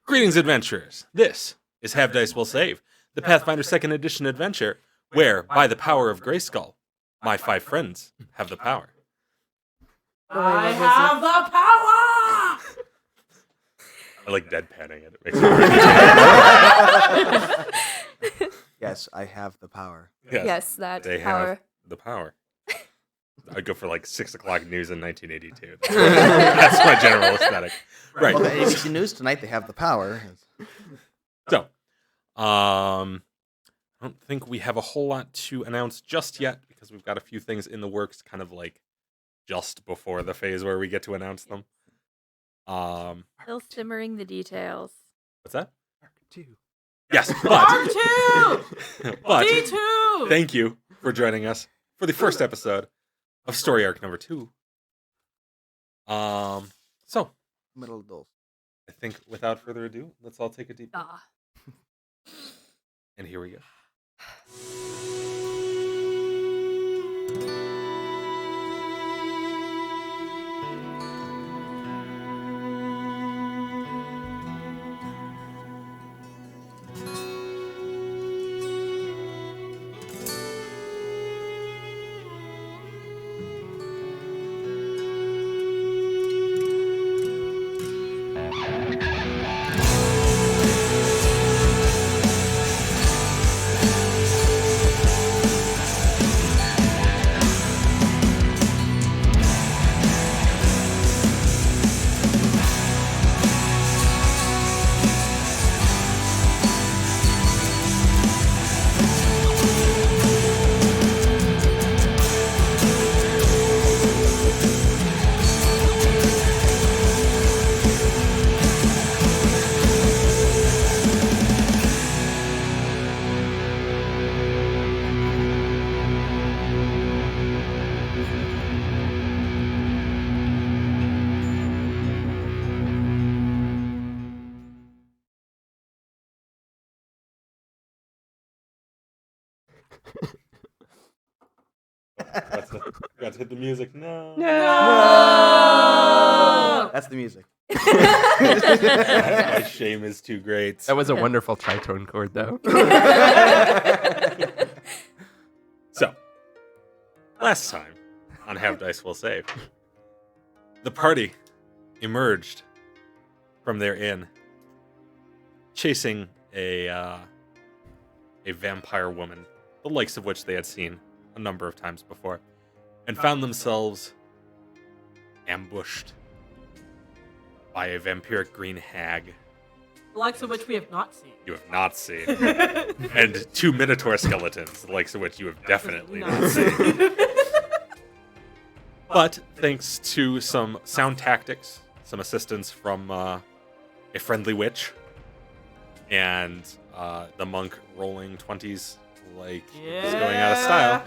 Greetings, adventurers. This is Have Dice Will Save, the Pathfinder 2nd Edition adventure, where, by the power of Grayskull, my 5 friends have the power. I have the power! I like deadpanning it. It makes it hard. Yes, I have the power. Yes, that they power. have the power. I'd go for like 6 o'clock news in 1982. That's my general aesthetic. Right. Well, the ABC News tonight, they have the power. So, I don't think we have a whole lot to announce just yet because we've got a few things in the works, kind of like just before the phase where we get to announce them. Still simmering the details. What's that? Part 2. Yes, Part 2! but D2! thank you for joining us for the first episode of Story Arc number 2. So Middle of those. I think without further ado, let's all take a deep breath. Ah. And here we go. Got to hit the music. No. That's the music. My shame is too great. That was a wonderful tritone chord, though. So, last time on Have Dice Will Save, the party emerged from their inn, chasing a vampire woman, the likes of which they had seen a number of times before, and found themselves ambushed by a vampiric green hag The likes of which we have not seen. you have not seen, and 2 minotaur skeletons, the likes of which you have definitely not seen. But thanks to some sound tactics, some assistance from a friendly witch, and the monk rolling 20s like it's going out of style,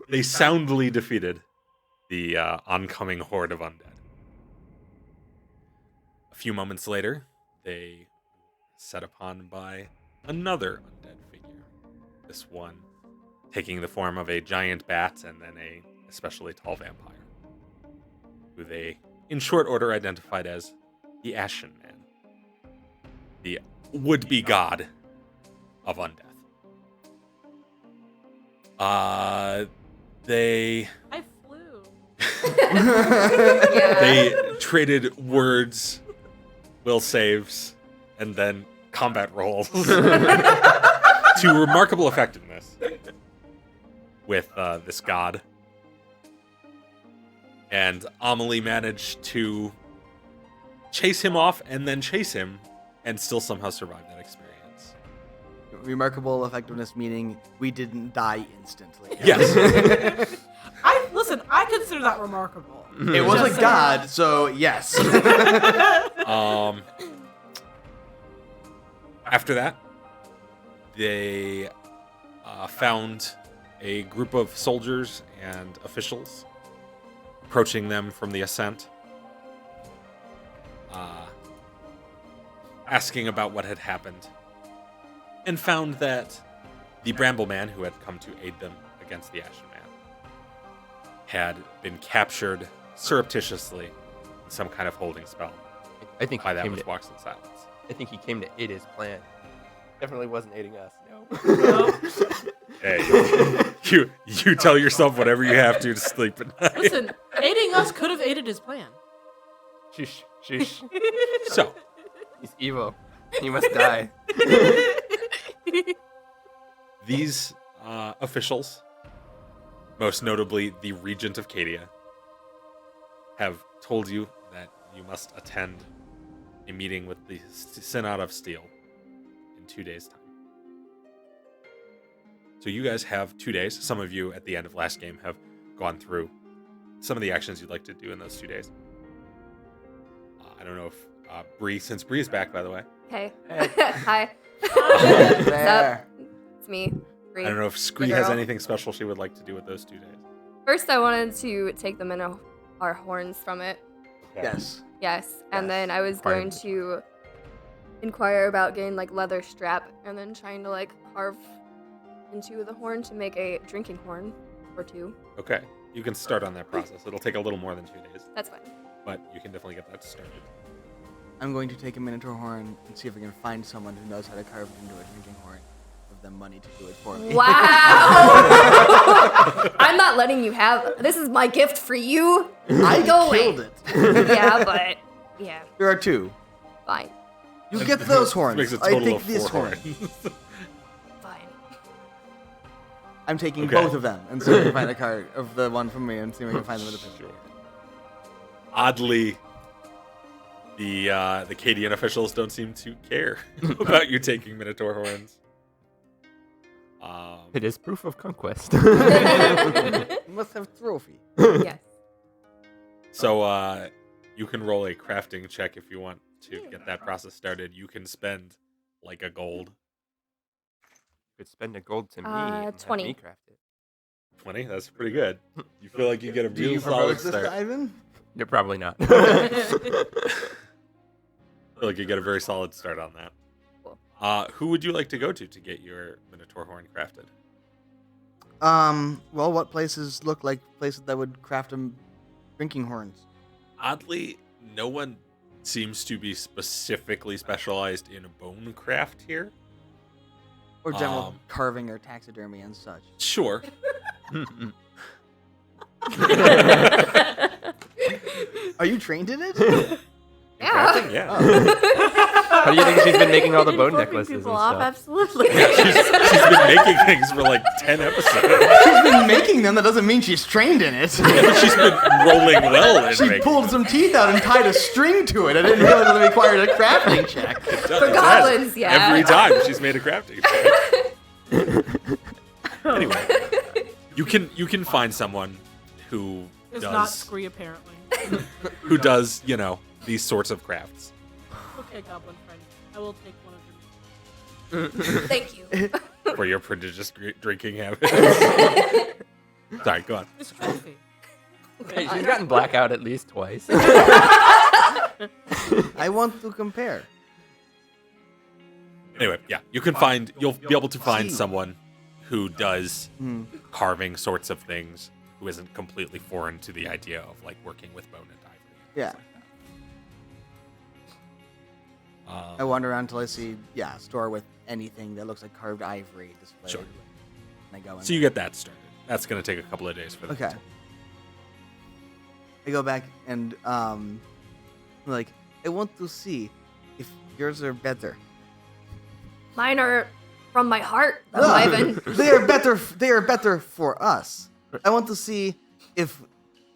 they soundly defeated the oncoming horde of undead. A few moments later, they set upon by another undead figure. This one taking the form of a giant bat and then a especially tall vampire, who they, in short order, identified as the Ashen Man, the would-be god of undeath. They I flew. they traded words, will saves, and then combat rolls to remarkable effectiveness with this god. And Amelie managed to chase him off and then chase him and still somehow survive that experience. Remarkable effectiveness meaning we didn't die instantly. Yes. I consider that remarkable. It was Just a god, so yes. After that, they found a group of soldiers and officials approaching them from the ascent, asking about what had happened, and found that the Bramble Man, who had come to aid them against the Ashen Man, had been captured surreptitiously in some kind of holding spell I think by he that came which to, walks in silence. I think he came to aid his plan. Definitely wasn't aiding us. No. No. Hey, you tell yourself whatever you have to sleep at night. Listen, aiding us could have aided his plan. Shush, shush. So, He's evil. He must die. these officials, most notably the Regent of Cadia, have told you that you must attend a meeting with the Synod of Steel in 2 days' time. So you guys have 2 days. Some of you at the end of last game have gone through some of the actions you'd like to do in those 2 days. I don't know if Bree, since Bree is back, by the way. Okay. Hey. Hi. There. It's me. I don't know if Scree has anything special she would like to do with those 2 days. First, I wanted to take them in our horns from it. Okay. Yes. Yes. And Yes. then I was going to inquire about getting like leather strap and then trying to like carve into the horn to make a drinking horn or 2. Okay. You can start on that process. It'll take a little more than 2 days, That's fine. but you can definitely get that started. I'm going to take a miniature horn and see if I can find someone who knows how to carve it into a drinking horn. Give them money to do it for me. Wow. I'm not letting you have. This is my gift for you. I Go away. killed it. Yeah, but yeah, There are 2. fine, You get those horns. Makes a I total take of this 4 horn. horns. fine. I'm taking Okay. both of them and see if I can find a card of the one from me and see if I can find them in the picture. Sure. Oddly, the Cadian officials don't seem to care about you taking Minotaur horns. It is proof of conquest. You must have trophy. Yes. So you can roll a crafting check if you want to get that process started. You can spend like a gold. Could spend a gold to me and have 20. me craft it. 20. That's pretty good. You feel like you get a Do real you solid propose this start. to Ivan? You're probably not. Feel like you get a very solid start on that. Cool. Who would you like to go to get your Minotaur horn crafted? Well, what places look like places that would craft them drinking horns? Oddly, no one seems to be specifically specialized in bone craft here. Or general Um, carving or taxidermy and such. Sure. Are you trained in it? Crafting? Yeah. Yeah. How do you think she's been making all the bone Flipping necklaces and people off, stuff? absolutely. she's been making things for like 10 episodes. She's been making them. That doesn't mean she's trained in it. But she's been rolling well in She making pulled them. some teeth out and tied a string to it. I didn't realize it required a crafting check. It does. For It goblins, has. yeah. Every time she's made a crafting check. Anyway, you can find someone who It's not does Scree, apparently. these sorts of crafts. Okay, goblin friend. I will take one of your. Thank you. For your prodigious drinking habits. Sorry, go on. This trophy. Hey, she's gotten blackout at least twice. I want to compare. Anyway, yeah, you'll be able to find See. someone who does Hmm. carving sorts of things, who isn't completely foreign to the idea of like working with bone and ivory. And Yeah. things like I that. wander around until I see, a store with anything that looks like carved ivory displayed. Sure. And I go in. So you get that started. That's going to take a couple of days for that. Okay. I go back and like I want to see if yours are better. Mine are from my heart, though, Ah, Ivan. they are better. They are better for us. I want to see if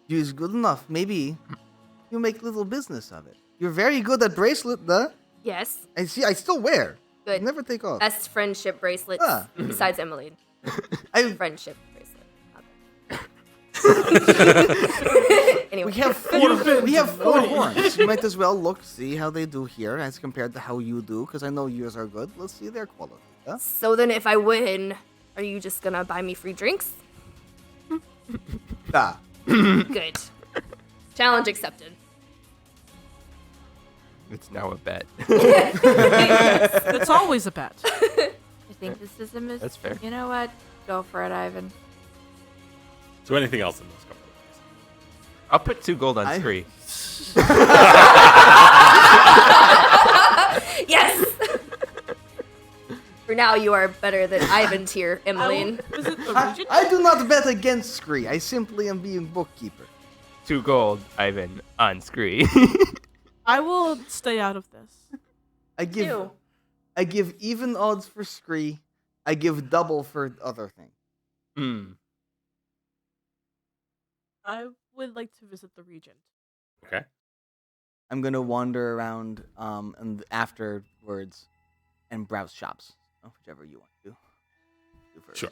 you is good enough. Maybe you make little business of it. You're very good at bracelet, huh? Yes. I see. I still wear. Good. Never take off. Best friendship bracelets Ah. besides Emily. I Friendship bracelet. Anyway. We have four horns. You might as well see how they do here as compared to how you do, because I know yours are good. Let's see their quality. Huh? So then, if I win, are you just gonna buy me free drinks? Ah, Good. Challenge accepted. It's now a bet. It's always a bet. I think this is a That's fair. You know what? Go for it, Ivan. So anything else in those couple of days? I'll put 2 gold on I- Scree. now you are better than Ivan tier, I will Emmeline. visit the I, region. I do not bet against Scree. I simply am being bookkeeper. 2 gold, Ivan, on Scree. I will stay out of this. I give Ew. I give even odds for Scree. I give double for other things. Hmm. I would like to visit the region. Okay. I'm gonna wander around and afterwards and browse shops. Whichever you want to do first. Sure.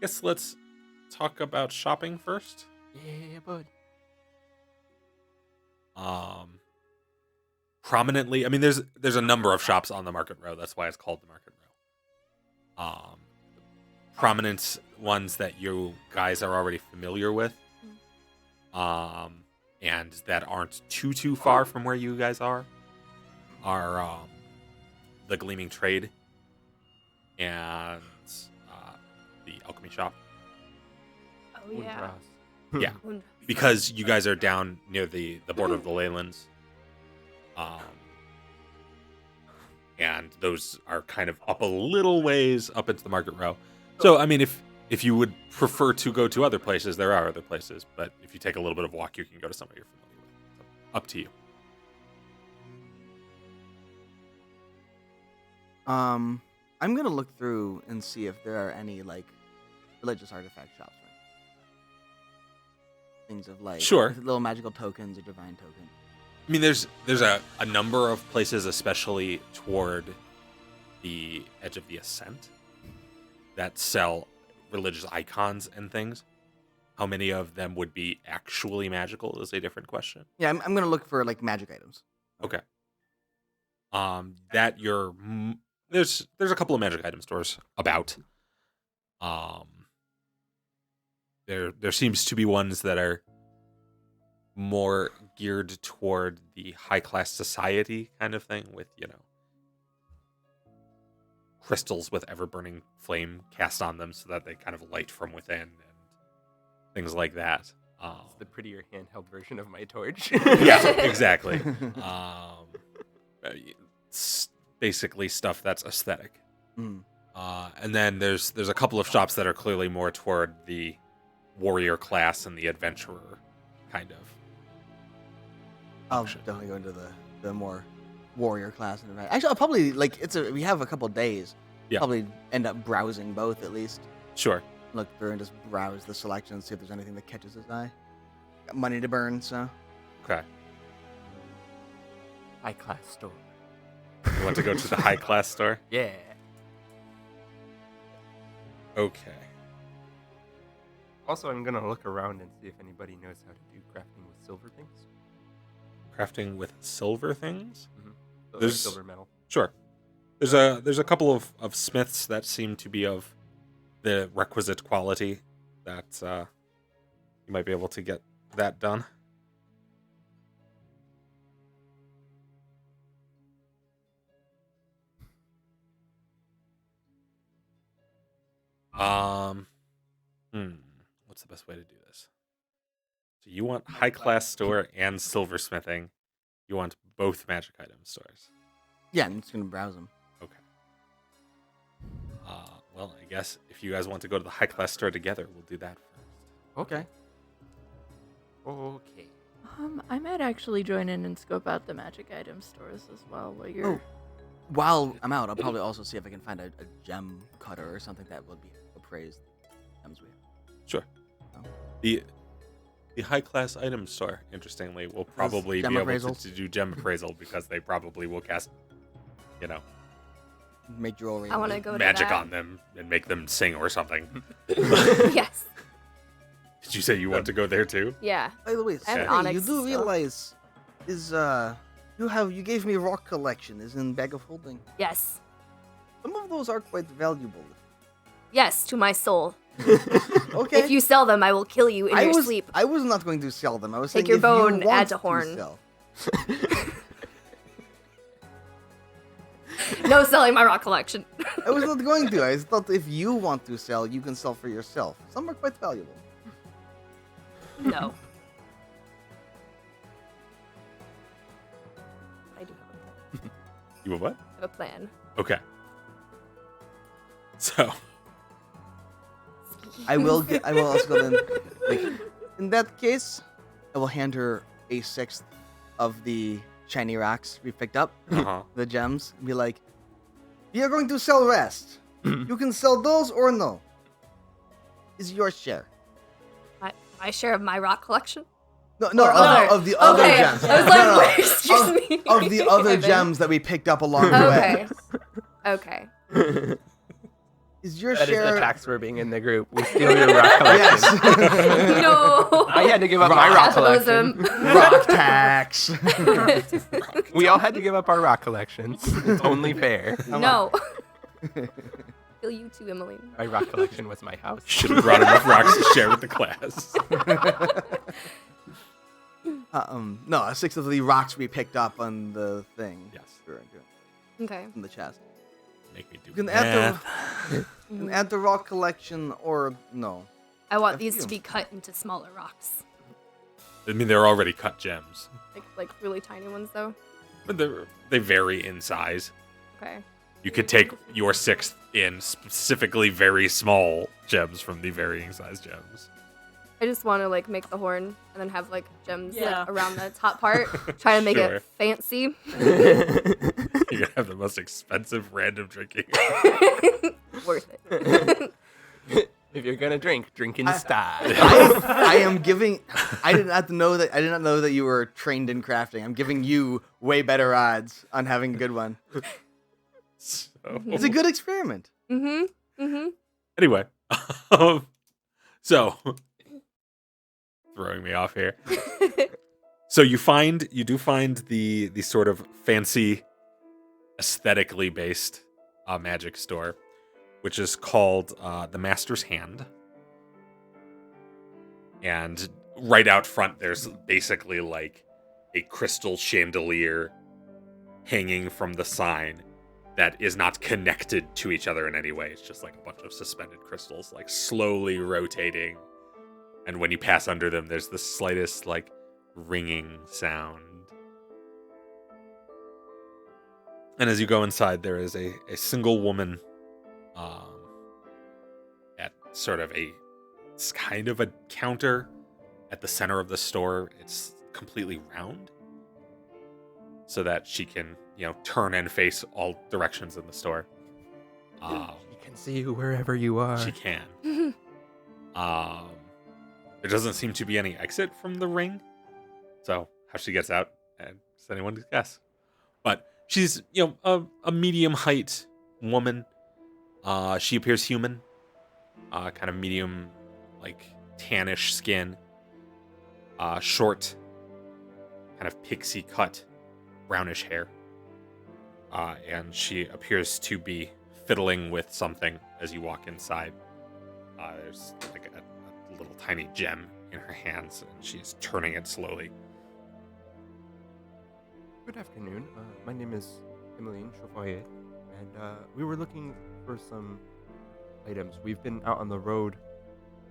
Guess let's talk about shopping first. Yeah, bud. Prominently, I mean, there's a number of shops on the Market Row. That's why it's called the Market Row. Prominent ones that you guys are already familiar with, and that aren't too far from where you guys are the Gleaming Trade and the Alchemy Shop. Oh yeah. Yeah. Because you guys are down near the border of the Leylands. And those are kind of up a little ways up into the Market Row. So, I mean, if you would prefer to go to other places, there are other places. But if you take a little bit of walk, you can go to somewhere you're familiar with. So, up to you. I'm gonna look through and see if there are any like religious artifact shops. Right? Things of like Sure. little magical tokens or divine tokens. I mean, there's a number of places, especially toward the edge of the Ascent, that sell religious icons and things. How many of them would be actually magical is a different question. Yeah, I'm gonna look for like magic items. Okay. That you're there's a couple of magic item stores about. There seems to be ones that are more geared toward the high class society kind of thing, with crystals with ever burning flame cast on them so that they kind of light from within and things like that. It's the prettier handheld version of my torch. Yeah, exactly. It's basically stuff that's aesthetic. Mm. And then there's a couple of shops that are clearly more toward the warrior class and the adventurer kind of. I'll function. definitely go into the more warrior class and event. Actually, I'll probably like we have a couple days. Yeah. Probably end up browsing both at least. Sure. Look through and just browse the selection and see if there's anything that catches his eye. Got money to burn, so Okay. High class store. You want to go to the high class store? Yeah. Okay. Also, I'm gonna look around and see if anybody knows how to do crafting with silver things. Crafting with silver things? So There's- silver metal. Sure. There's a couple of smiths that seem to be of the requisite quality that you might be able to get that done. What's the best way to do this? So you want high class store and silversmithing. You want both magic item stores. yeah, I'm just gonna browse them. Okay. Well, I guess if you guys want to go to the high class store together, we'll do that first. Okay. Okay. I might actually join in and scope out the magic item stores as well while you're. Oh, while I'm out, I'll probably also see if I can find a gem cutter or something that would be appraised. Gems we have. Sure. Oh. The high class item store, interestingly, will probably gem be able appraisals? to do gem appraisal because they probably will cast, Make jewelry. I want to go magic to that. on them and make them sing or something. Yes. Did you say you want to go there too? Yeah. By the way, I have Scree, onyx you do still. realize you gave me rock collection is in bag of holding. Yes. Some of those are quite valuable. Yes, to my soul. Okay. If you sell them, I will kill you in your sleep. I was not going to sell them. I was Take saying your if bone, you want add to horn. sell. No selling my rock collection. I was not going to. I thought if you want to sell, you can sell for yourself. Some are quite valuable. No. I do have You a what? I have a plan. Okay. So, I will also go then. Like, in that case, I will hand her a sixth of the shiny rocks we picked up, uh-huh. the gems, and be like, "We are going to sell rest. You can sell those or no. Is your share." My share of my rock collection? No, Or other- of the other okay. gems. I was No, like, wait, excuse me. of the other Evan. gems that we picked up along the way. Okay. Okay. Is your That is share? the tax for being in the group. We steal your rock collection. Yes. No. I had to give up my rock collection. Capitalism. Rock tax. We all had to give up our rock collections. It's only fair. No. Kill you too, Emily. My rock collection was my house. Should have brought enough rocks to share with the class. No, a sixth of the rocks we picked up on the thing. Yes. Okay. In the chest. Make me do You can math. add the rock collection or no. I want A these few. to be cut into smaller rocks. I mean, they're already cut gems. Like really tiny ones though. But they vary in size. Okay. You could take your sixth in specifically very small gems from the varying size gems. I just want to like make the horn and then have like gems Yeah. like, around the top part. Try to make Sure. it fancy. You're gonna have the most expensive random drinking. Worth it. If you're gonna drink in style. I am giving. I did not know that you were trained in crafting. I'm giving you way better odds on having a good one. So, It's a good experiment. anyway, so throwing me off here. So you do find the sort of fancy, aesthetically based magic store, which is called the Master's Hand. And right out front, there's basically like a crystal chandelier hanging from the sign that is not connected to each other in any way. It's just like a bunch of suspended crystals, like slowly rotating. And when you pass under them, there's the slightest like ringing sound. And as you go inside, there is a single woman at sort of it's kind of a counter at the center of the store. It's completely round so that she can, turn and face all directions in the store. You can see you wherever you are. She can. There doesn't seem to be any exit from the ring. So how she gets out, and does anyone guess? But she's, a medium height woman. She appears human. Kind of medium, like tannish skin. Short, kind of pixie cut, brownish hair. And she appears to be fiddling with something as you walk inside. There's like a little tiny gem in her hands, and she's turning it slowly. Good afternoon. My name is Emmeline Chaufoyer, and we were looking for some items. We've been out on the road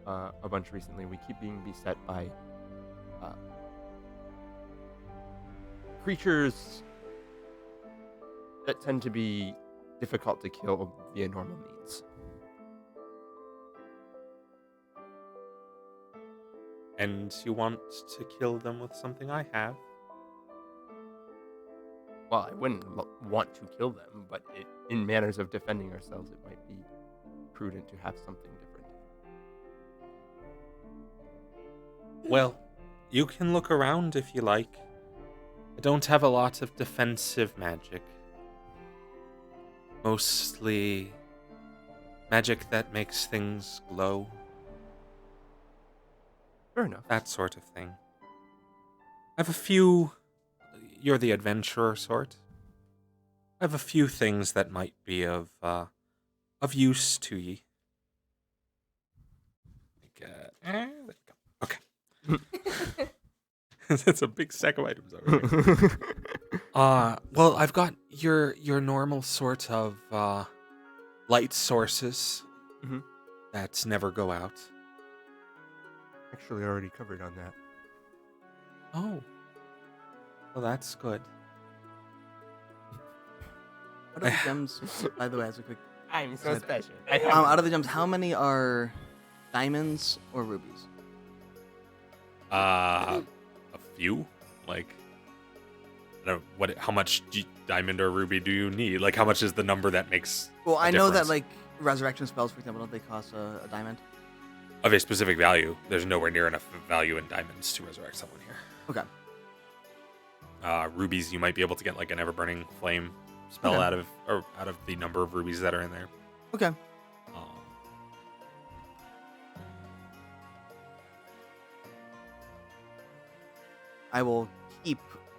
a bunch recently. We keep being beset by creatures that tend to be difficult to kill via normal means. And you want to kill them with something I have? Well, I wouldn't want to kill them, but in manners of defending ourselves, it might be prudent to have something different. Well, you can look around if you like. I don't have a lot of defensive magic. Mostly magic that makes things glow, Fair enough. that sort of thing. I have a few... You're the adventurer sort. I have a few things that might be of use to ye. There you go. Okay. That's a big stack of items over here. Well, I've got your normal sort of light sources Mhm. that never go out. Actually, already covered on that. Oh. Well, that's good. Out of the gems, by the way, as a quick, I'm so special. out of the gems, how many are diamonds or rubies? A few, like, I don't know, how much diamond or ruby do you need? Like, how much is the number that makes Well, a I know that difference? like resurrection spells, for example, don't they cost a diamond? Of a specific value? There's nowhere near enough value in diamonds to resurrect someone here. Okay. Rubies, you might be able to get like an ever-burning flame spell Okay. out of the number of rubies that are in there. Okay. Um, I will keep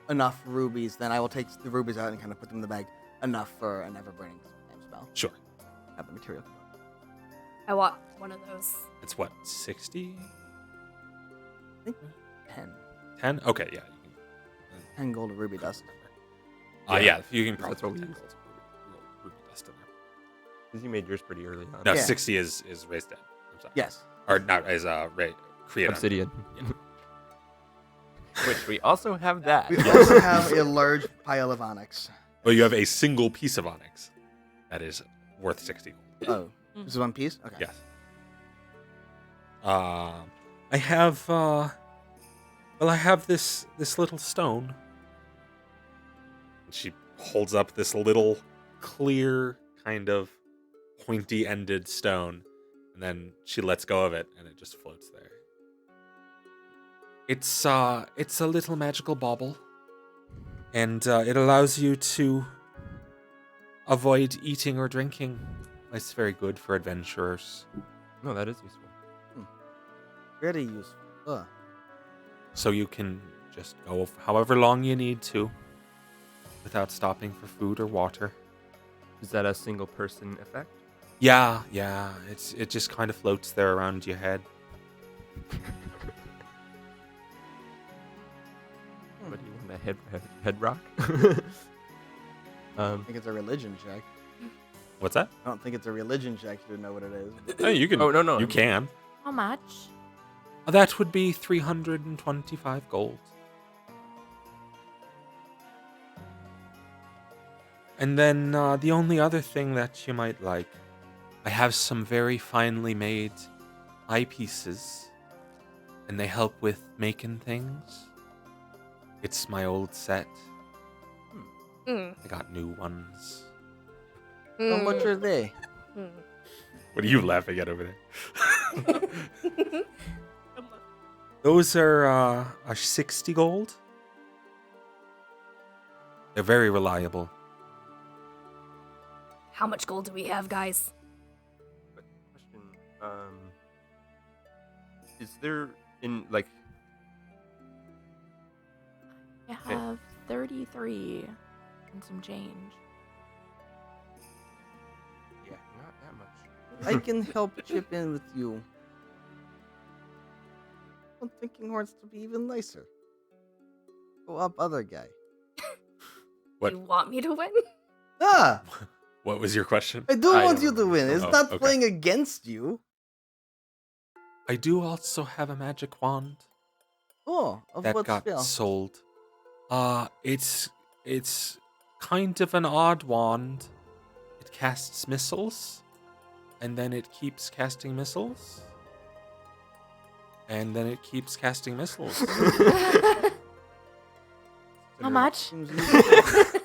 enough rubies. Then I will take the rubies out and kind of put them in the bag. Enough for an ever-burning flame spell. sure. Have the material. I want one of those. It's what, 60? I think 10. 10? Okay, yeah. You can, 10 gold of ruby dust. yeah, you can probably That's what we put 10 use. gold ruby dust in there. Because you made yours pretty early on. No, Yeah. 60 is raised dead. I'm sorry. Yes. Or not as created. Obsidian. Yeah. Which we also have that. We also have a large pile of onyx. Well, you have a single piece of onyx that is worth 60 gold. Oh, this is one piece? Okay. Yes. I have I have this little stone. She holds up this little clear kind of pointy-ended stone, and then she lets go of it and it just floats there. It's a little magical bauble, and it allows you to avoid eating or drinking. It's very good for adventurers. No, that is useful. Very useful. So you can just go however long you need to without stopping for food or water. Is that a single person effect? Yeah. It just kind of floats there around your head. What do you want, a head rock? I don't think it's a religion check. What's that? I don't think it's a religion check to know what it is. Hey, you can. Oh, no. You can. How much? That would be 325 gold. And then the only other thing that you might like, I have some very finely made eyepieces, and they help with making things. It's my old set. Mm. I got new ones. How much are they? What are you laughing at over there? Those are 60 gold. They're very reliable. How much gold do we have, guys? Question. Is there in like I have 33 and some change. yeah, not that much. I can help chip in with you. I'm thinking horns to be even nicer. Go up, other guy. What? You want me to win? Ah! What was your question? I do I want don't you to win. It's Oh, not okay. playing against you. I do also have a magic wand Oh, of that what got spell? sold. It's kind of an odd wand. It casts missiles, and then it keeps casting missiles, and then it keeps casting missiles. How much? Seems easy.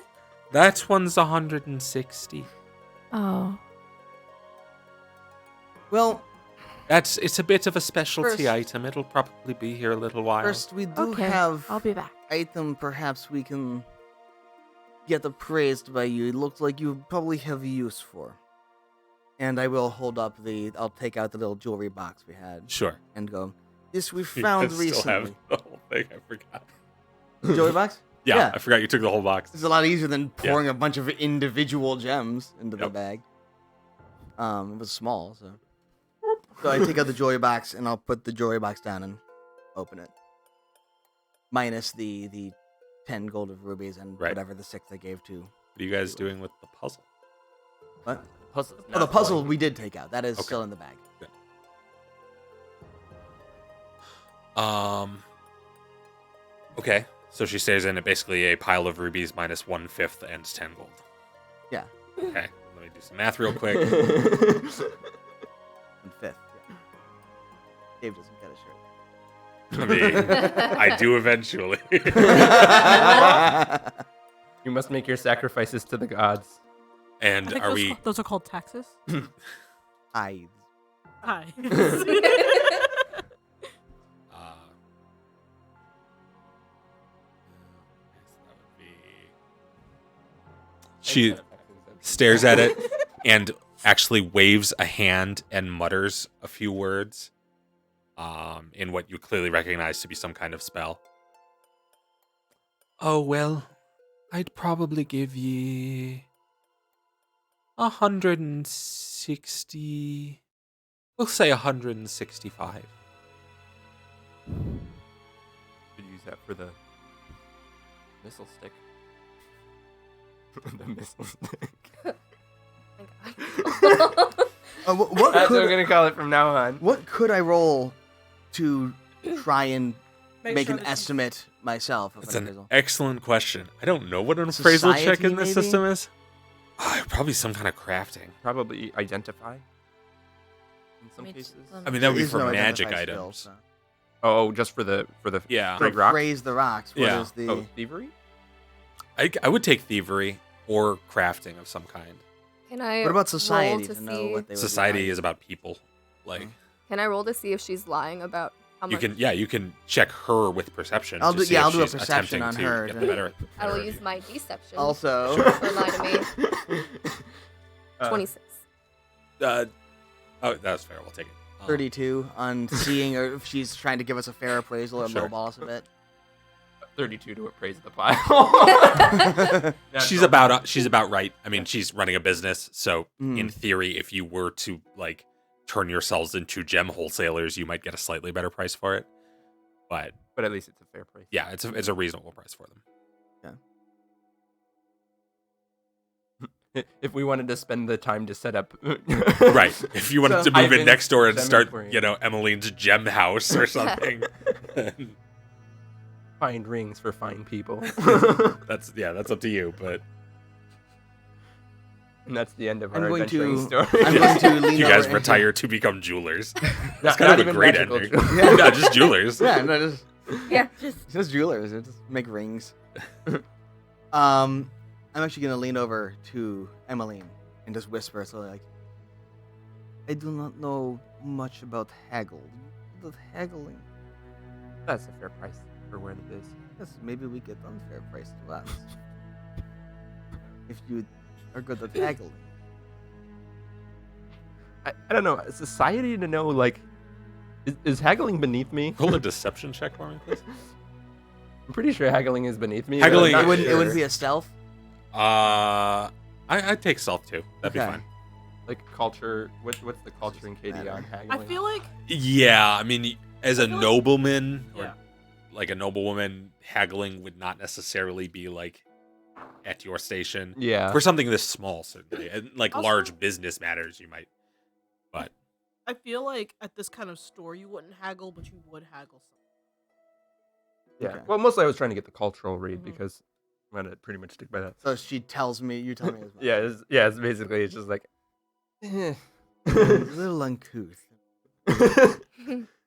That one's 160. Oh. Well, It's a bit of a specialty First- item. It'll probably be here a little while. first we do Okay. have I'll be back. item perhaps we can get appraised by you. It looks like you probably have use for. And I will hold up I'll take out the little jewelry box we had Sure. and go, this we You found guys still have recently. the whole thing. I forgot. The jewelry box? Yeah, Yeah. I forgot you took the whole box. It's a lot easier than Yeah. pouring a bunch of individual gems into the Yep. bag. It was small, so. So I take out the jewelry box and I'll put the jewelry box down and open it. Minus the 10 gold of rubies and Right. whatever the 6 I gave to. What are you guys doing with the puzzle? What? Puzzle. Oh, the puzzle we did take out. That is still in the bag. Okay, so she stays in it basically a pile of rubies minus 1/5 and 10 gold. Yeah. Okay, let me do some math real quick. And 5th. Yeah. Dave doesn't get a I mean, I do eventually. shirt. You must make your sacrifices to the gods. And are we? Those are called taxes. I. Hi. She stares at it and actually waves a hand and mutters a few words in what you clearly recognize to be some kind of spell. Oh, well, I'd probably give ye 160. We'll say 165. Could use that for the missile stick. The missile stick. What That's what I'm could gonna call it from now on. what could I roll to try and make sure an that you- estimate myself of That's an an appraisal? excellent question. I don't know what an appraisal check Society, in this maybe? system is. Probably some kind of crafting. Probably identify. In some Let me cases. I mean, that would be There is for no magic identify items. skill, so. Oh, just for the Yeah. Great rock? Raise the rocks. What is Yeah. the Oh, thievery. I would take thievery or crafting of some kind. Can I What about society roll to to know see? what they would Society be is about people. Like Can I roll to see if she's lying about how you much? can check her with perception. I'll to do- see yeah, if I'll do a she's perception attempting on to her get to- the better I will of use you. my deception. also Or lie to me. 26. Oh, that was fair. We'll take it. 32 on seeing her if she's trying to give us a fair appraisal or Sure. lowball us a bit. 32 to appraise the pile. She's about right. I mean, she's running a business, so Mm. in theory, if you were to like turn yourselves into gem wholesalers, you might get a slightly better price for it. But But at least it's a fair price. yeah, it's a reasonable price for them. If we wanted to spend the time to set up, Right. If you wanted So- to move in Ivan's next door and gem start, emporium. Emmeline's gem house or something. Find rings for fine people. that's up to you. But And that's the end of I'm our going adventuring to- story. I'm going to lean you guys over- retire to become jewelers. Not- It's kind not of a even great magical ending. jewelers. Yeah. No, just jewelers. Yeah, no, just Yeah, just jewelers. They just make rings. I'm actually gonna lean over to Emmeline and just whisper, so like, I do not know much about haggle. The haggling. That's a fair price for what it is. Yes, maybe we get unfair price to us. If you are good at haggling. I don't know. Society to know, like, is haggling beneath me? Roll a deception check for me, please. I'm pretty sure haggling is beneath me. but I'm Haggling- not It wouldn't sure. be a stealth. I'd take stealth too. That'd be Okay. fine. Like culture. What's the culture in KD Matter. on haggling? I feel like Yeah, I mean, as a I feel like- nobleman or Yeah. like a noblewoman, haggling would not necessarily be like at your station. Yeah. For something this small, certainly, and like Also- large business matters, you might. But I feel like at this kind of store you wouldn't haggle, but you would haggle something. Yeah. Okay. Well, mostly I was trying to get the cultural read Mhm. because I'm gonna pretty much stick by that. So she tells me, you tell me as well. Yeah. It's basically it's just like. A little uncouth.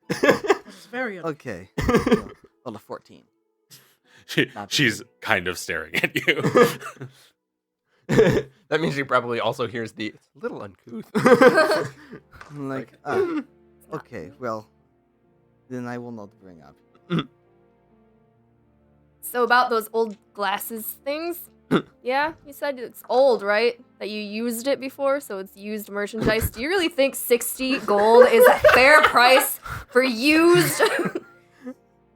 It's very Okay. Well, a 14. Not she's bad. kind of staring at you. That means she probably also hears the it's a little uncouth. I'm like, okay, well, then I will not bring up. So about those old glasses things? Yeah, you said it's old, right? That you used it before, so it's used merchandise. Do you really think 60 gold is a fair price for used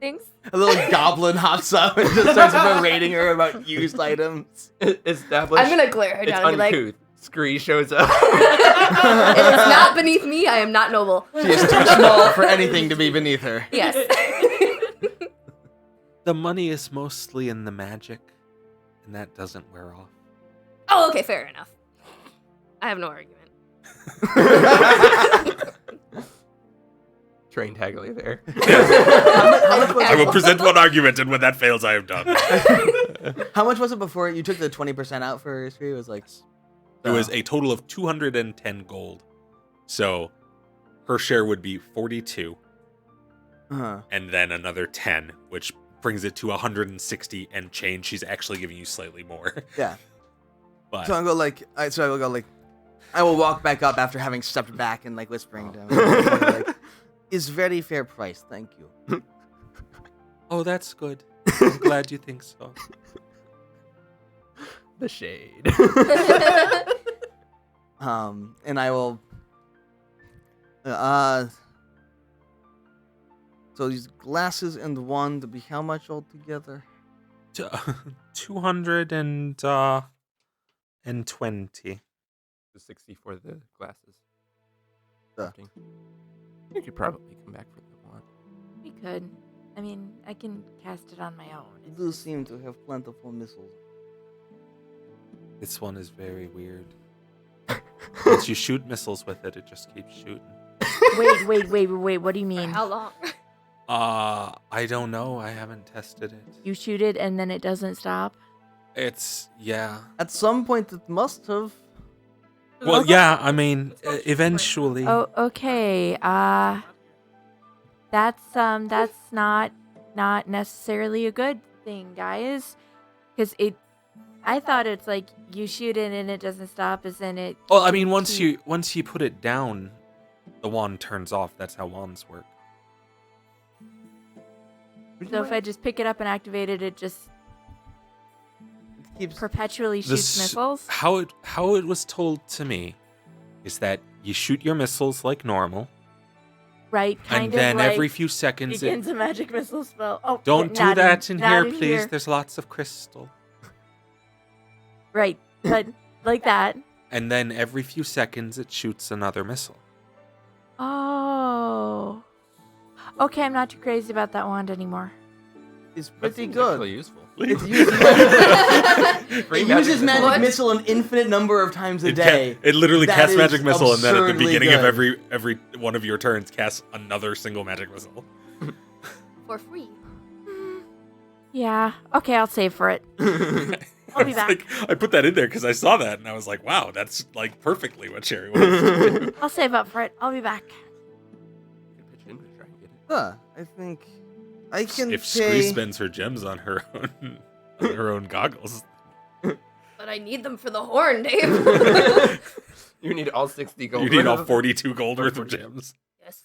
things? A little goblin hops up and just starts berating her about used items. Established. I'm gonna glare her It's down and be like, uncouth. Scree shows up. it is not beneath me, I am not noble. She is too small for anything to be beneath her. Yes. The money is mostly in the magic, and that doesn't wear off. Oh, okay, fair enough. I have no argument. Trained haggler there. I will present one argument, and when that fails, I am done. How much was it before you took the 20% out for history? It was like It was a total of 210 gold. So her share would be 42, Uh-huh. and then another 10, which brings it to 160 and change. She's actually giving you slightly more. Yeah. But So I will go like, I will walk back up after having stepped back and like whispering to him. Like, is very fair price, thank you. oh, that's good. I'm glad you think so. The shade. And I will. So these glasses and wand to be how much altogether? 220. The 60 for the glasses. Yeah. You could probably come back for the wand. We could. I mean, I can cast it on my own. You do seem to have plentiful missiles. This one is very weird. Once you shoot missiles with it, it just keeps shooting. Wait. What do you For mean? how long? I don't know. I haven't tested it. You shoot it and then it doesn't stop? It's, yeah. At some point, it must have. Well, yeah, I mean, eventually. Oh, okay. That's not necessarily a good thing, guys. Because I thought it's like you shoot it and it doesn't stop, as in it. Well, I mean, once you put it down, the wand turns off. That's how wands work. So if I just pick it up and activate it, it just It keeps. perpetually shoots missiles. How it was told to me is that you shoot your missiles like normal, Right, kind and of then like every few seconds begins a magic missile spell. Oh, don't do not that in not here, please. here. There's lots of crystal. Right, but like that. And then every few seconds it shoots another missile. Oh. Okay, I'm not too crazy about that wand anymore. It's That pretty seems good. actually useful. It uses, Free it uses missile. magic What? missile an infinite number of times a It, day. it literally That casts is magic missile, and then at the absurdly beginning of good. every one of your turns, casts another single magic missile. For free. Yeah. Okay, I'll save for it. I I'll be was back. like, I put that in there because I saw that, and I was like, wow, that's like perfectly what Sherry was. I'll save up for it. I'll be back. Pitch in to try and get it. I think I can If Scree pay. spends her gems on her own goggles. But I need them for the horn, Dave. You need all 60 gold. You need all 42 gold worth of gems. Yes.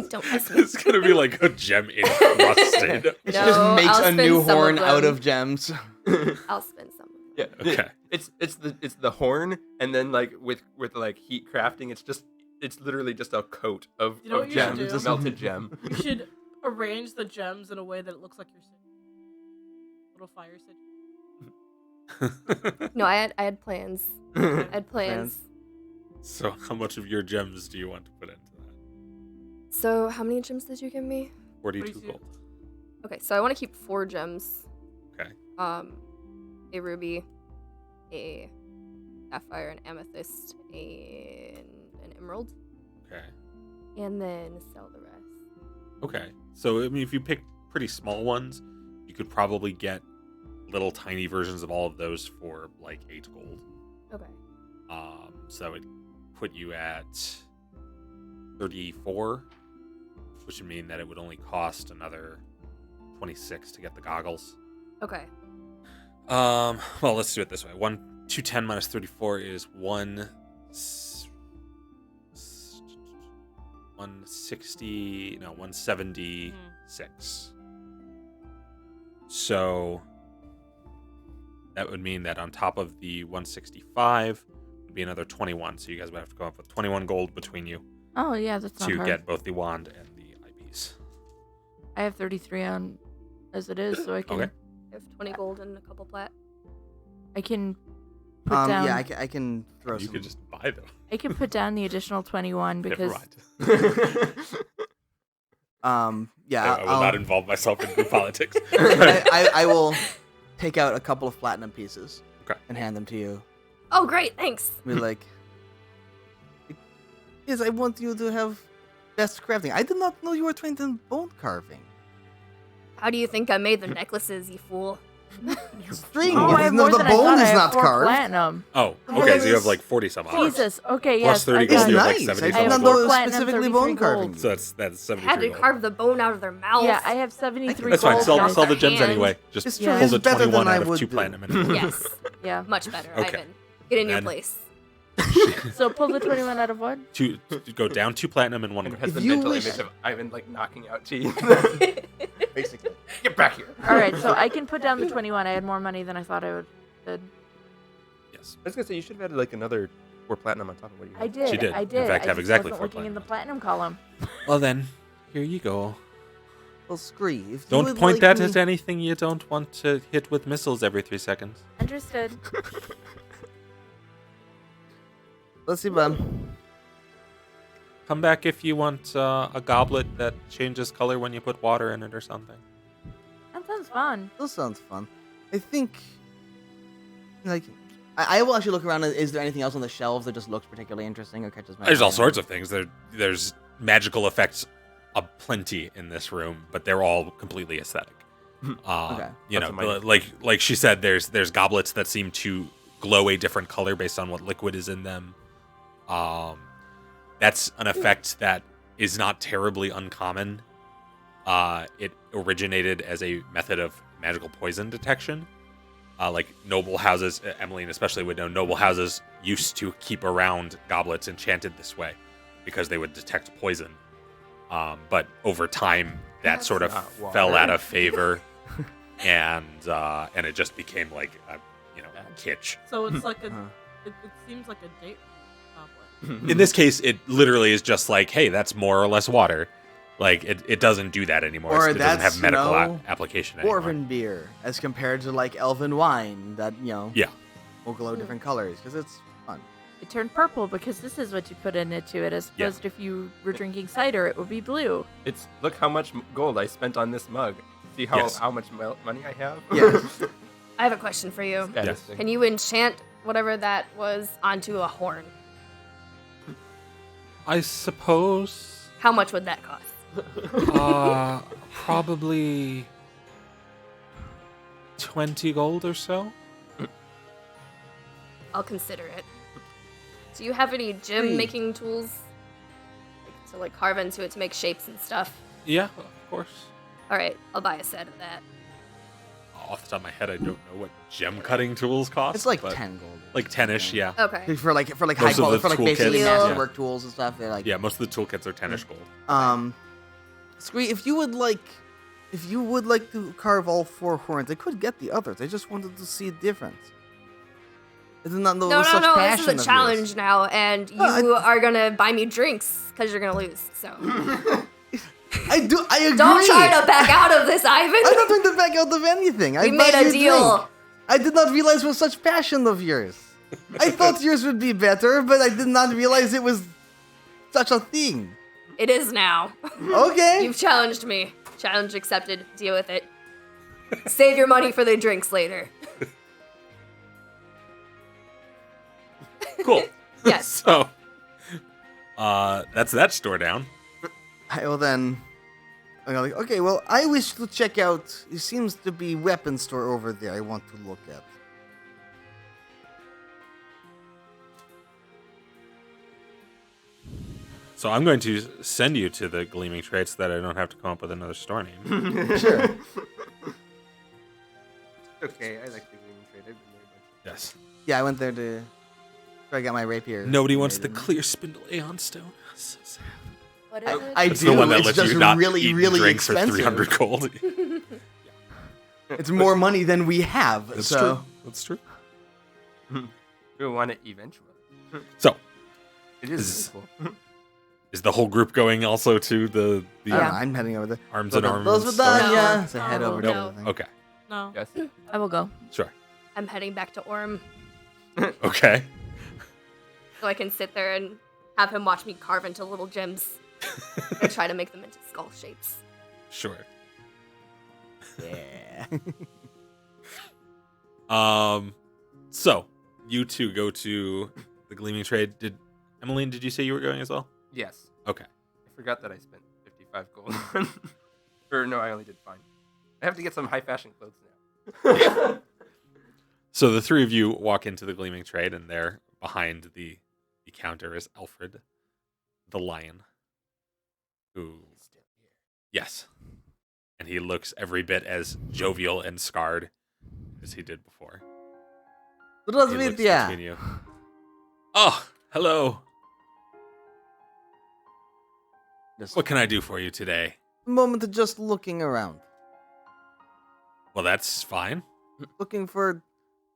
Don't mess me. It's gonna be like a gem encrusted. It No, just makes I'll a new spend some of horn out them. of gems. I'll spend some. Yeah. Okay. It's the horn, and then like with like heat crafting, it's literally just a coat of, You know of what you should gems, do? a melted gem. You should arrange the gems in a way that it looks like your city. Little fire city. No, I had plans. I had plans. So how much of your gems do you want to put into that? So how many gems did you give me? 42 42. gold. Okay, so I want to keep 4 gems. Okay. A ruby, a sapphire, an amethyst, and an emerald, Okay. and then sell the rest. Okay. So I mean, if you pick pretty small ones, you could probably get little tiny versions of all of those for like 8 gold. Okay. So that would put you at 34, which would mean that it would only cost another 26 to get the goggles. Okay. Well, let's do it this way. 210 minus 34 is 176. So that would mean that on top of the 165 would be another 21. So you guys would have to come up with 21 gold between you Oh yeah, that's not to hard. get both the wand and the eyepiece. I have 33 on as it is, so I can Okay. I have 20 gold and a couple plat. I can put down Yeah, I can throw You some. could just buy them. I can put down the additional 21 because Never mind. Yeah, I will not involve myself in group politics. I will take out a couple of platinum pieces. Okay. And hand them to you. Oh, great, thanks. Be like, yes, I want you to have best crafting. I did not know you were trained in bone carving. How do you think I made the necklaces, you fool? String. Oh, I have No, more the than I bone thought. I is have not 4 carved. platinum. Oh, Well, okay. So you have it's- like 40 some odd. Jesus. Okay, Plus yes. 30 I gold, It's you have like nice. 70 I I did have not some know four it was platinum, specifically 33 bone carving. gold. So that's 73 Had to gold. carve the bone out of their mouth. Yeah, I have 73 That's fine. gold. Sell guys. the gems Hand. anyway. Just It's true. pull It's the better than 21 I out of would 2 do. platinum. And Yes, Yeah. much better, Okay. Ivan. Get in your And- place. So pull the 21 out of what? to go down 2 platinum and 1 And gold. has If the you mental wish- image of Ivan like knocking out teeth. Basically. Get back here. All right, so I can put down the 21. I had more money than I thought I would. Yes. I was gonna say you should have added like another 4 platinum on top of what you had. I did. She did. I In did. fact, I have just exactly wasn't 4 looking in the platinum. platinum column. Well then, here you go. Well, Scree, if you Don't would point like that me- at anything you don't want to hit with missiles every 3 seconds. Understood. Let's see, bud. Come back if you want a goblet that changes color when you put water in it or something. That sounds fun. Those sounds fun. I think, like, I will actually look around. Is there anything else on the shelves that just looks particularly interesting or catches my There's eye? all sorts of things. There's magical effects aplenty in this room, but they're all completely aesthetic. Okay. You That's know, amazing. like she said, there's goblets that seem to glow a different color based on what liquid is in them. That's an effect that is not terribly uncommon. It originated as a method of magical poison detection. Like noble houses, Emmeline especially would know, noble houses used to keep around goblets enchanted this way because they would detect poison. But over time, that sort of not water. fell out of favor, and it just became like a, kitsch. So it's like a. Uh-huh. It seems like a date goblet. In this case, it literally is just like, hey, that's more or less water. Like it doesn't do that anymore. Or It doesn't that's, have medical you know, application anymore. Dwarven beer, as compared to like elven wine that Yeah. will glow different colors because it's fun. It turned purple because this is what you put into it, as Yeah. opposed to if you were drinking cider, it would be blue. It's look how much gold I spent on this mug. See how Yes. how much money I have. Yeah. I have a question for you. Status Yes. thing. Can you enchant whatever that was onto a horn? I suppose How much would that cost? probably 20 gold or so. I'll consider it. Do you have any gem making tools? To like carve into it to make shapes and stuff? Yeah, of course. Alright, I'll buy a set of that. Off the top of my head, I don't know what gem cutting tools cost. It's like but 10 gold. Like 10ish, yeah. Okay. For like high Most of quality, the for like toolkits, basically yeah. masterwork tools and stuff. They're like Yeah, most of the toolkits are 10ish gold. Scree, if you would like to carve all 4 horns, I could get the others. I just wanted to see a difference. I did not know No, with no, such no, this passion is a of yours. challenge now, and you are gonna buy me drinks, because you're gonna lose, so. I agree. Don't try to back out of this, Ivan! I'm not going to back out of anything. We made a deal. I did not realize it was such passion of yours. I thought yours would be better, but I did not realize it was such a thing. It is now. Okay. You've challenged me. Challenge accepted. Deal with it. Save your money for the drinks later. Cool. Yes. So, that's that store down. Well then, I'm like, okay, well, I wish to check out. It seems to be weapon store over there. I want to look at. So I'm going to send you to the Gleaming Trade so that I don't have to come up with another store name. Sure. Okay, I like the green trade. I've been there a bunch. Yes. Yeah, I went there to try to get my rapier. Nobody wants the made. clear spindle Aeon stone. So sad. What is it? I It's do. the one that it's lets just you not really, eat really drinks for expensive. 300 gold. It's more money than we have. That's so true. That's true. We'll want it eventually. So, It Is- is really cool. is the whole group going also to the I don't know, Yeah. I'm heading over there. arms So and arms? those were done, No. yeah. So head No, over no. to everything. Okay. No. Yes. I will go. Sure. I'm heading back to Orm Okay. so I can sit there and have him watch me carve into little gems and try to make them into skull shapes. Sure. Yeah. So you two go to the Gleaming Trade. Emmeline, did you say you were going as well? Yes. Okay. I forgot that I spent 55 gold on. Or no, I only did fine. I have to get some high fashion clothes now. So the three of you walk into the Gleaming Trade, and there behind the counter is Alfred, the lion, who, yes, and he looks every bit as jovial and scarred as he did before. He looks between you. Oh, hello. Just What can I do for you today? a moment of just looking around. Well, that's fine. Looking for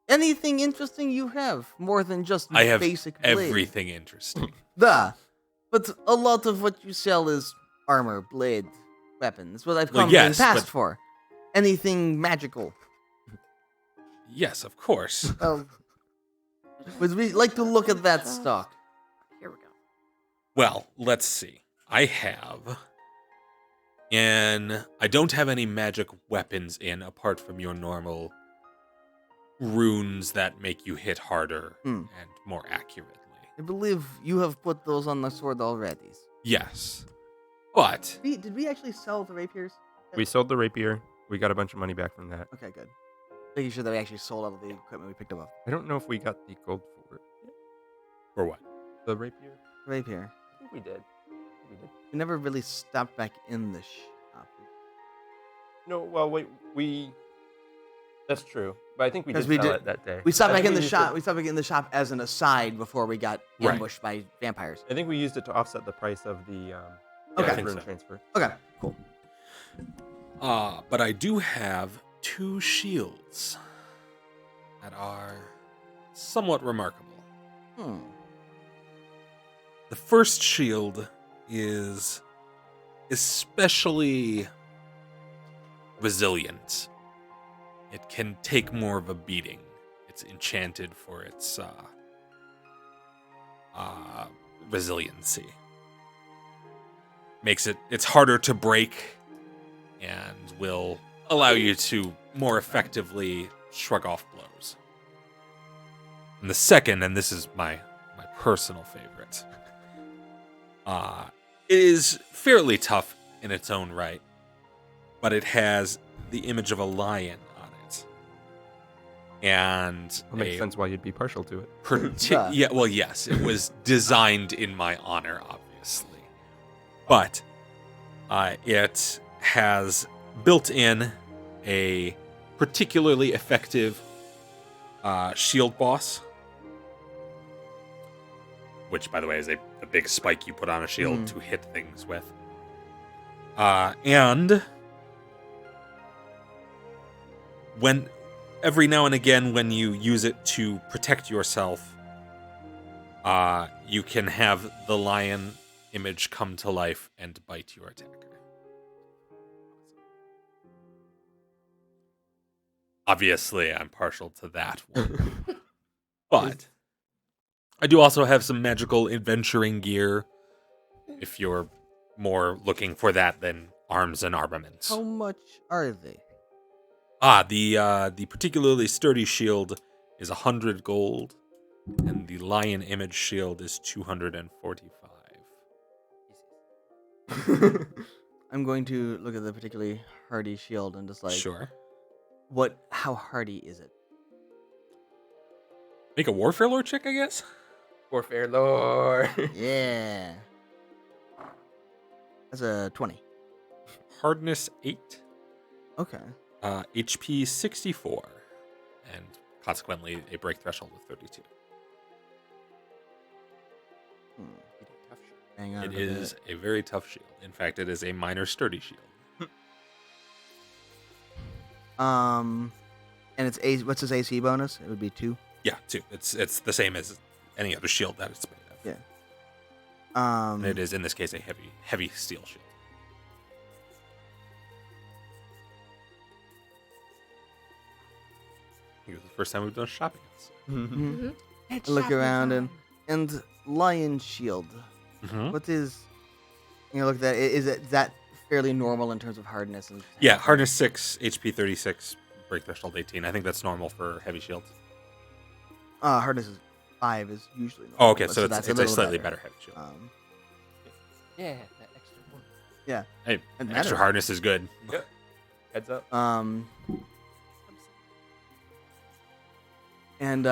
anything interesting you have, more than just I have basic blade. everything interesting. But a lot of what you sell is armor, blade, weapons. What I've Well, come yes, in past but- for. Anything magical. Yes, of course. Well, would we like to look at that stock? Here we go. Well, let's see. I have. And I don't have any magic weapons in apart from your normal runes that make you hit harder and more accurately. I believe you have put those on the sword already. Yes. But Did we actually sell the rapiers? We sold the rapier. We got a bunch of money back from that. Okay, good. Making sure that we actually sold all of the equipment we picked up. I don't know if we got the gold for it. for what? The rapier? Rapier. I think we did. We never really stopped back in the shop. No, well, wait, we... That's true. But I think we 'Cause did we sell did- it that day. We stopped I back think in the used shop. it- We stopped back in the shop as an aside before we got Right. ambushed by vampires. I think we used it to offset the price of the Okay. I think rune so. transfer. Okay, cool. But I do have 2 shields that are somewhat remarkable. The first shield is especially resilient. It can take more of a beating. It's enchanted for its resiliency. It's harder to break and will allow you to more effectively shrug off blows. And the second, and this is my personal favorite, it is fairly tough in its own right, but it has the image of a lion on it. And That makes sense why you'd be partial to it. Yeah. well, yes, it was designed in my honor, obviously. But it has built in a particularly effective shield boss, which, by the way, is a big spike you put on a shield to hit things with. And when every now and again, when you use it to protect yourself, you can have the lion image come to life and bite your attacker. Obviously, I'm partial to that one. But I do also have some magical adventuring gear if you're more looking for that than arms and armaments. How much are they? The particularly sturdy shield is 100 gold, and the lion image shield is 245. I'm going to look at the particularly hardy shield and just like, Sure. how hardy is it? Make a warfare lore check, I guess? Warfare lore. Yeah. That's a 20. Hardness 8, Okay. HP 64, and consequently a break threshold of 32. Hang on. It is a very tough shield. In fact, it is a minor sturdy shield. And it's what's his AC bonus? It would be 2. Yeah, 2. It's the same as any other shield that it's made of. Yeah. And it is, in this case, a heavy steel shield. I think it's the first time we've done shopping. I look around and lion shield. Mm-hmm. What is? Look at that. Is that fairly normal in terms of hardness? And Yeah, hardness 6, HP 36, break threshold 18. I think that's normal for heavy shields. Hardness is 5 is usually normal. Oh, okay, but so that's it's a little slightly better heavy shield. Yeah, that extra one. Yeah. Hey, and extra better. hardness is good. Heads up. And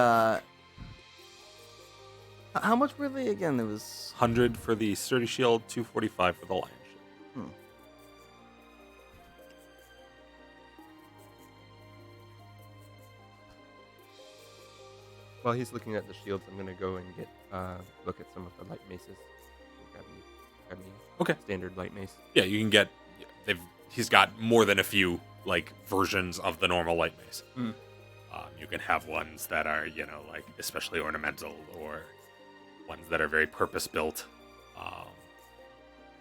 how much were they again? It was 100 for the sturdy shield, 245 for the lion shield. While he's looking at the shields, I'm gonna go and get look at some of the light maces. Grab me Okay. standard light mace. Yeah, you can get. He's got more than a few like versions of the normal light mace. Mm. You can have ones that are like especially ornamental, or ones that are very purpose built.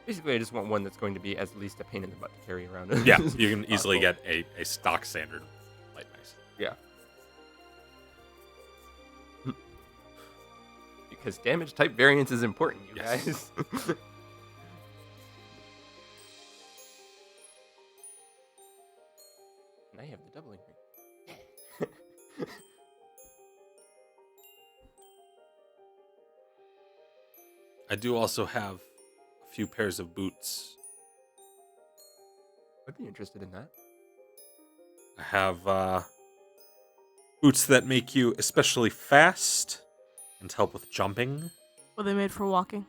Basically, I just want one that's going to be at least a pain in the butt to carry around. Yeah, you can easily Possible. get a stock standard light mace. Yeah. Because damage type variance is important, you Yes. guys. And I have the doubling ring. I do also have a few pairs of boots. I'd be interested in that. I have boots that make you especially fast and help with jumping. Were they made for walking?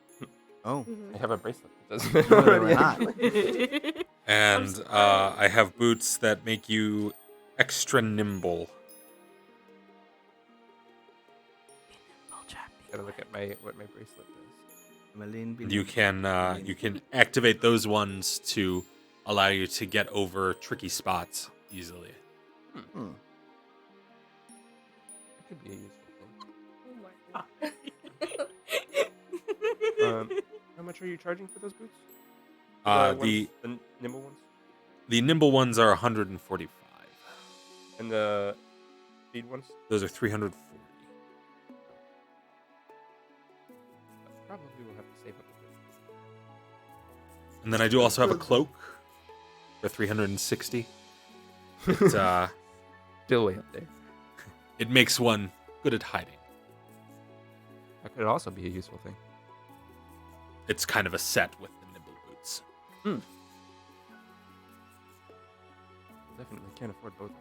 oh, I have a bracelet. That does no, they were already. not. And I have boots that make you extra nimble. Gotta look at what my bracelet does. Maline You can activate those ones to allow you to get over tricky spots easily. Hmm. That could be a useful Oh my thing. How much are you charging for those boots? The the nimble ones the nimble ones are 145. and the speed ones. Those are 340. Probably will have to save up a bit. And then I do also have a cloak for 360. It, Still way up there. it makes one good at hiding. That could also be a useful thing. It's kind of a set with the nimble boots. Definitely can't afford both of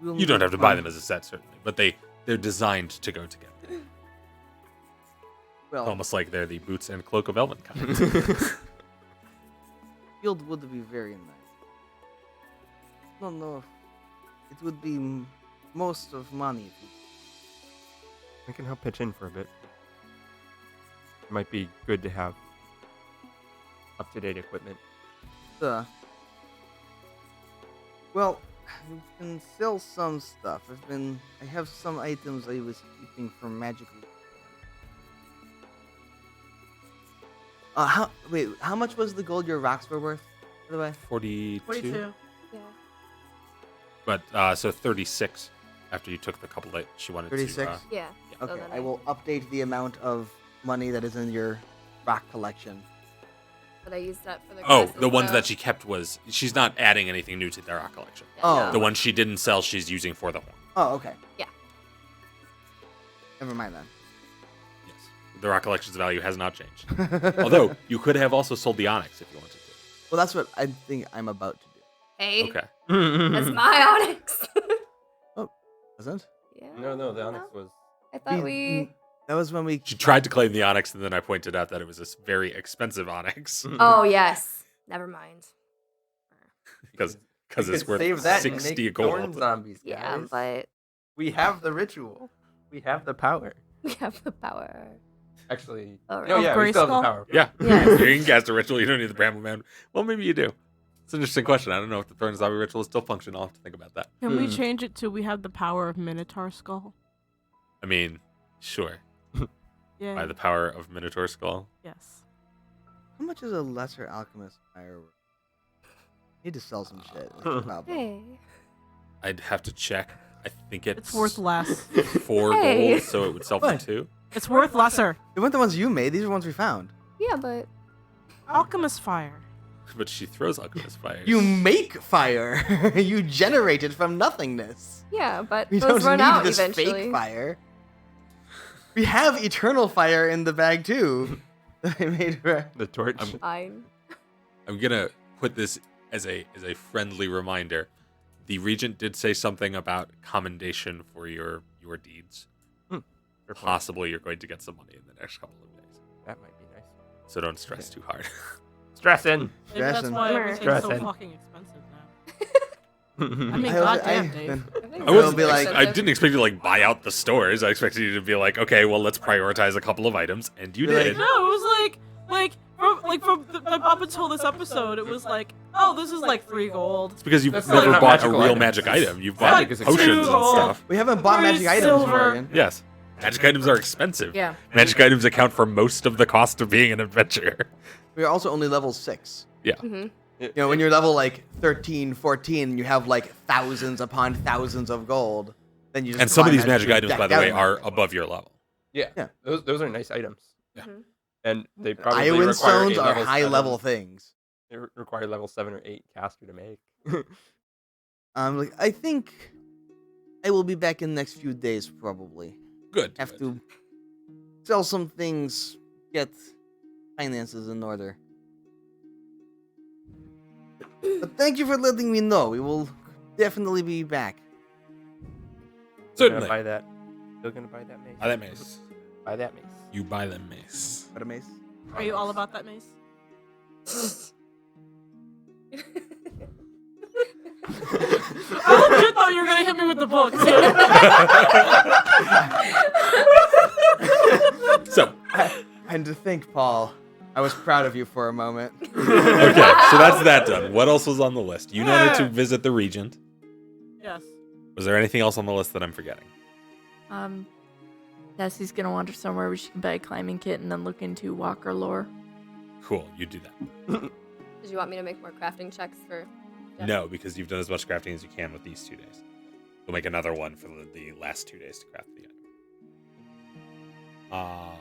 them. You don't have to buy them as a set, certainly, but they're designed to go together. Well, Almost like they're the boots and cloak of Elven kind. field would be very nice. Don't know if it would be most of money. I can help pitch in for a bit. It might be good to have up-to-date equipment. Well, you can sell some stuff. I have some items I was keeping from magical. How much was the gold your rocks were worth, by the way? 42. 42. Yeah. But, so 36 after you took the couple that she wanted 36? to. Yeah. So Okay, then I will update the amount of money that is in your rock collection. But I used that for the Oh, glasses, the ones so- that she kept she's not adding anything new to their rock collection. Yeah, Oh. no. The one she didn't sell, she's using for the horn. Oh, okay. Yeah. Never mind then. Yes. The rock collection's value has not changed. Although, you could have also sold the onyx if you wanted to. Well, that's what I think I'm about to do. Hey, Okay. that's my onyx. Wasn't? Yeah. No, the onyx was... I thought we. That was when we. She tried to claim the onyx, and then I pointed out that it was a very expensive onyx Oh yes. Never mind. because We it's could worth save that and 60 make thorn gold. zombies, guys. Yeah, but We have the ritual. We have the power. we have the power. Actually, Oh, no, right. yeah, we still have the Grayskull? power. Yeah. Yes. You can cast a ritual. You don't need the Bramble Man. Well, maybe you do. It's an interesting question. I don't know if the Thorn Zombie ritual is still functional. I'll have to think about that. Can we Hmm. change it to we have the power of Minotaur Skull? I mean, sure. Yeah. By the power of Minotaur Skull. Yes. How much is a lesser alchemist firework? Need to sell some shit. That's the problem. Hey. I'd have to check. I think it's It's worth less. 4 Hey. gold, so it would sell for What? 2. It's worth lesser. They weren't the ones you made. These are ones we found. Yeah, but Alchemist fire. But she throws alchemist fires. You make fire. You generate it from nothingness. yeah, but We those don't run need out this eventually. fake fire. We have eternal fire in the bag too. That I made for. The torch. I'm- Fine. I'm gonna put this as a friendly reminder. The regent did say something about commendation for your deeds. Fair point. Possibly you're going to get some money in the next couple of days. That might be nice. So don't stress too hard. Stressing. Maybe that's Stressing. why everything's so Stressing. fucking expensive now. I mean, I was- goddamn, I- Dave. I think I It'll wasn't. be like- I didn't expect you to like buy out the stores. I expected you to be like, okay, well, let's prioritize a couple of items, and you Be like, did. No, it was up until this episode, it was like, oh, this is like 3 gold. It's because you've That's never not bought a magical real items. magic item. You've Magic bought is potions and expensive. stuff. We haven't bought Where's magic items, silver? Morgan. Yes, magic items are expensive. Yeah. Magic items account for most of the cost of being an adventurer. We are also only level 6. Mm-hmm. You know, when you're level like 13, 14, you have like thousands upon thousands of gold. Then you just And some of buy these magic to items, deck by the way, out. are above your level. Yeah. Yeah. Those are nice items. Yeah. Mhm. And they probably Iowan require stones a are level high 7. level things. They require level 7 or 8 caster to make. Like I think I will be back in the next few days probably. Good. Have good. to sell some things, get finances in order. But thank you for letting me know. We will definitely be back. Still gonna Certainly. buy that. Still gonna buy that mace. Buy that mace. Buy that mace. You buy the mace. What a mace. Are you all about that mace? I legit thought you were gonna hit me with the book. So, And to think, Paul, I was proud of you for a moment. okay, so that's that done. What else was on the list? You wanted to visit the regent. Yes. Was there anything else on the list that I'm forgetting? Nessie's gonna wander somewhere where she can buy a climbing kit and then look into Walker lore. Cool, you do that. Did you want me to make more crafting checks for? Yeah. No, because you've done as much crafting as you can with these 2 days. You'll make another one for the last 2 days to craft the item.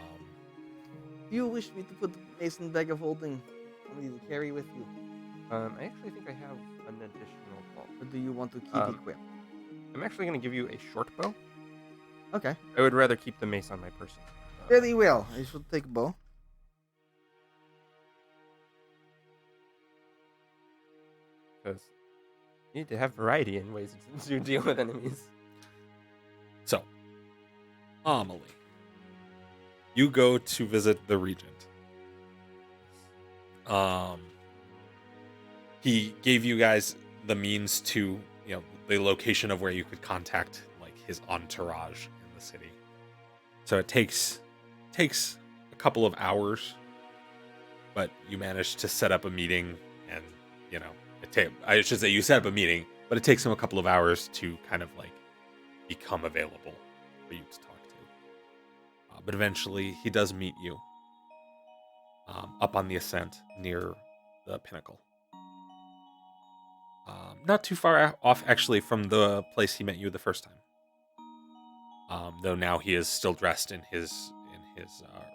Do you wish me to put the mace in the bag of holding for me to carry with you? I actually think I have an additional ball. Or do you want to keep equipped? I'm actually gonna give you a short bow. Okay. I would rather keep the mace on my person. Very well. I shall take a bow. Because you need to have variety in ways to deal with enemies. So, Amelie, you go to visit the regent. He gave you guys the means to, the location of where you could contact like his entourage in the city. So it takes a couple of hours, but you manage to set up a meeting, and I should say you set up a meeting, but it takes him a couple of hours to kind of like become available for you to talk to. But eventually he does meet you up on the ascent near the pinnacle. Not too far off, actually, from the place he met you the first time. Though now he is still dressed in his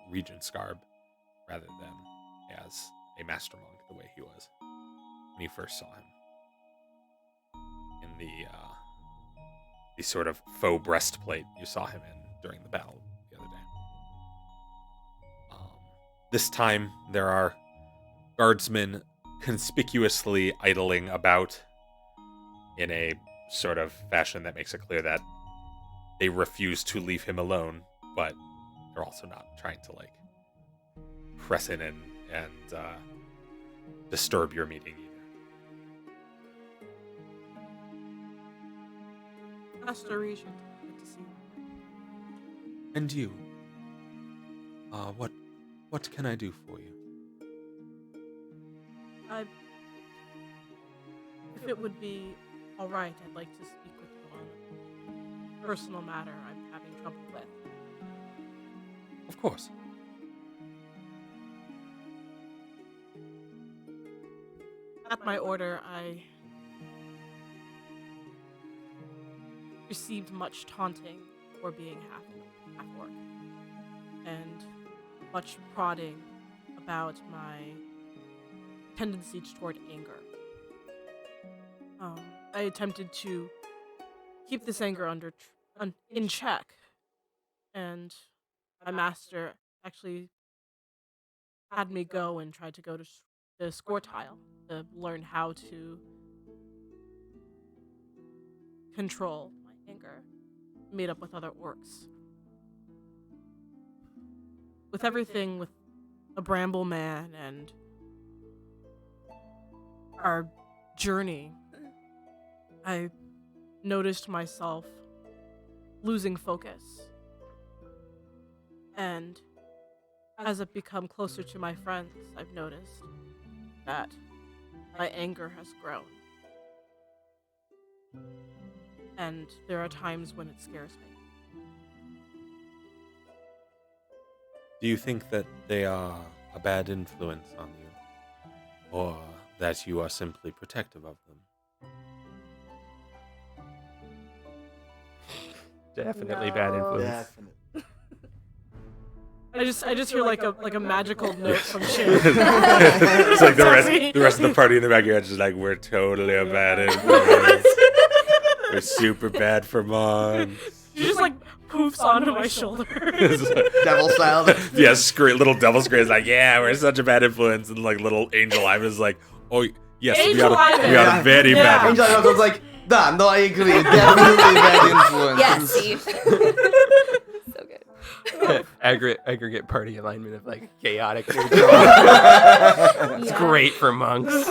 regent's garb, rather than as a master monk, the way he was when you first saw him. In the sort of faux breastplate you saw him in during the battle the other day. This time there are guardsmen conspicuously idling about in a sort of fashion that makes it clear that they refuse to leave him alone, but they're also not trying to like press in and disturb your meeting either. Master Regent. Good to see you. And you, what can I do for you? If it would be alright, I'd like to speak with you on a personal matter I'm having trouble with. Of course. At my order, I received much taunting for being half orc, and much prodding about my tendencies toward anger. I attempted to keep this anger in check, and my master actually had me go and try to go to the score tile to learn how to control my anger, made up with other orcs. With everything with a bramble man and our journey, I noticed myself losing focus. And as I've become closer to my friends, I've noticed that my anger has grown. And there are times when it scares me. Do you think that they are a bad influence on you? Or that you are simply protective of them? Definitely bad influence. Definitely. I just hear like a magical note from Shin. It's like the rest of the party in the backyard is just like, we're totally a bad influence. We're super bad for monks. She just like poofs onto my shoulder. Devil style. Yeah, little devil screams like, yeah, we're such a bad influence. And like little Angel Ivan's like, oh, yes, we Angel are Ivan. a very Yeah. bad Angel influence. Ivan was like, nah, no, I agree. Definitely bad influence. Yes, Steve. So good. Aggregate party alignment of like chaotic neutral. It's Yeah. great for monks.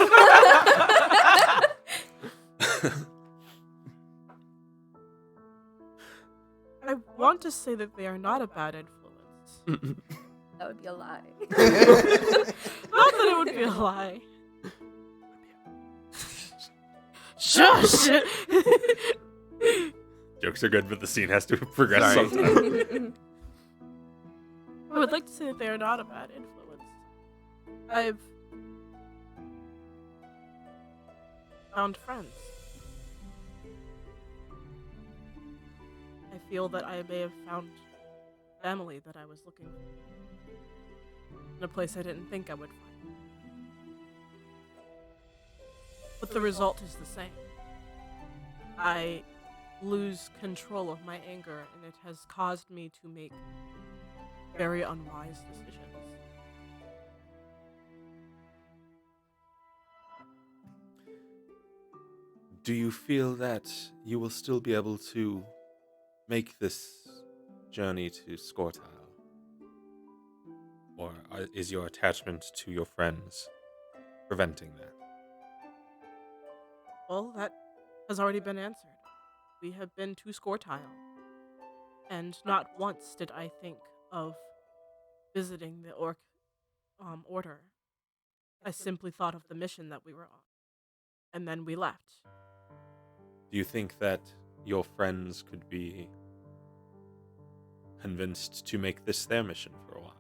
I want to say that they are not a bad influence. That would be a lie. Not that it would be a lie. Shush! Jokes are good, but the scene has to progress Sorry. sometime. I would like to say that they are not a bad influence. I've found friends. I feel that I may have found family that I was looking for in a place I didn't think I would find. But the result is the same. I lose control of my anger, and it has caused me to make very unwise decisions. Do you feel that you will still be able to make this journey to Scortile? Or is your attachment to your friends preventing that? Well, that has already been answered. We have been to Scortile, and not once did I think of visiting the orc order. I simply thought of the mission that we were on, and then we left. Do you think that your friends could be convinced to make this their mission for a while?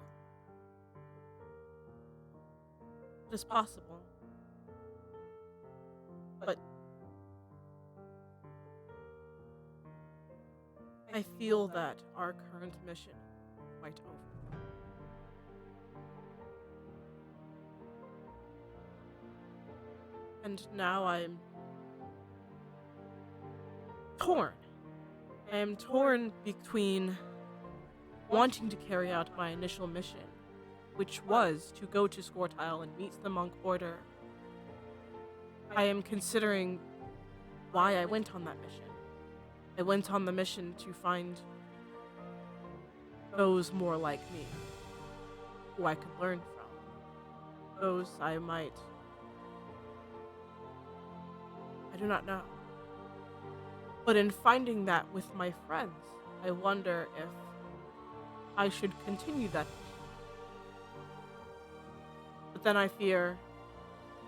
It is possible. But I feel that our current mission is quite over. And now I'm torn. I am torn between wanting to carry out my initial mission, which was to go to Scortile and meet the monk order. I am considering why I went on that mission. I went on the mission to find those more like me, who I could learn from. Those I do not know. But in finding that with my friends, I wonder if I should continue that mission. But then I fear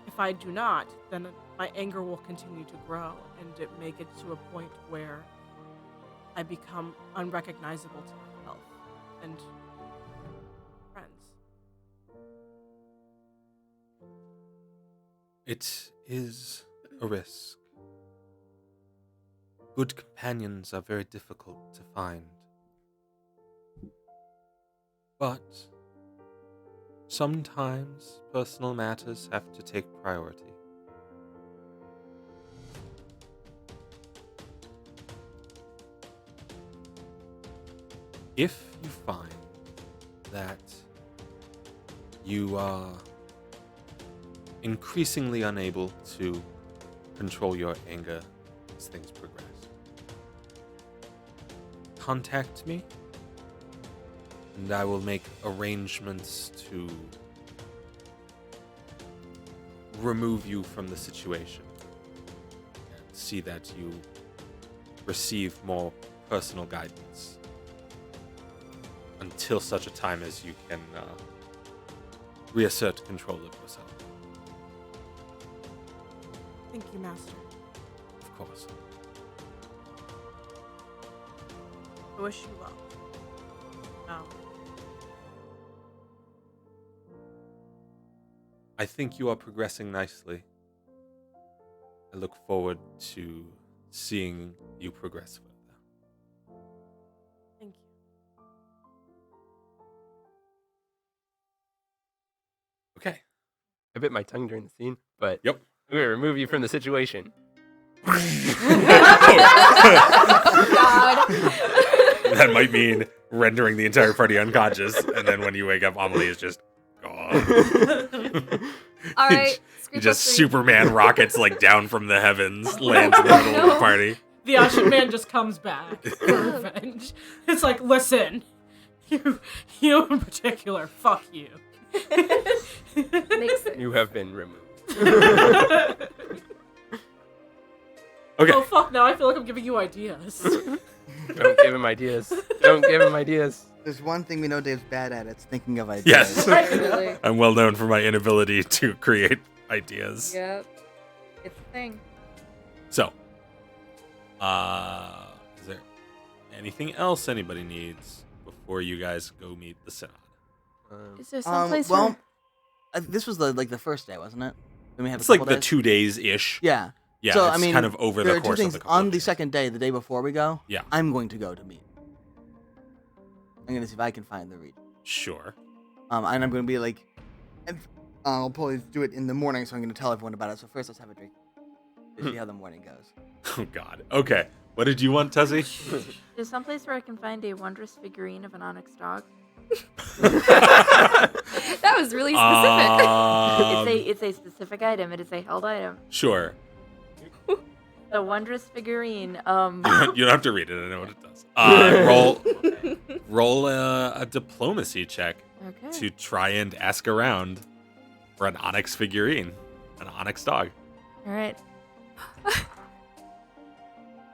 if I do not, then my anger will continue to grow, and it may get to a point where I become unrecognizable to myself and friends. It is a risk. Good companions are very difficult to find. But sometimes personal matters have to take priority. If you find that you are increasingly unable to control your anger as things progress, contact me, and I will make arrangements to remove you from the situation and see that you receive more personal guidance until such a time as you can reassert control of yourself. Thank you, Master. Of course. I wish you well. Now, I think you are progressing nicely. I look forward to seeing you progress further. thank you. Okay. I bit my tongue during the scene, but Yep. I'm going to remove you from the situation. God. That might mean rendering the entire party unconscious, and then when you wake up, Amelie is just gone. All right. You just Superman rockets like down from the heavens, lands in the middle of the party. The Ashen Man just comes back for revenge. It's like, listen, you in particular, fuck you. Makes sense. You have been removed. Okay. Oh fuck! Now I feel like I'm giving you ideas. Don't give him ideas. Don't give him ideas. There's one thing we know Dave's bad at. It's thinking of ideas. Yes. Definitely. I'm well known for my inability to create ideas. Yep. It's a thing. So, is there anything else anybody needs before you guys go meet the Synod? Is there someplace Well, this was the first day, wasn't it? Then we have It's a like couple the days? 2 days ish. Yeah. Yeah, So, it's I mean, kind of over There the are two course things. of the couple On of the days. second day, the day before we go, Yeah. I'm going to go to meet. I'm gonna see if I can find the region. Sure. And I'm gonna be like, I'll probably do it in the morning, so I'm gonna tell everyone about it. So first, let's have a drink to see how the morning goes. Oh God. Okay. What did you want, Tessie? There's someplace where I can find a wondrous figurine of an onyx dog. That was really specific. It's a specific item. It is a held item. Sure. The wondrous figurine. You don't have to read it. I know what it does. Roll a diplomacy check Okay. to try and ask around for an onyx figurine, an onyx dog. All right.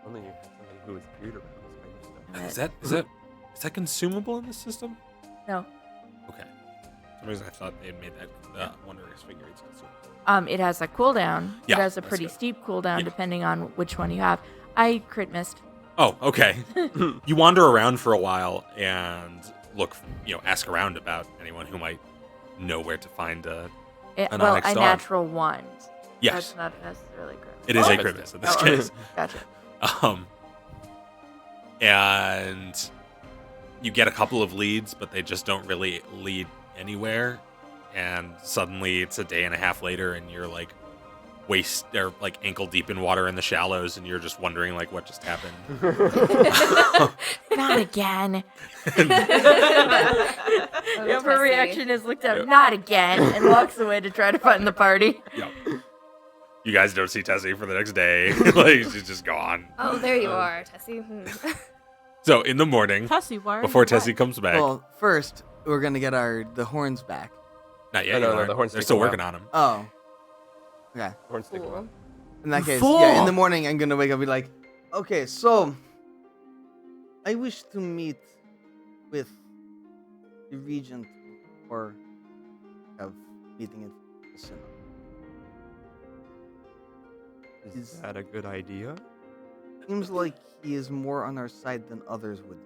Only you have somebody who is geared around this kind of stuff. All right. Is that consumable in this system? No. Okay. For some reason I thought they had made that wondrous figurines consumable. It has a cooldown. Yeah, It has a that's pretty good. steep cooldown Yeah. depending on which one you have. I crit missed. Oh, okay. You wander around for a while and ask around about anyone who might know where to find a. An Well, onyx a dog. natural one. Yes, That's not necessarily crit. it is a Oh. crit miss in this Oh, case. Gotcha. And you get a couple of leads, but they just don't really lead anywhere. And suddenly it's a day and a half later, and you're like ankle deep in water in the shallows, and you're just wondering like what just happened. Not again. Oh, Her Tessie. reaction is looked up, Yep. not again, and walks away to try to find the party. Yep. You guys don't see Tessie for the next day. Like she's just gone. Oh, there you are, Tessie. So in the morning, Tessie, why are before you Tessie wet? comes back, Well, first we're gonna get the horns back. not yet. No, you no, aren't. the horns They're take still a while. working on him. Oh. Okay. Horns take a while. Cool. In that case, Fool. yeah, in the morning I'm gonna wake up and be like, okay, so I wish to meet with the regent or have meeting at the Synod. Is that a good idea? Seems like he is more on our side than others would.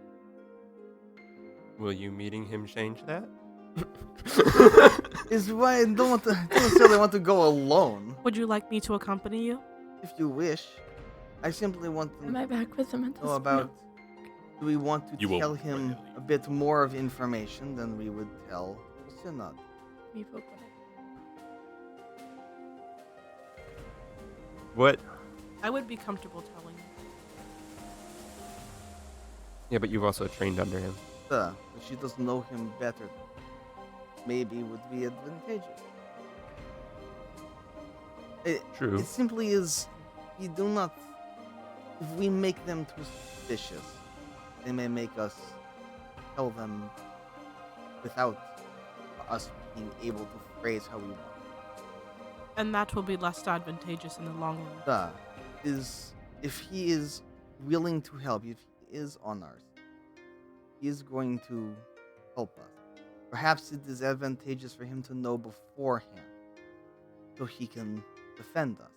Will you meeting him change that? Is why I don't necessarily want to go alone. Would you like me to accompany you? If you wish, I simply want Am I to back with him at this know about. Do we want to You will tell him regularly. a bit more of information than we would tell the Synod? point? What? I would be comfortable telling you. Yeah, but you've also trained under him. But she does know him better. Maybe would be advantageous. True. It simply is. We do not. If we make them too suspicious, they may make us tell them without us being able to phrase how we want. And that will be less advantageous in the long run. Is if he is willing to help, if he is on our side, he is going to help us. Perhaps it is advantageous for him to know beforehand, so he can defend us.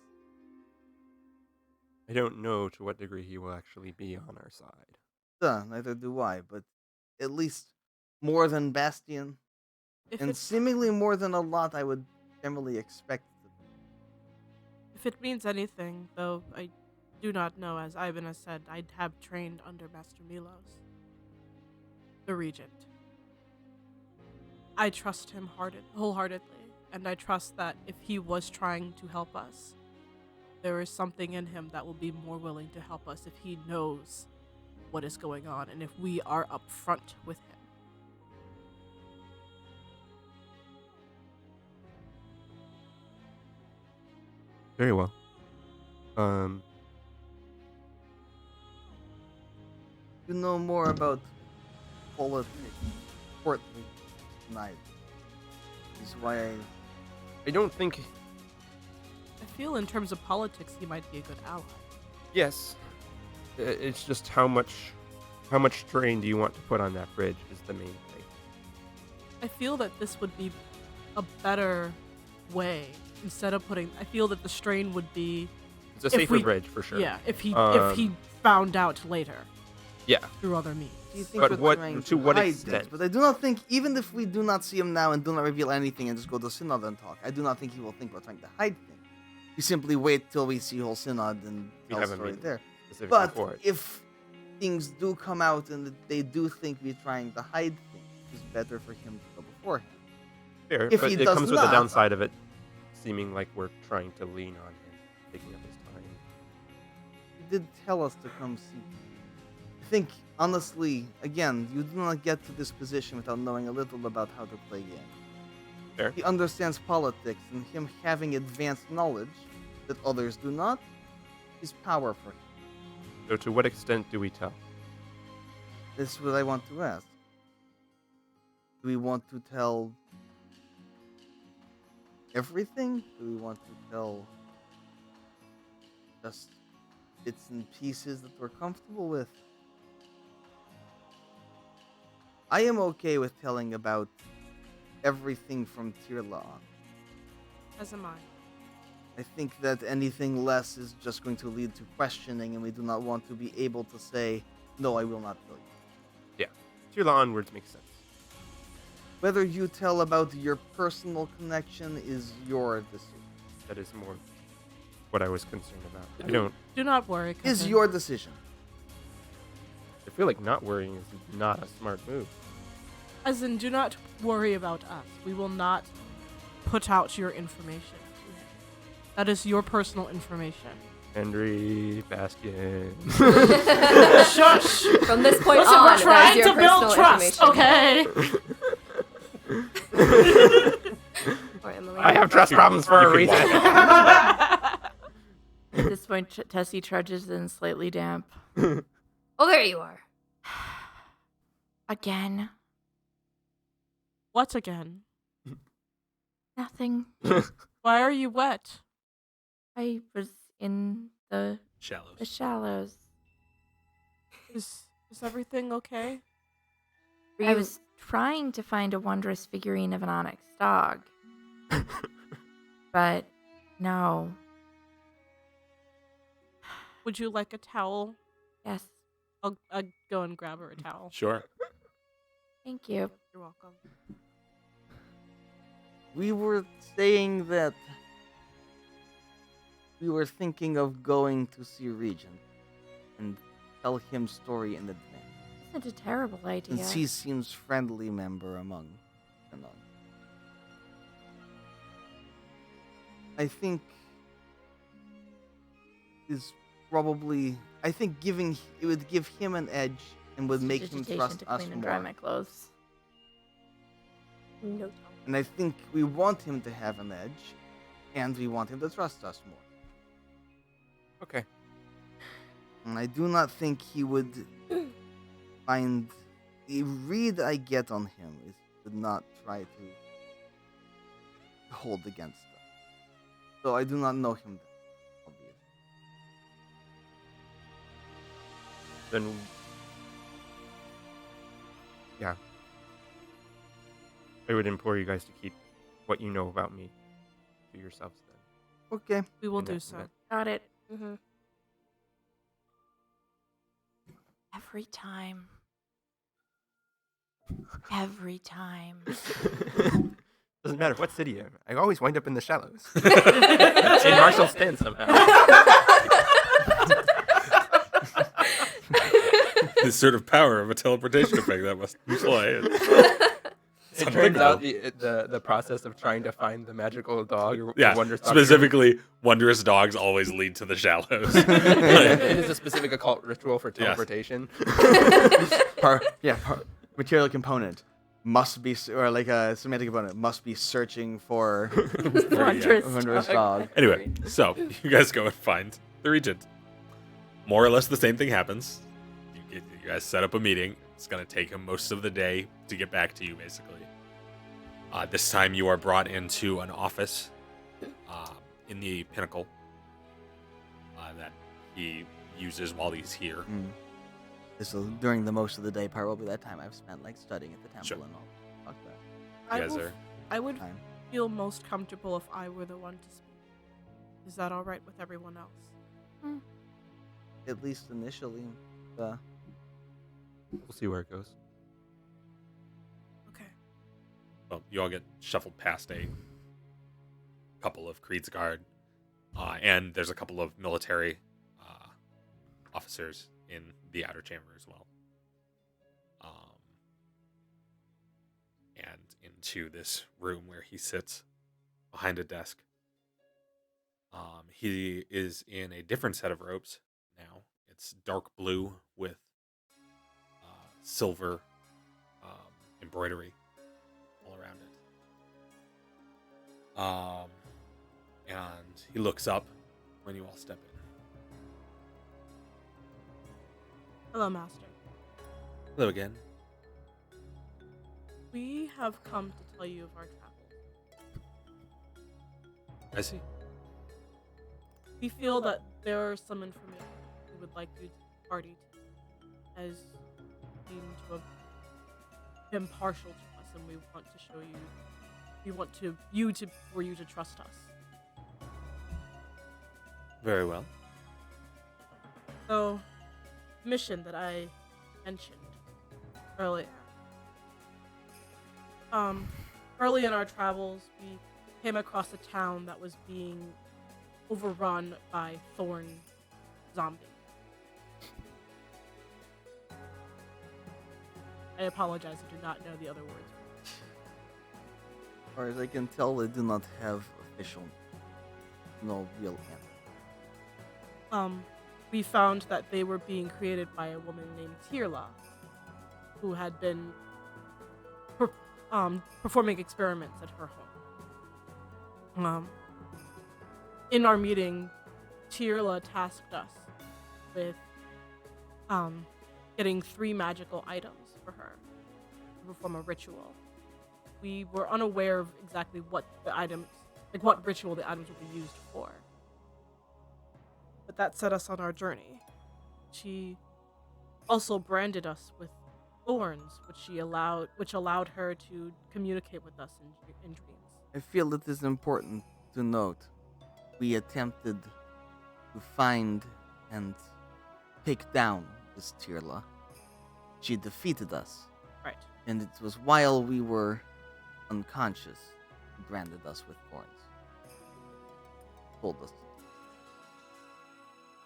I don't know to what degree he will actually be on our side. Neither do I, but at least more than Bastion, If and it, seemingly more than a lot I would generally expect. if it means anything, though I do not know, as Ivan has said, I have trained under Master Milos, the Regent. I trust him wholeheartedly, and I trust that if he was trying to help us, there is something in him that will be more willing to help us if he knows what is going on and if we are upfront with him. Very well. You know more about politics, courtly tonight. This is why I don't think. I feel in terms of politics, he might be a good ally. Yes. It's just how much strain do you want to put on that bridge is the main thing. I feel that this would be a better way instead of putting. I feel that the strain would be. It's a if safer we- bridge for sure. Yeah, if he Um, found out later Yeah. through other means. do you think But we're what- trying to what hide extent? things? But I do not think, even if we do not see him now and do not reveal anything and just go to Synod and talk, I do not think he will think we're trying to hide things. We simply wait till we see whole Synod and We tell have the a story meeting there. specifically But for it. if things do come out and they do think we're trying to hide things, it's better for him to go beforehand. Fair, if but he it does comes with the not- downside of it seeming like we're trying to lean on him, taking up his time. He did tell us to come see. I think, honestly, again, you do not get to this position without knowing a little about how to play games. Fair. He understands politics, and him having advanced knowledge that others do not is power for him. So to what extent do we tell? This is what I want to ask. Do we want to tell everything? Do we want to tell just bits and pieces that we're comfortable with? I am okay with telling about everything from Tirla on. As am I. I think that anything less is just going to lead to questioning, and we do not want to be able to say, no, I will not tell you. Tila onwards makes sense. Whether you tell about your personal connection is your decision. That is more what I was concerned about. I don't. Do not worry. Is cousin. your decision. I feel like not worrying is not a smart move. As in, do not worry about us. We will not put out your information. That is your personal information. Henry, Bastion. Shush! From this point Listen, on, we're that is trying your to build personal trust, information. okay? Or Emily. I have trust problems for a reason. At this point, Tessie trudges in slightly damp. Oh, there you are. Again. What again? Nothing. Why are you wet? I was in the Shallows. shallows. Is everything okay? I was trying to find a wondrous figurine of an onyx dog. But no. Would you like a towel? Yes. I'll go and grab her a towel. Sure. Thank you. You're welcome. We were saying that we were thinking of going to see Regent and tell him story in advance. Isn't a terrible idea. Since he seems friendly member among the nuns. I think is probably it would give him an edge and would make him Digitation trust to us clean and dry more. my clothes. No. And I think we want him to have an edge, and we want him to trust us more. Okay. And I do not think he would find the read I get on him is to not try to hold against us. So I do not know him that obviously. Then, yeah. I would implore you guys to keep what you know about me to yourselves then. Okay. We will In do that so. event. Got it. Mm-hmm. Every time. Every time. Doesn't matter what city I'm in. I always wind up in the shallows. In Marshall's tent somehow. This sort of power of a teleportation effect that must employ. It turns out the process of trying to find the magical dog or Yeah, wondrous dog specifically, wondrous dogs always lead to the shallows. it is a specific occult ritual for teleportation. Material component must be, or like a semantic component must be searching for wondrous dog. Anyway, so you guys go and find the regent. More or less the same thing happens. You guys set up a meeting. It's going to take him most of the day to get back to you, basically. This time you are brought into an office in the Pinnacle that he uses while he's here. This will, during the most of the day part will be that time I've spent like studying at the temple Sure. and all. Fuck that. I, You guys will, are I would Time. feel most comfortable if I were the one to speak. Is that all right with everyone else? At least initially. We'll see where it goes. Okay. well, you all get shuffled past a couple of Creed's Guard, and there's a couple of military officers in the outer chamber as well. And into this room where he sits behind a desk. He is in a different set of robes now. It's dark blue with silver embroidery all around it. And he looks up when you all step in. Hello, Master. Hello again. We have come to tell you of our travels. I see. We feel that there are some information we would like you to party to, as being to have been partial to us, and we want to show you. We want for you to trust us. Very well. So, mission that I mentioned earlier. Early in our travels, we came across a town that was being overrun by thorn zombies. I apologize, I do not know the other words. As far as I can tell, they do not have official, no real answer. We found that they were being created by a woman named Tirla, who had been performing experiments at her home. In our meeting, Tirla tasked us with getting 3 magical items for her to perform a ritual. We were unaware of exactly what the items, like what ritual the items would be used for. But that set us on our journey. She also branded us with thorns, which allowed her to communicate with us in dreams. I feel it is important to note we attempted to find and take down this Tirla. She defeated us, Right. and it was while we were unconscious she branded us with thorns. Told us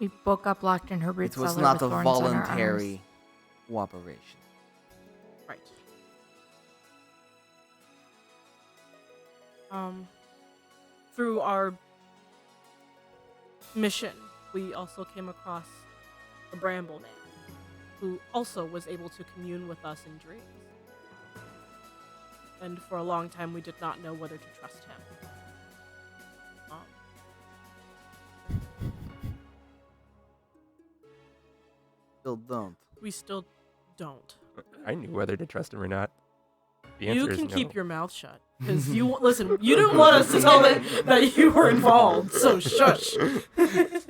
We woke up locked in her root it was cellar not with a thorns on our voluntary cooperation. Right. Through our mission, we also came across a bramble man, who also was able to commune with us in dreams. And for a long time, we did not know whether to trust him. Still don't. We still don't. I knew whether to trust him or not. The You answer can is no. keep your mouth shut. Because listen, you didn't want us to tell them that you were involved, so shush. Just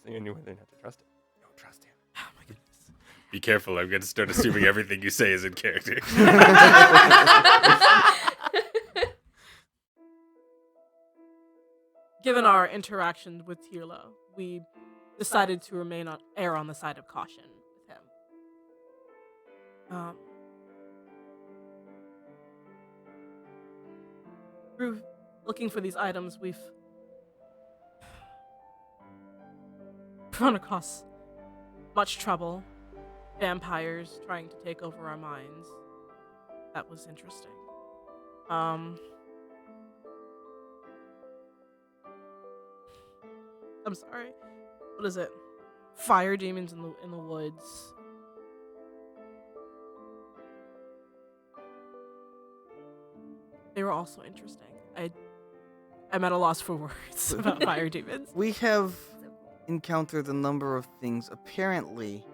saying I knew whether or not to trust him. Don't trust him. Oh my goodness. Be careful, I'm going to start assuming everything you say is in character. Given our interaction with Tirla, we decided to err on the side of caution with him. Through looking for these items, we've run across much trouble. Vampires trying to take over our minds. That was interesting. I'm sorry. What is it? Fire demons in the woods. They were also interesting. I'm at a loss for words about fire demons. We have encountered a number of things, apparently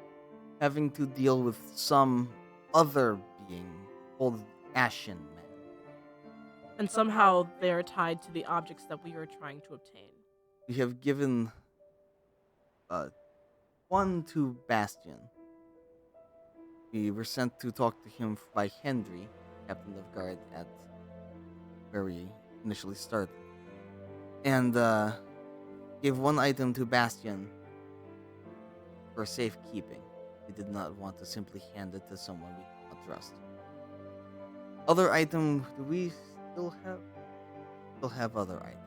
having to deal with some other being called Ashen Men. And somehow they are tied to the objects that we are trying to obtain. We have given one to Bastion. We were sent to talk to him by Henry, captain of guard at where we initially started. And gave one item to Bastion for safekeeping. We did not want to simply hand it to someone we did not trust. Other item, do we still have? Still have other item.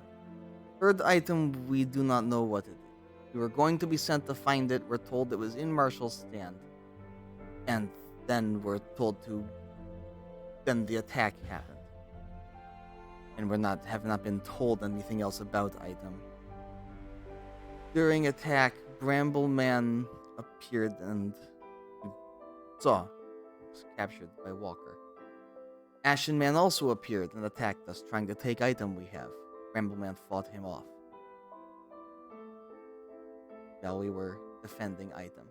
Third item, we do not know what it is. We were going to be sent to find it. We're told it was in Marshall's stand. And then we're told to... Then the attack happened. And have not been told anything else about item. During attack, Bramble Man appeared and we saw was captured by Walker. Ashen Man also appeared and attacked us, trying to take item we have. Bramble Man fought him off while we were defending item.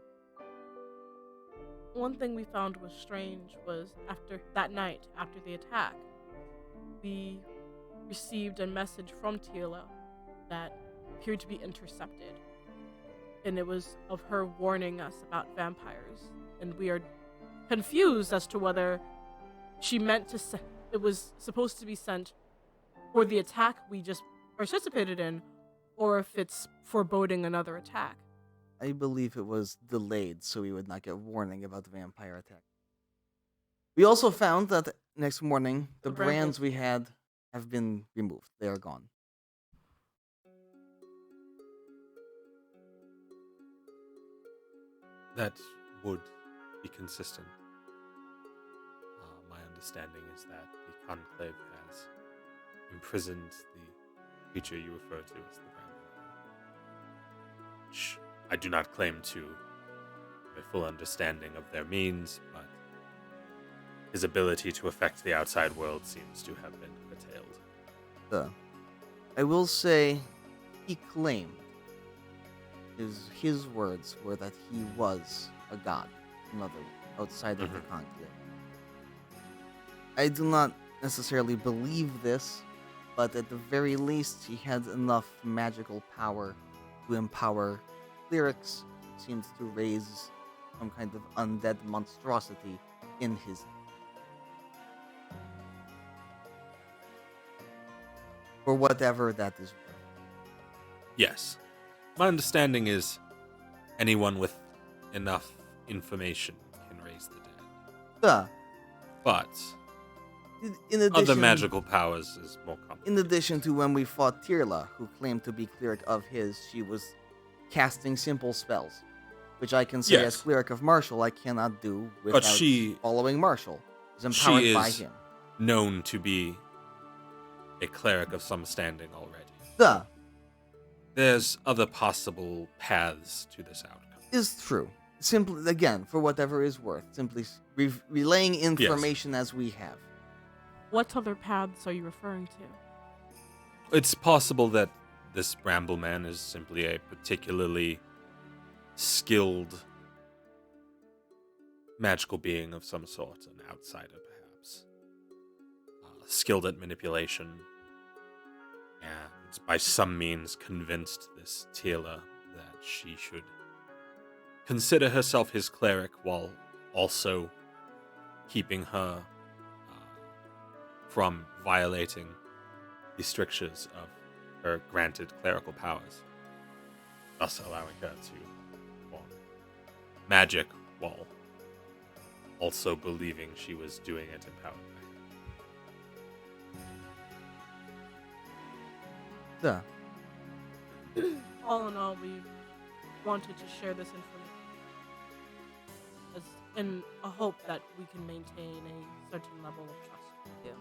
One thing we found was strange was after that night, after the attack, we received a message from Tila that appeared to be intercepted. And it was of her warning us about vampires. And we are confused as to whether she meant to it was supposed to be sent for the attack we just participated in, or if it's foreboding another attack. I believe it was delayed so we would not get warning about the vampire attack. We also found that next morning the The brands we had have been removed. They are gone. That would be consistent. My understanding is that the Conclave has imprisoned the creature you refer to as the Bramble. Which I do not claim to have a full understanding of their means, but his ability to affect the outside world seems to have been curtailed. I will say he claimed his words were that he was a god, another outside of the Conclave. I do not necessarily believe this, but at the very least he had enough magical power to empower clerics. Seems to raise some kind of undead monstrosity in his for whatever that is worth. Yes. My understanding is anyone with enough information can raise the dead. But In addition, other magical powers is more complicated. In addition to when we fought Tirla, who claimed to be cleric of his, she was casting simple spells, which I can say as Yes. cleric of Marshall I cannot do without following Marshall. Is empowered she by is him. known to be a cleric of some standing already. There's other possible paths to this outcome. Is true. Simply, again, for whatever is worth, simply relaying information as we have. What other paths are you referring to? It's possible that this Bramble Man is simply a particularly skilled magical being of some sort, an outsider perhaps, skilled at manipulation, and by some means convinced this Tila that she should consider herself his cleric while also keeping her from violating the strictures of her granted clerical powers, thus allowing her to perform magic while also believing she was doing it empowered by him. Yeah. All in all, we wanted to share this information in a hope that we can maintain a certain level of trust with you.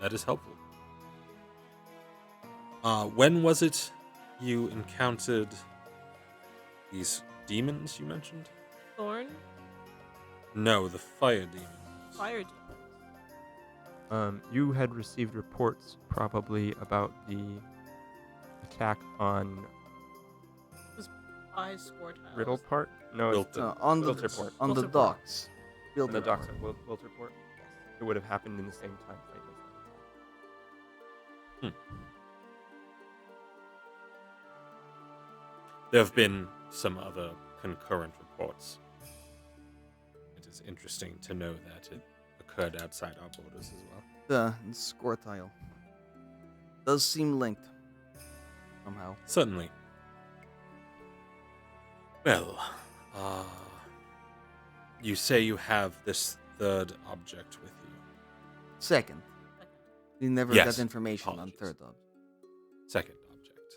That is helpful. When was it you encountered these demons you mentioned? Thorn, No, the fire demons. fire demons. You had received reports probably about the attack on By score tiles. Riddle Part? No, it's Wilton. On the Wilterport. on the Wilterport. docks. On the Wilterport. docks at Wilterport. Yes. It would have happened in the same time frame as that. There have been some other concurrent reports. It is interesting to know that it occurred outside our borders as well. The score tile. Does seem linked. Somehow. Certainly. Well, you say you have this third object with you. Second. We never Yes. got information on Apologies. third object. Second object.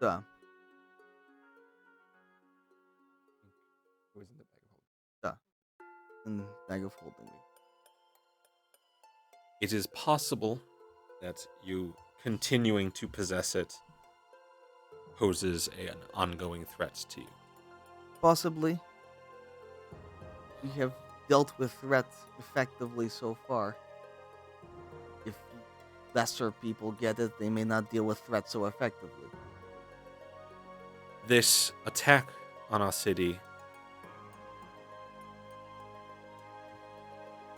Yeah. It was in the bag of holding. And bag of holding. It is possible that you continuing to possess it poses an ongoing threat to you. Possibly. We have dealt with threats effectively so far. If lesser people get it, they may not deal with threats so effectively. This attack on our city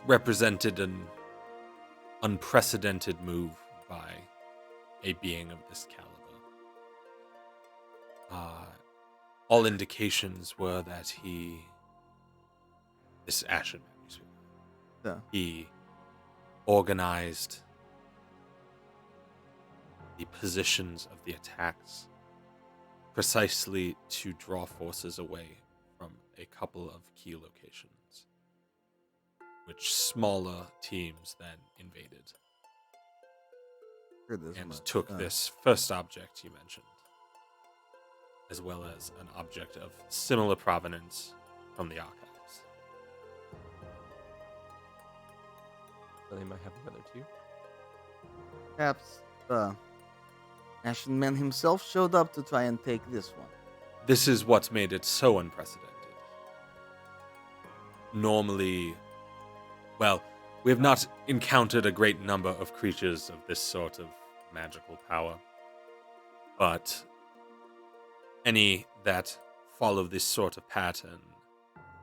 represented an unprecedented move by a being of this caliber. All indications were that this Ashen manuscript, Yeah. he organized the positions of the attacks precisely to draw forces away from a couple of key locations, which smaller teams then invaded Heard this and much. took this first object you mentioned, as well as an object of similar provenance from the archives. So they might have the other two. Perhaps the Ashen Man himself showed up to try and take this one. This is what made it so unprecedented. Normally, well, we have not encountered a great number of creatures of this sort of magical power, but any that follow this sort of pattern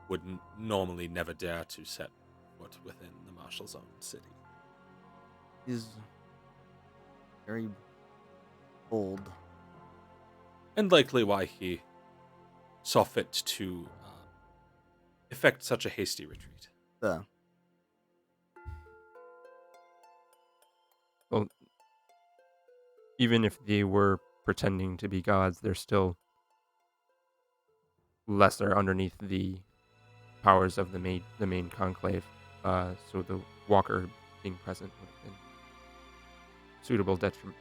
would normally never dare to set foot within the Marshal's own city. He's very bold. And likely why he saw fit to effect such a hasty retreat. The Even if they were pretending to be gods, they're still lesser underneath the powers of the main conclave. So the walker being present would have been suitable detriment.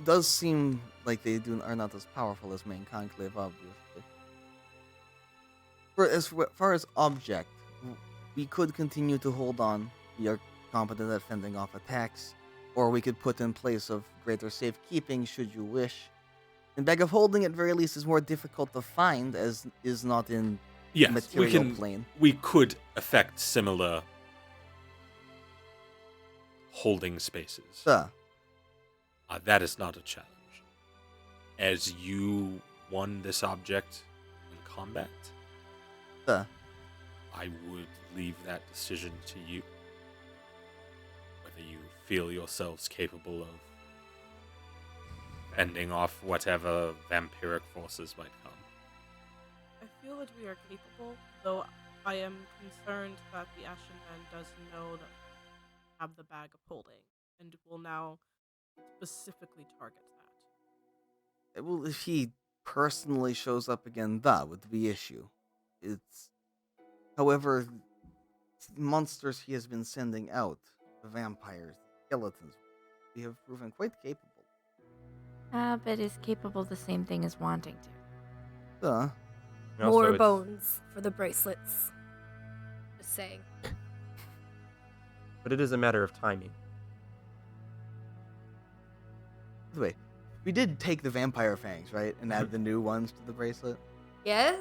Does seem like they are not as powerful as main conclave, obviously. As far as object, we could continue to hold on. We are competent at fending off attacks, or we could put in place of greater safekeeping should you wish. And bag of holding, at very least, is more difficult to find, as is not in Yes, material plane. we could effect similar holding spaces. Sir. That is not a challenge. As you won this object in combat, Sir. I would leave that decision to you. Whether you feel yourselves capable of fending off whatever vampiric forces might come. I feel that we are capable, though I am concerned that the Ashen Man does know that we have the bag of holding, and will now specifically target that. Well, if he personally shows up again, that would be issue. It's, however, monsters he has been sending out, the vampires, skeletons, we have proven quite capable. But is capable the same thing as wanting to? And also More it's- bones for the bracelets. Just saying. But it is a matter of timing. By the way, we did take the vampire fangs, right? And add the new ones to the bracelet? Yes.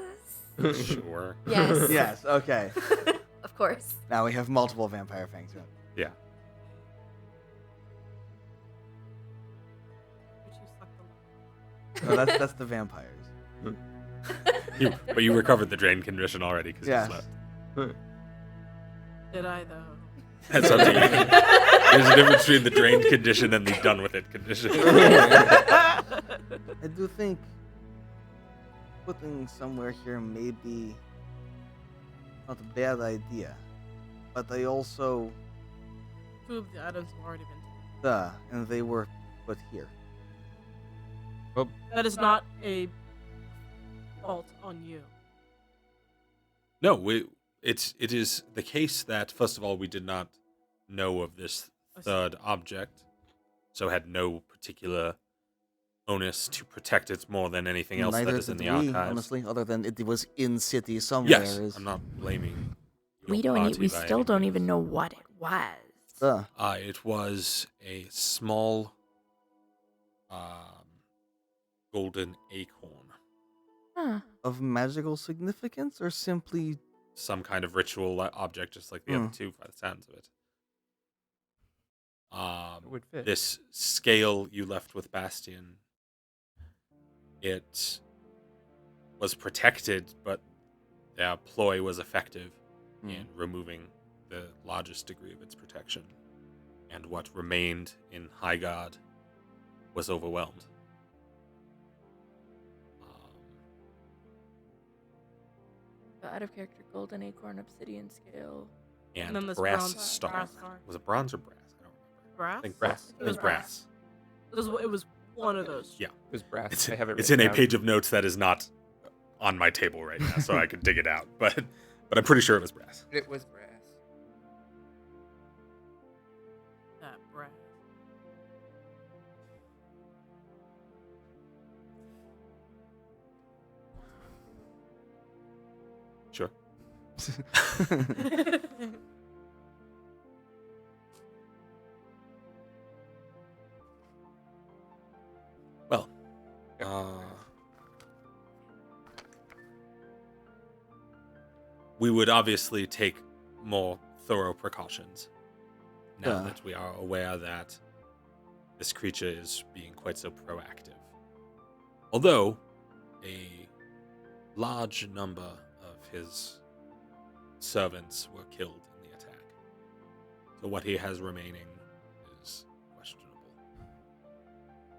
Sure. Yes. Yes, okay. Of course. Now we have multiple vampire fangs. Yeah. But you suck the No, that's the vampires. But you recovered the drain condition already because Yes. you slept. Did I, though? That's up to you. There's a difference between the drained condition and the done with it condition. I do think putting somewhere here may be not a bad idea. But I also, Two of the items have already been taken. and they were put here. That is not a fault on you. No, it is the case that, first of all, we did not know of this third object, so had no particular onus to protect it more than anything else that Neither is in did the we, archives. honestly, other than it was in city somewhere. Yes, is- I'm not blaming. We your don't. party We by still any don't means. even know what it was. It was a small golden acorn. Huh. Of magical significance, or simply Some kind of ritual object, just like the other two, by the sounds of it. It would fit. This scale you left with Bastion, it was protected, but their ploy was effective in removing the largest degree of its protection. And what remained in High God was overwhelmed. Out of character, golden acorn, obsidian scale. And then this brass brass star. star. Was it bronze or brass? I don't remember. Brass? I think brass. It was brass. It was one of those. Yeah. It was brass. It's, I have it it's in written a down. page of notes that is not on my table right now, so I could dig it out. But I'm pretty sure it was brass. It was brass. That brass. Sure. Well, we would obviously take more thorough precautions now that we are aware that this creature is being quite so proactive. Although a large number of his servants were killed in the attack. So what he has remaining is questionable.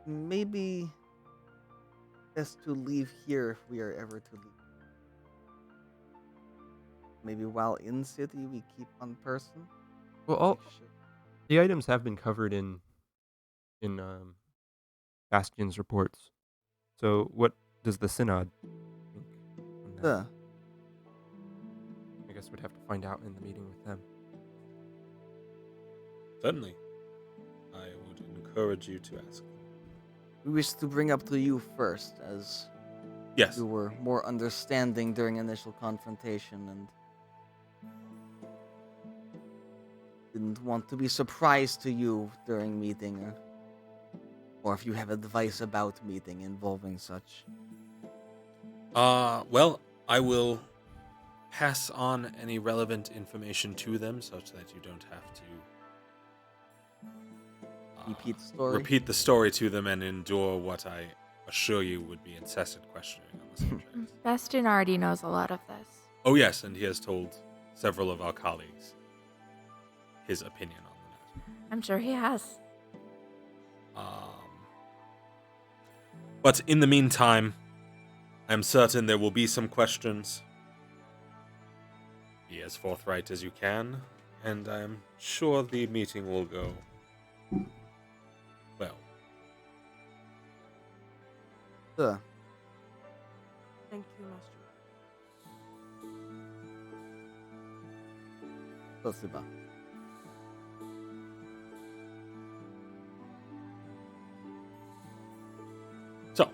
maybe best to leave here if we are ever to leave. Maybe while in city we keep on person. Well, all Make sure- the items have been covered in Bastion's reports. So what does the synod think on that? I guess we'd have to find out in the meeting with them. Certainly. I would encourage you to ask them. We wish to bring up to you first, as Yes. you were more understanding during initial confrontation and didn't want to be surprised to you during meeting, or if you have advice about meeting involving such. Well, I will pass on any relevant information to them such that you don't have to Repeat the story. Repeat the story to them and endure what I assure you would be incessant questioning on the subject. Bastion already knows a lot of this. Oh yes, and he has told several of our colleagues his opinion on the matter. I'm sure he has. But in the meantime, I'm certain there will be some questions. Be as forthright as you can, and I'm sure the meeting will go well. Thank you, Master. Spasiba. So,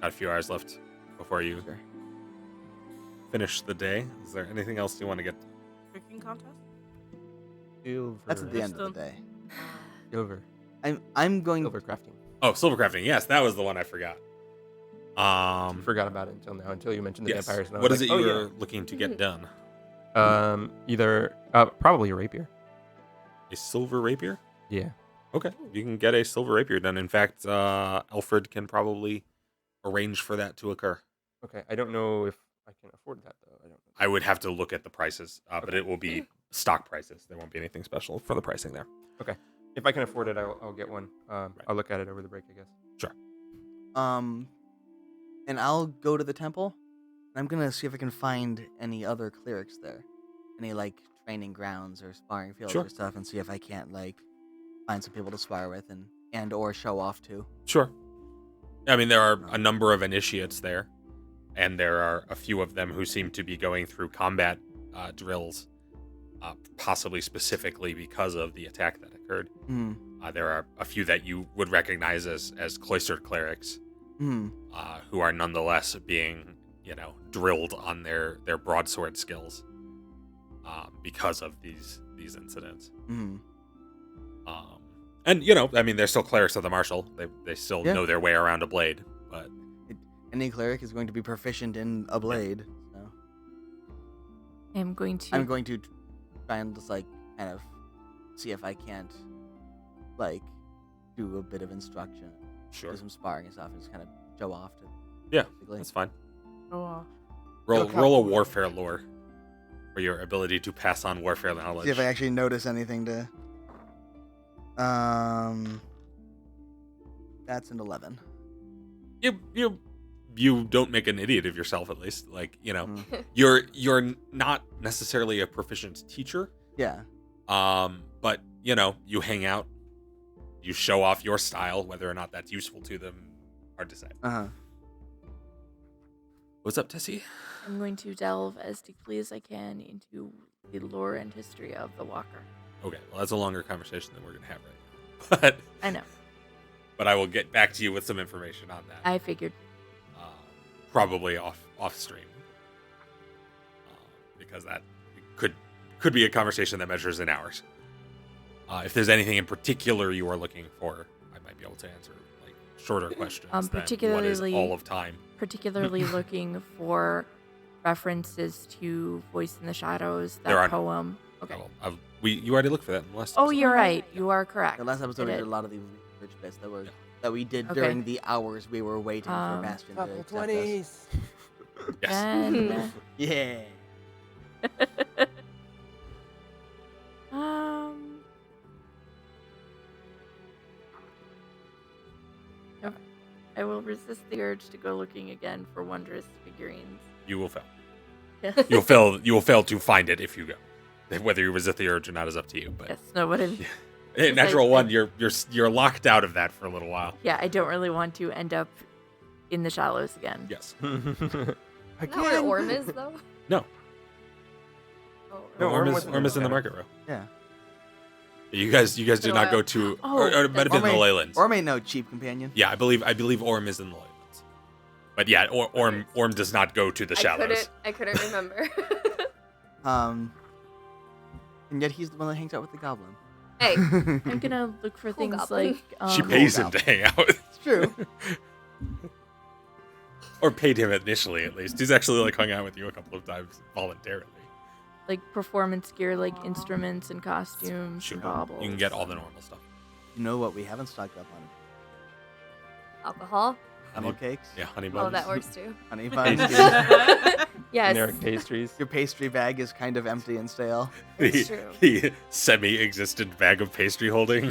got a few hours left before you Sure. finish the day. Is there anything else you want to get? Cooking contest? Silver. That's at the end of Wisdom. the day. Silver. I'm going. Silver crafting. Oh, silver crafting. Yes, that was the one I forgot. Forgot about it until now, until you mentioned the Yes. vampires. And I What was is like, it you oh, were looking to get done? yeah. Either probably a rapier. A silver rapier? Yeah. Okay, you can get a silver rapier done. In fact, Alfred can probably arrange for that to occur. Okay. I don't know if I can afford that though. I don't know. I would have to look at the prices, but Okay. it will be stock prices. There won't be anything special for the pricing there. If I can afford it, I'll get one. I'll look at it over the break, I guess. And I'll go to the temple. And I'm gonna see if I can find any other clerics there, any like training grounds or sparring fields Sure. or stuff, and see if I can't like find some people to spar with and or show off to. Sure. I mean, there are a number of initiates there, and there are a few of them who seem to be going through combat drills, possibly specifically because of the attack that occurred. Hmm. There are a few that you would recognize as cloistered clerics, Hmm. who are nonetheless being, drilled on their broadsword skills because of these incidents. Hmm. And I mean, they're still clerics of the martial. They still Yeah. know their way around a blade, but Any cleric is going to be proficient in a blade. So I'm going to. I'm going to try and just like kind of see if I can't like do a bit of instruction, sure, do some sparring and stuff, and just kind of show off to. Yeah, basically. that's fine. Oh, Roll a warfare lore for your ability to pass on warfare knowledge. See if I actually notice anything to. That's an 11. You don't make an idiot of yourself, at least. Like, Mm. you're not necessarily a proficient teacher. Yeah. But you hang out, you show off your style, whether or not that's useful to them, hard to say. Uh-huh. What's up, Tessie? I'm going to delve as deeply as I can into the lore and history of the Walker. Okay, well, that's a longer conversation than we're gonna have right now. I know. But I will get back to you with some information on that. I figured. Probably off stream, because that could be a conversation that measures in hours. If there's anything in particular you are looking for, I might be able to answer like shorter questions than what is particularly- all of time. Particularly looking for references to Voice in the Shadows, There that are- poem. Okay. Well, you already looked for that in the last Oh, episode. you're right. You are correct. The last episode I we did did. a lot of these research bits that we did Okay. during the hours we were waiting for Bastion to Couple accept us. 20s. Yes. And, Yeah. um, okay. I will resist the urge to go looking again for wondrous figurines. You will fail. Yeah. You will fail to find it if you go. Whether you resist the urge or not is up to you. But Yes. No. What? natural I- one, you're locked out of that for a little while. Yeah. I don't really want to end up in the shallows again. Yes. Isn't that where Orm is, though? No. Oh, No, Orm Orm is wasn't in the in market row. Yeah. You guys did Been a not while. go to. Oh, or it might have been Orm the ain't- Leylands. Orm ain't no cheap companion. Yeah, I believe Orm is in the Leylands. But yeah, Orm does not go to the shallows. I couldn't remember. And yet he's the one that hangs out with the goblin. Hey, I'm gonna look for Cool things goblin. like. She pays him goblin. to hang out. It's true. Or paid him initially, at least. He's actually hung out with you a couple of times voluntarily. like performance gear, like instruments and costumes Sure. and baubles. You can get all the normal stuff. You know what we haven't stocked up on? Alcohol. Funnel cakes, Yeah, honey Oh, buns. that works too. honey buns. Yes. Generic pastries. Your pastry bag is kind of empty and stale. It's the, true. the semi-existent bag of pastry holding.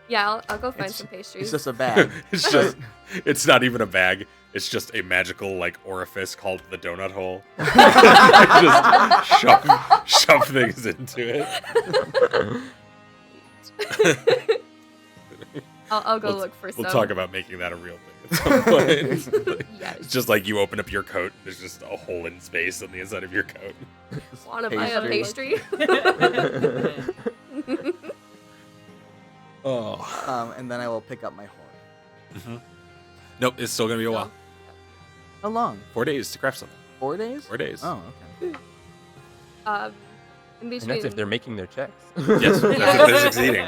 Yeah, I'll go find It's- some pastries. It's just a bag. it's not even a bag. It's just a magical like orifice called the donut hole. Just shove things into it. I'll go We'll- look for some. We'll talk about making that a real thing at some point. Yes. It's just like you open up your coat, there's just a hole in space on the inside of your coat. Want to buy a pastry? Oh. And then I will pick up my horn. Nope, it's still gonna be a while. How long? 4 days to craft something. 4 days? 4 days. Oh, okay. In And that's between, if they're making their checks. Yes, that's if they're succeeding.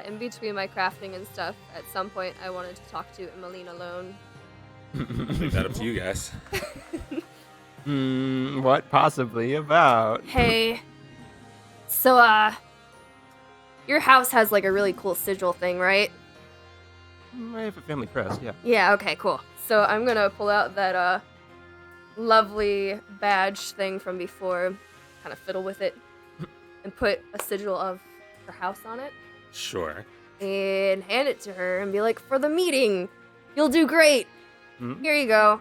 in between my crafting and stuff, at some point I wanted to talk to Emmeline alone. Leave that up to you guys. What possibly about? Hey, so your house has like a really cool sigil thing, right? I have a family crest, yeah. Yeah. Okay. Cool. So I'm gonna pull out that lovely badge thing from before, kind of fiddle with it, and put a sigil of her house on it, Sure. and hand it to her and be like, "For the meeting, you'll do great. Hmm? Here you go.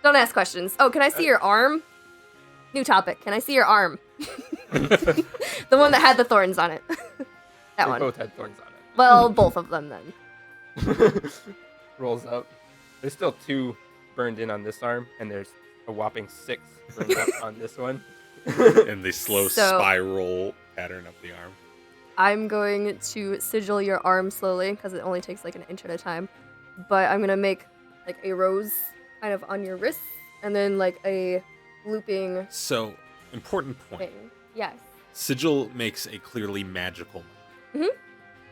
Don't ask questions. Oh, can I see your arm? New topic. Can I see your arm? The one that had the thorns on it. That They one. both had thorns on Well, both of them then. it. Rolls up. There's still 2 burned in on this arm, and there's a whopping 6 burned up on this one. And the slow So- spiral pattern up the arm. I'm going to sigil your arm slowly because it only takes like an inch at a time. But I'm gonna make like a rose kind of on your wrist, and then like a looping So, important point. thing. Yes. Sigil makes a clearly magical mark. Mhm.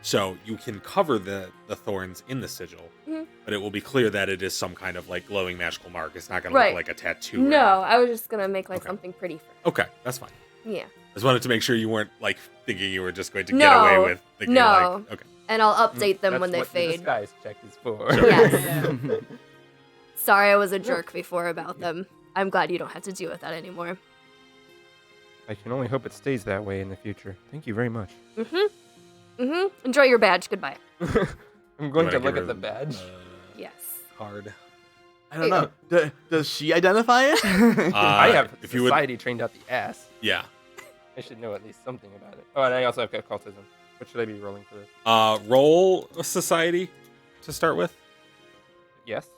So you can cover the thorns in the sigil, Mhm. but it will be clear that it is some kind of like glowing magical mark. It's not going to Right. look like a tattoo. or No, anything. I was just gonna make like Okay. something pretty for her. Okay, that's fine. Yeah. I just wanted to make sure you weren't like thinking you were just going to get No, away with thinking no. like, okay. And I'll update them That's when they what the fade. disguise check is for. Sure. Yes. Sorry, I was a jerk before about them. I'm glad you don't have to deal with that anymore. I can only hope it stays that way in the future. Thank you very much. Enjoy your badge. Goodbye. I'm going You to wanna look give at the her, badge. Yes. Card. I don't know. Does she identify it? I have if you would- society trained out the ass. Yeah. I should know at least something about it. Oh, and I also have occultism. What should I be rolling for this? Roll a society to start with. Yes.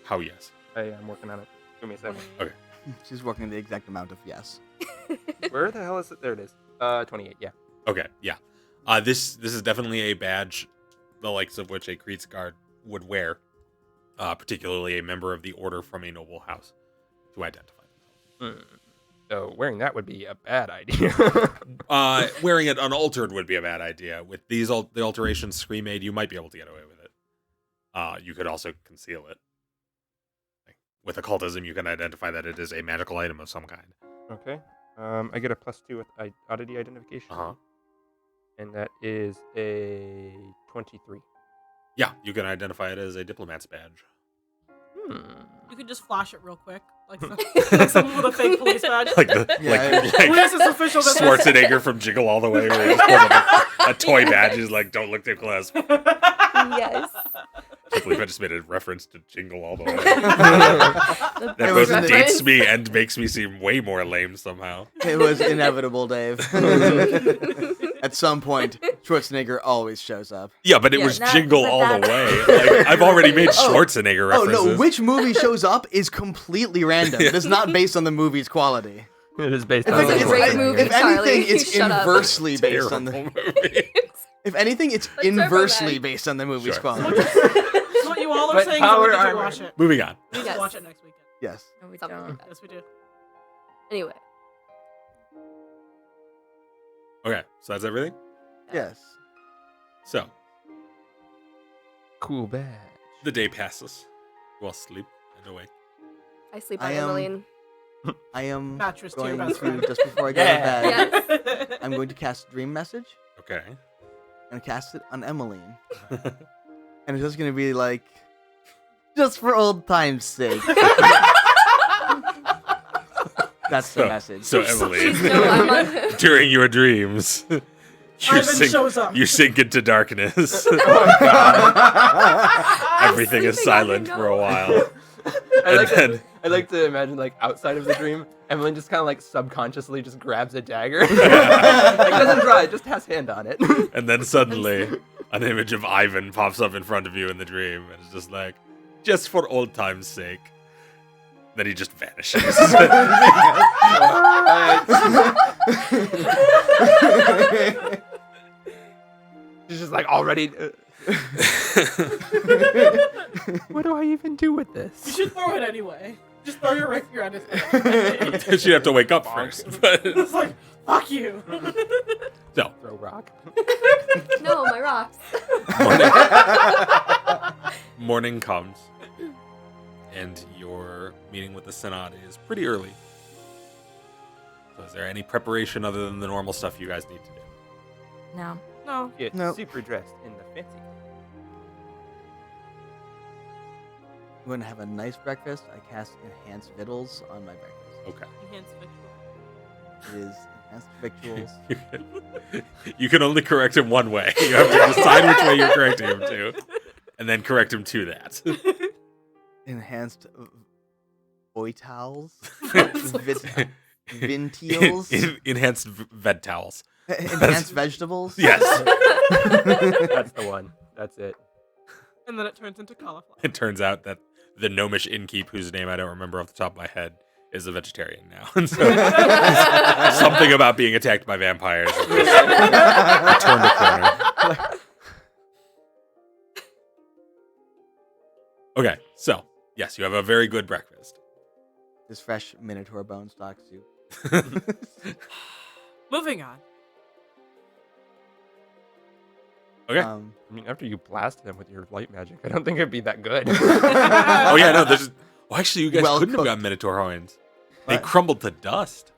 How yes? I'm working on it. Give me a second. She's working the exact amount of yes. Where the hell is it? There it is. 28. Yeah. Okay, yeah. This is definitely a badge, the likes of which a Creed's guard would wear, particularly a member of the order from a noble house, to identify themselves. So wearing that would be a bad idea. Wearing it unaltered would be a bad idea. With these the alterations Scream made, you might be able to get away with it. You could also conceal it. With occultism, you can identify that it is a magical item of some kind. Okay. I get a +2 with oddity identification. And that is a 23. Yeah, you can identify it as a diplomat's badge. You could just flash it real quick, like someone with a fake police badge. Like the Yeah, like Police is official. Schwarzenegger from Jingle All the Way, where he just pulls up a toy badge. He's like, "Don't look too close." Yes. I believe I just made a reference to Jingle All the Way. That That was both an- dates me and makes me seem way more lame somehow. It was inevitable, Dave. At some point, Schwarzenegger always shows up. Yeah, but it Yeah, was not- Jingle but All the that's- Way. Like, I've already made Oh. Schwarzenegger Oh references. no, which movie shows up is completely random. It is not based on the movie's quality. It is based In on fact, a it's, great I- movie, if Charlie. anything, it's Shut up. inversely based on Terrible the. movie. If anything, it's Let's circle inversely back. based on the movie's Sure. quality. So what you all are But saying is power we need to armor. watch it. Moving on. We need Yes. to watch it next weekend. Yes. No, we Something don't. like that. Yes, we do. Anyway. Okay, so that's everything. Yes. So cool badge. the day passes. You all sleep and awake. I sleep I on am- Emmeline. I am Mattress to your going best friend. to, just before I go to bed, Yes. I'm going to cast Dream Message Okay. and cast it on Emmeline. And it's just going to be like, just for old time's sake. That's the message. So Emily, No, I'm on. during your dreams, you Ivan shows up. you sink into darkness. Everything is sleeping, I silent didn't for a know. while. I like, And then- I like to imagine, like, outside of the dream, Emily just kind of, like, subconsciously just grabs a dagger. Like, doesn't draw it, just has hand on it. And then suddenly, an image of Ivan pops up in front of you in the dream, and it's just like, just for old time's sake. Then he just vanishes. She's just, like, already... what do I even do with You this? should throw it anyway. Just throw your rapier at his head. She'd have to wake up first. But It's like, fuck you. so, Throw rock. No, my rocks. morning comes, and your meeting with the Synod is pretty early. So, is there any preparation other than the normal stuff you guys need to do? No. No. Get Nope. super dressed in the fancy. I'm going to have a nice breakfast. I cast Enhanced Victuals on my breakfast. Okay. Enhanced victual. It is Enhanced Victuals. You can only correct him one way. You have to decide which way you're correcting him to, and then correct him to that. Enhanced Voitals. Vintials. Enhanced veg towels. Enhanced Vegetables. Yes. That's the one. That's it. And then it turns into cauliflower. It turns out that the gnomish innkeep, whose name I don't remember off the top of my head, is a vegetarian now. And so something about being attacked by vampires. Turned a corner. Okay, so yes, you have a very good breakfast. This fresh Minotaur bone stock soup. Moving on. Okay. I mean, after you blasted him with your light magic, I don't think it'd be that good. Oh yeah, no, there's. Well, actually, you guys Well couldn't have cooked. gotten Minotaur horns. They What? crumbled to dust.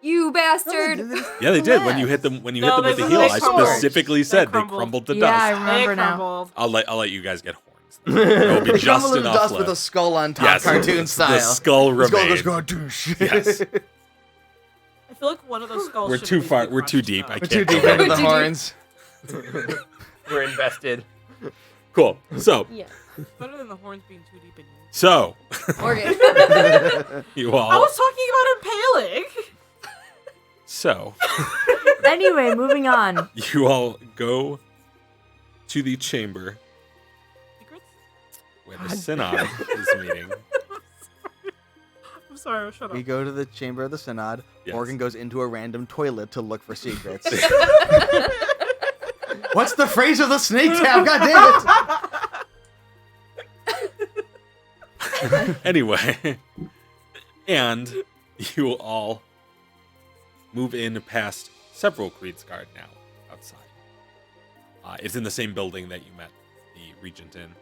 You bastard. Yeah, they did. When you hit them, when you No, hit them with they- the heel, they I crumbled. specifically They said they crumbled. crumbled to Yeah, I dust. remember They now. crumbled. I'll let you guys get horns. There'll be just Crumble in enough dust left. with a skull on top, Yes, cartoon style. The skull The skull remains. goes "Gadoosh." Yes. I feel like one of those skulls We're should too at least far. be We're too crushed, deep. though. I We're can't. too go deep there. into the Too deep. horns. We're invested. Cool. So, Yeah. Better than the horns being too deep in you. so Morgan. you I all. was talking about impaling. So Anyway, moving on. you all go to the chamber Secrets? where the synod is meeting. I'm sorry, shut up. We go to the chamber of the Synod. Yes. Morgan goes into a random toilet to look for secrets. What's the phrase of the snake tab? God damn it! Anyway, and you all move in past several Creed's Guard now outside. It's in the same building that you met the Regent in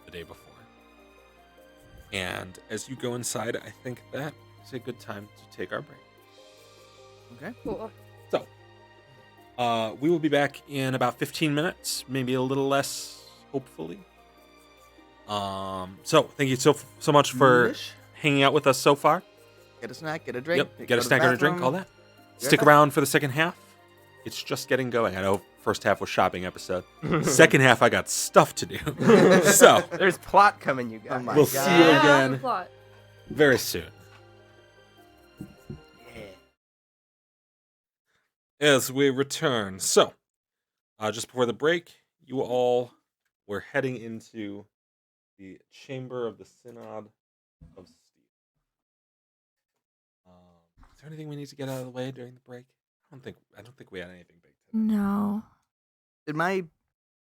the day before. And as you go inside, I think that is a good time to take our break. Okay. Cool. So, we will be back in about 15 minutes, maybe a little less, hopefully. So thank you so much for Noonish. hanging out with us so far. Get a snack, get a drink. Yep, go get a to the snack and a drink, all bathroom. that. Stick around for the second half. It's just getting going. I know first half was shopping episode. Second half, I got stuff to do. So, There's plot coming, you guys. Oh my we'll God. see you Yeah, again plot. very soon. As we return. So, just before the break, you all were heading into the chamber of the Synod of Steel. Is there anything we need to get out of the way during the break? I don't think we had anything big today. No. Did my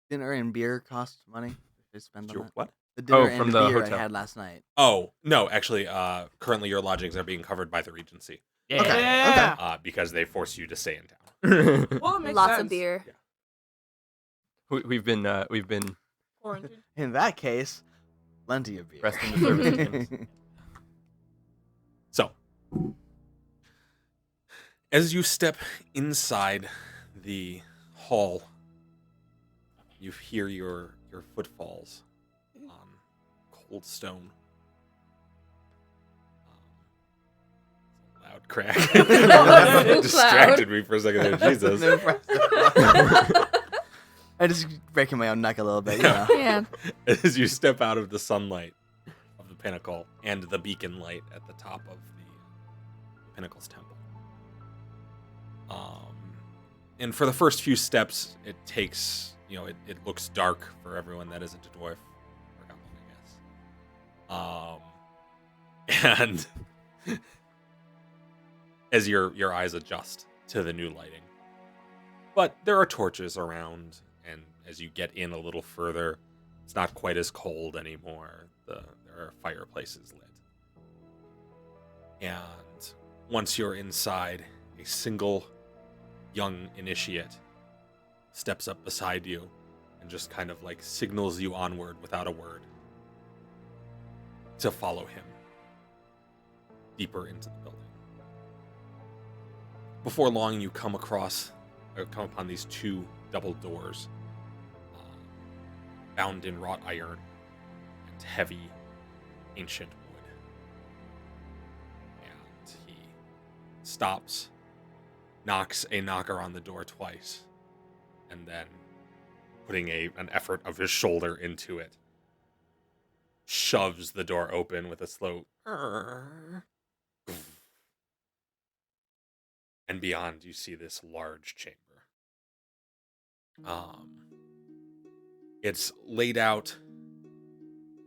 dinner and beer cost money? Did I spend on Your that? what? The dinner from and the beer hotel. I had last night. Oh, no, actually, currently your lodgings are being covered by the Regency Yeah. Yeah. because they force you to stay in town. Well, it makes Lots sense. of beer. We've been Quarantine. In that case, plenty of beer. Rest in the service teams. So, As you step inside the hall, you hear your footfalls on cold stone. Loud crack. That was so Distracted loud. me for a second there, Jesus. No pressure. I just breaking my own neck a little bit, you know. Yeah. As you step out of the sunlight of the pinnacle and the beacon light at the top of the pinnacle's temple. And for the first few steps, it takes, it looks dark for everyone that isn't a dwarf. Or goblin, I guess. And as your eyes adjust to the new lighting. But there are torches around, and as you get in a little further, it's not quite as cold anymore. There are fireplaces lit. And once you're inside, a single young initiate steps up beside you and just kind of like signals you onward without a word to follow him deeper into the building. Before long, you come upon these two double doors, bound in wrought iron and heavy, ancient wood. And he stops, knocks a knocker on the door twice, and then, putting an effort of his shoulder into it, shoves the door open with a slow and beyond you see this large chamber. It's laid out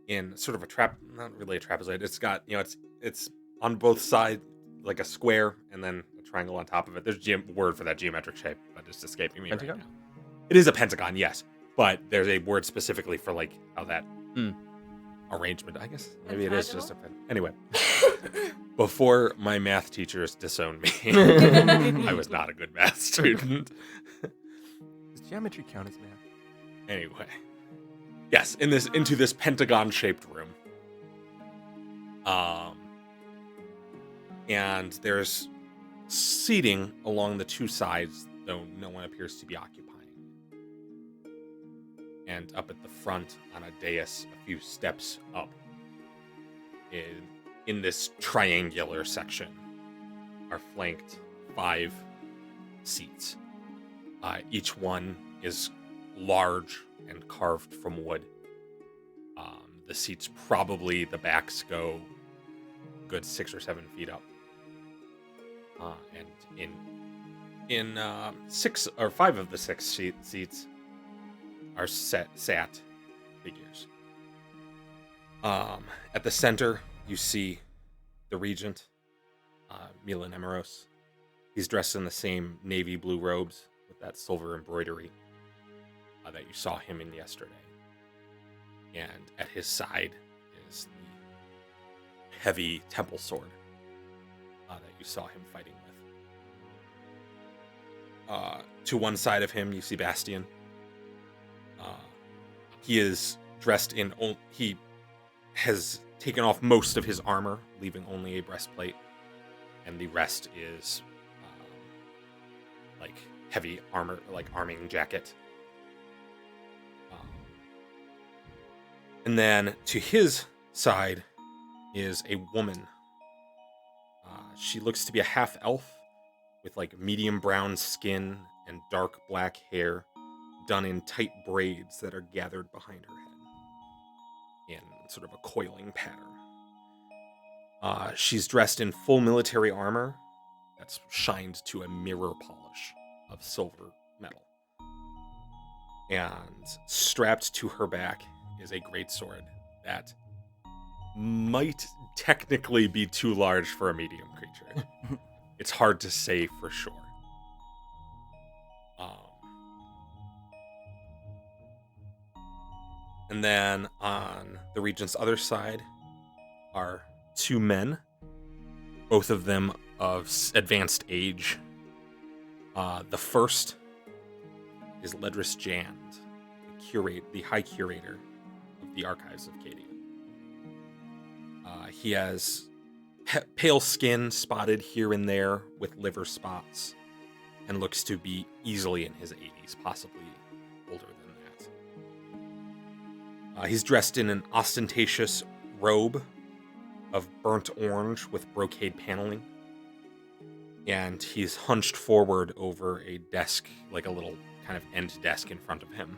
in sort of a not really a trapezoid. It's got, it's on both sides like a square and then a triangle on top of it. There's a word for that geometric shape, but it's escaping me Pentagon? right now. It is a pentagon, yes, but there's a word specifically for like how that arrangement, I guess. Maybe it is just a anyway. Before my math teachers disowned me, I was not a good math student. Does geometry count as math? Anyway, yes, into this pentagon-shaped room. And there's seating along the two sides, though no one appears to be occupying. And up at the front, on a dais, a few steps up, in this triangular section, are flanked 5 seats. Each one is large and carved from wood. The seats, probably the backs go good 6 or 7 feet up. And in 6 or 5 of the 6 seats are sat figures. At the center, you see the regent, Milan Emeros. He's dressed in the same navy blue robes with that silver embroidery that you saw him in yesterday. And at his side is the heavy temple sword that you saw him fighting with. To one side of him, you see Bastian. He is dressed in... He has taken off most of his armor, leaving only a breastplate. And the rest is like heavy armor, like arming jacket. And then to his side is a woman. She looks to be a half-elf with like medium brown skin and dark black hair done in tight braids that are gathered behind her head in sort of a coiling pattern. She's dressed in full military armor that's shined to a mirror polish of silver metal. And strapped to her back is a greatsword that might technically be too large for a medium creature. It's hard to say for sure. And then on the regent's other side are 2 men, both of them of advanced age. The first is Ledris Jand, the High Curator of the Archives of Cadia. He has pale skin spotted here and there with liver spots, and looks to be easily in his 80s, possibly older than that. He's dressed in an ostentatious robe of burnt orange with brocade paneling, and he's hunched forward over a desk, like a little kind of end desk in front of him,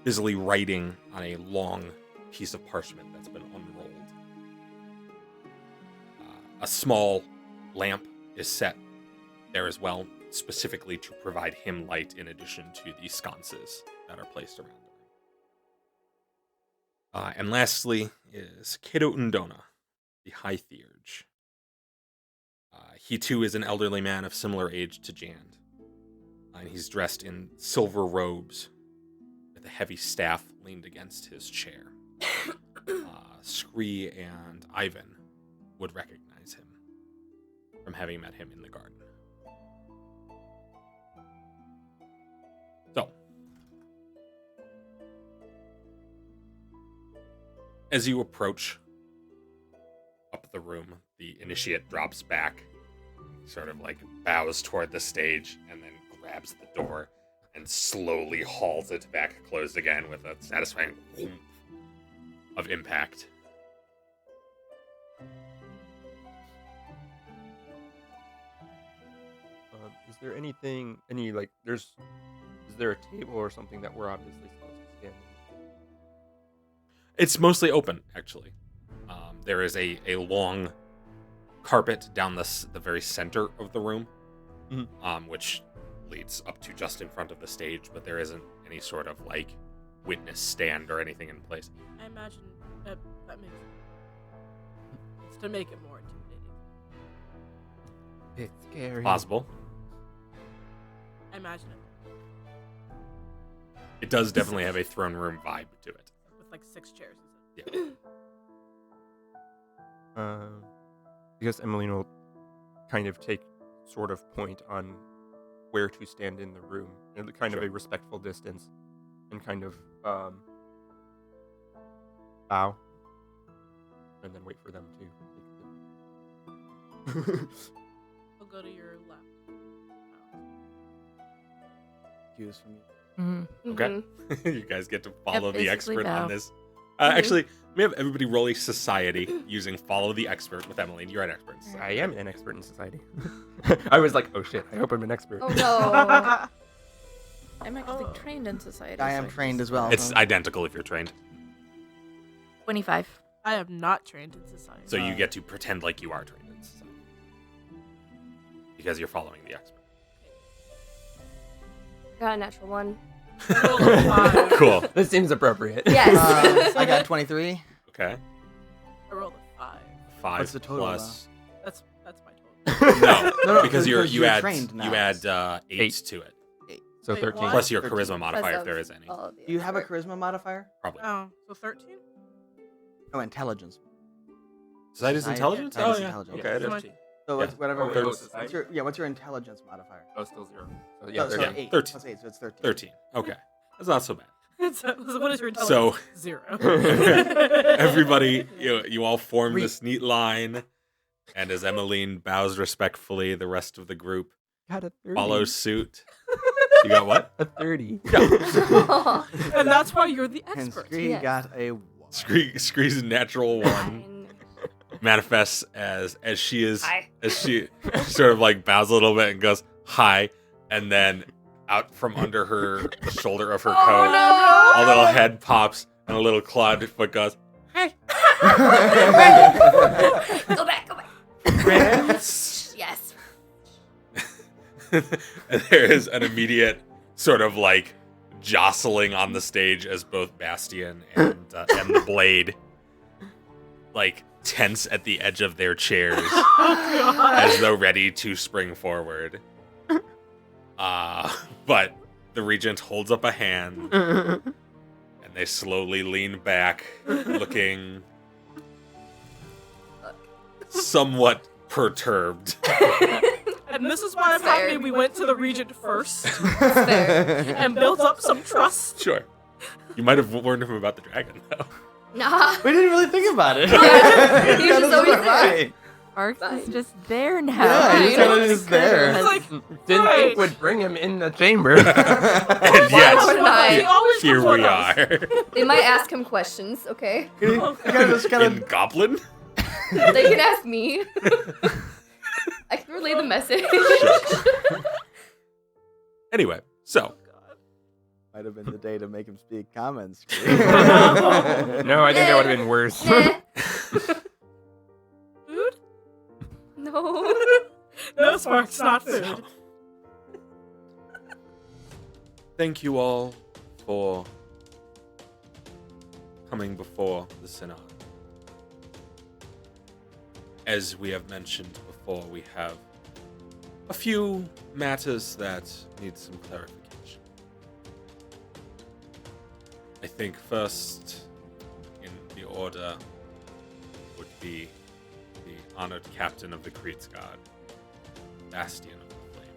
busily writing on a long piece of parchment that's been unrolled. A small lamp is set there as well, specifically to provide him light in addition to the sconces that are placed around him. And lastly is Kedo Undona, the High Theurge. He too is an elderly man of similar age to Jand, and he's dressed in silver robes with a heavy staff leaned against his chair. Scree and Ivan would recognize him from having met him in the garden. So, as you approach up the room, the initiate drops back, sort of like bows toward the stage, and then grabs the door and slowly hauls it back closed again with a satisfying whoomp of impact. Is there anything, is there a table or something that we're obviously supposed to stand in? It's mostly open, actually. There is a long carpet down the very center of the room, which leads up to just in front of the stage, but there isn't any sort of like witness stand or anything in place. I imagine that makes it's to make it more intimidating. It's scary. Possible. I imagine It does definitely have a throne room vibe to it. with like 6 chairs. Yeah. Because Emmeline will kind of take sort of point on where to stand in the room, in kind of a respectful distance, and kind of bow, and then wait for them to take the... I'll go to your left. Cues from you. Mm-hmm. Okay. You guys get to follow the basically expert bow. on this. Actually, we have everybody roll a society using follow the expert with Emmeline. You're an expert. in society. I am an expert in society. I was like, oh shit, I hope I'm an expert. Oh no. I'm actually trained in society. I am trained as well. It's so- identical if you're trained. 25. I am not trained in society. So you get to pretend like you are trained in society. Because you're following the expert. Got a natural 1. Roll a 5. Cool. This seems appropriate. Yes. I got 23. Okay. I rolled a 5. 5 What's the total, plus... That's my total. No, because you you're add trained now. you add 8 8. to it. So Wait, 13. what? Plus your 13. charisma modifier if Because there of is any. all of the Do you have a expert. charisma modifier? Probably. Oh, so 13? No, intelligence. Society's Society- intelligence? Society's Oh, yeah. intelligence. Okay, it So is. my- So Yeah. it's whatever. Oh, wait, what's society? what's your intelligence modifier? Oh, still 0. So Yeah, yeah, oh, sorry, 13. 8 13. plus 8, so it's 13. 13. Okay. That's not so bad. What is your intelligence? So- 0. Everybody, you all form Re- this neat line, and as Emmeline bows respectfully, the rest of the group Got a 30. follows suit. You got what? A 30. And that's why you're the And expert. Scree Yes. got a 1. Scree's natural 1 Fine. manifests as she is Hi. as she sort of like bows a little bit and goes hi, and then out from under her the shoulder of her Oh coat, no! a little head pops and a little clawed foot goes. Go back, go back. Friends. Yes. And there is an immediate sort of like jostling on the stage as both Bastion and the Blade like tense at the edge of their chairs as though ready to spring forward. But the Regent holds up a hand and they slowly lean back, looking somewhat perturbed. And this is why I'm Fair. happy we went to the Regent first Fair. and built up some trust. Sure. You might have warned him about the dragon, though. Nah. We didn't really think about it. He was That just is always right. Sparks is Fine. just there now. Yeah, he's kinda just there. It's like, Didn't right. think would bring him in the chamber. And Why yes, wouldn't I? He always here comes with we us. are. They might ask him questions, okay? You gotta just kind In of Goblin? They can ask me. I can relay the message. Anyway, so might have been the day to make him speak comments. No, I think that would have been worse. Nah. Food? No. No, Sparks, not food. thank you all for coming before the Synod. As we have mentioned before, we have a few matters that need some clarification. I think first in the order would be the honored captain of the Kriegsguard, Bastion of the Flame.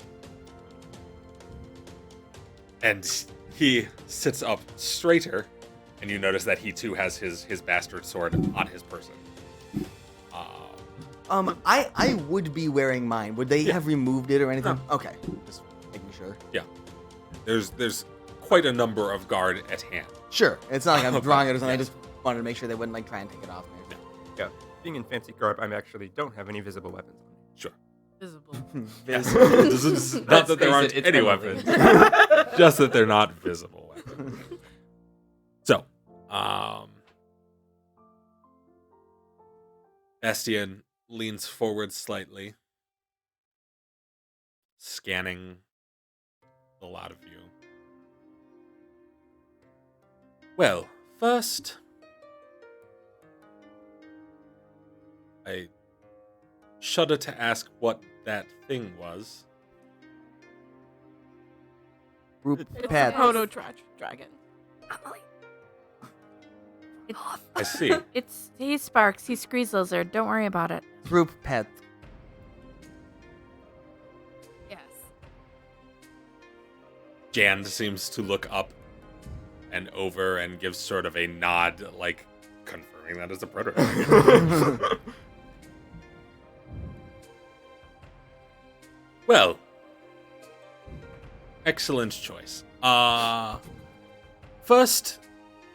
And he sits up straighter, and you notice that he too has his bastard sword on his person. I would be wearing mine. Would they Yeah. have removed it or anything? No. Okay, just making sure. There's quite a number of guard at hand. Sure, it's not like I'm Okay, drawing it or something. I yes. just wanted to make sure they wouldn't like try and take it off me. Yeah, being in fancy garb, I actually don't have any visible weapons on me. Sure. Visible. Yes. This is not Let's that there face aren't it, it's any Emily. weapons, just that they're not visible weapons. So, Bastion leans forward slightly, scanning the lot of you. Well, first, I shudder to ask what that thing was. Group It's a pet. proto-dragon. Emily. I see. He's Sparks. He's Screez Lizard. Don't worry about it. Group pet. Yes. Jan seems to look up and over and gives sort of a nod, like confirming that as a prototype. Well, excellent choice. First,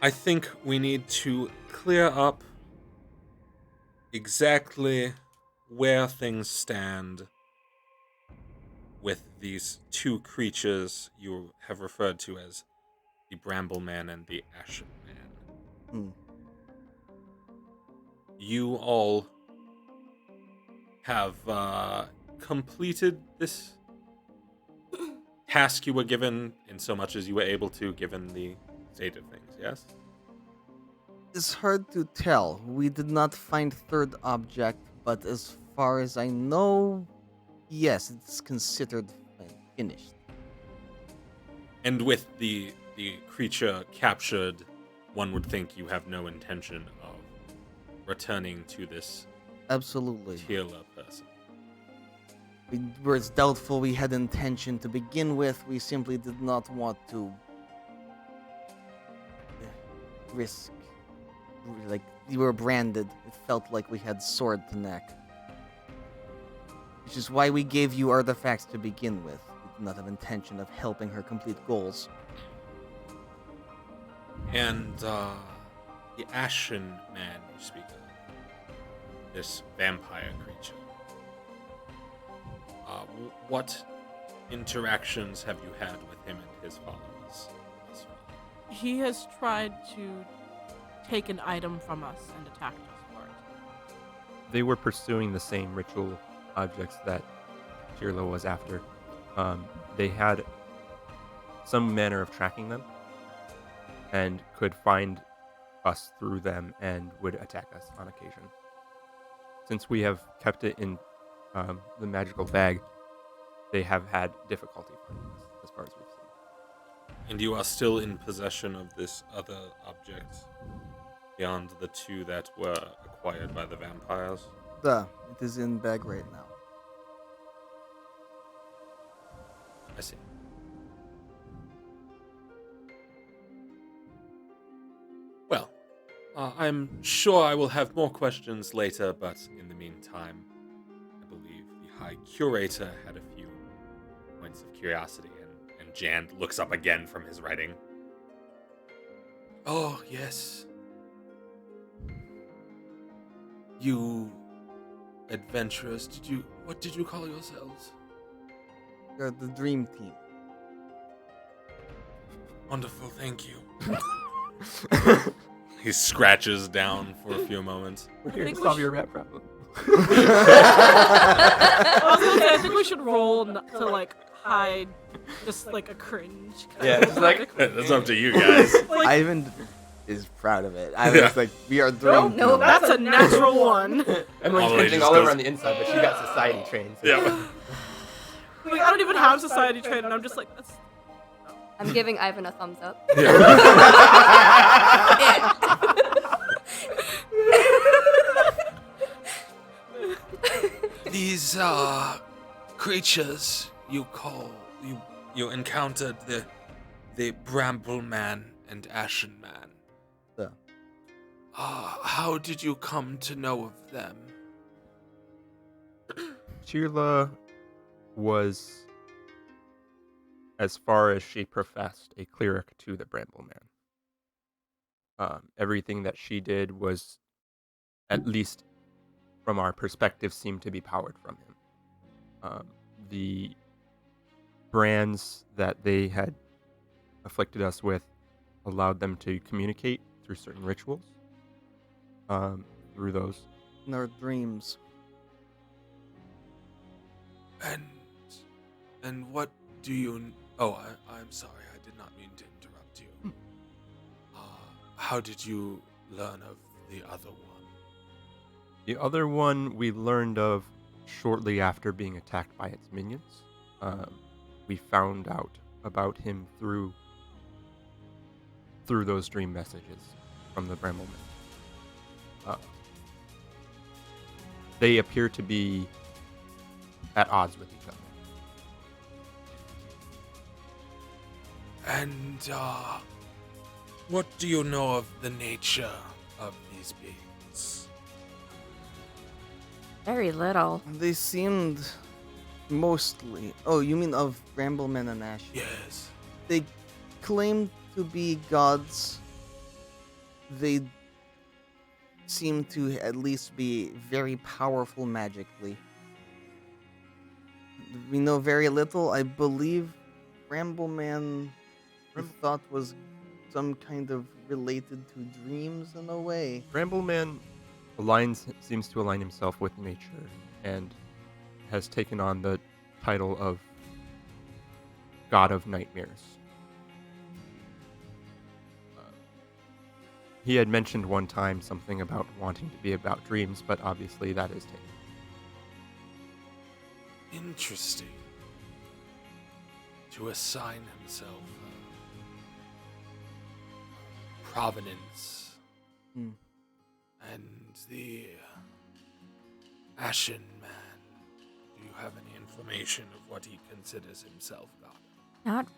I think we need to clear up exactly where things stand with these two creatures you have referred to as the Bramble Man and the Ashen Man. Hmm. You all have completed this task you were given in so much as you were able to, given the state of things, yes? It's hard to tell. We did not find third object, but as far as I know, yes, it's considered finished. And with the creature captured, one would think you have no intention of returning to this Absolutely. Teela person. It's doubtful we had intention to begin with. We simply did not want to risk. Like, you were branded. It felt like we had sword to neck. Which is why we gave you artifacts to begin with. We did not have intention of helping her complete goals. And the Ashen Man you speak of, this vampire creature, what interactions have you had with him and his followers thus far? He has tried to take an item from us and attacked us for it. They were pursuing the same ritual objects that Shirla was after. They had some manner of tracking them and could find us through them and would attack us on occasion. Since we have kept it in the magical bag, they have had difficulty finding us, as far as we've seen. And you are still in possession of this other object beyond the two that were acquired by the vampires? It is in bag right now. I see. Well, I'm sure I will have more questions later, but in the meantime, High Curator had a few points of curiosity, and Jan looks up again from his writing. Oh, yes. You adventurers, what did you call yourselves? You're the dream team. Wonderful, thank you. He scratches down for a few moments. We're here to think we solve should- your rap problem. I was gonna say, I think we should roll to like hide just like a cringe. kind Yeah, of it's like- That's up to you guys. like, Ivan is proud of it. I Yeah. was like, we are dream no, team. that's a natural one. Emily's Ollie cringing just all over goes- on the inside, but she got society trained. So Yeah. Like, I don't even have society trade, and I'm just like, that's. I'm giving Ivan a thumbs up. These creatures you encountered, the Bramble Man and Ashen Man. Yeah. How did you come to know of them? Chirla was, as far as she professed, a cleric to the Bramble Man. Everything that she did was, at least from our perspective, seemed to be powered from him. The brands that they had afflicted us with allowed them to communicate through certain rituals. Through those. In our dreams. And what do you? Oh, I'm sorry. I did not mean to interrupt you. How did you learn of the other one? The other one we learned of shortly after being attacked by its minions. We found out about him through those dream messages from the Bramblemen. They appear to be at odds with each other. And what do you know of the nature of these beings? Very little. They seemed mostly. Oh, you mean of Brambleman and Ash? Yes. They claimed to be gods. They seem to at least be very powerful magically. We know very little. I believe Brambleman we thought was some kind of related to dreams in a way. Brambleman seems to align himself with nature and has taken on the title of God of Nightmares. He had mentioned one time something about wanting to be about dreams, but obviously that is taken. Interesting. To assign himself provenance. Hmm. And the Ashen Man. Do you have any information of what he considers himself God of? Not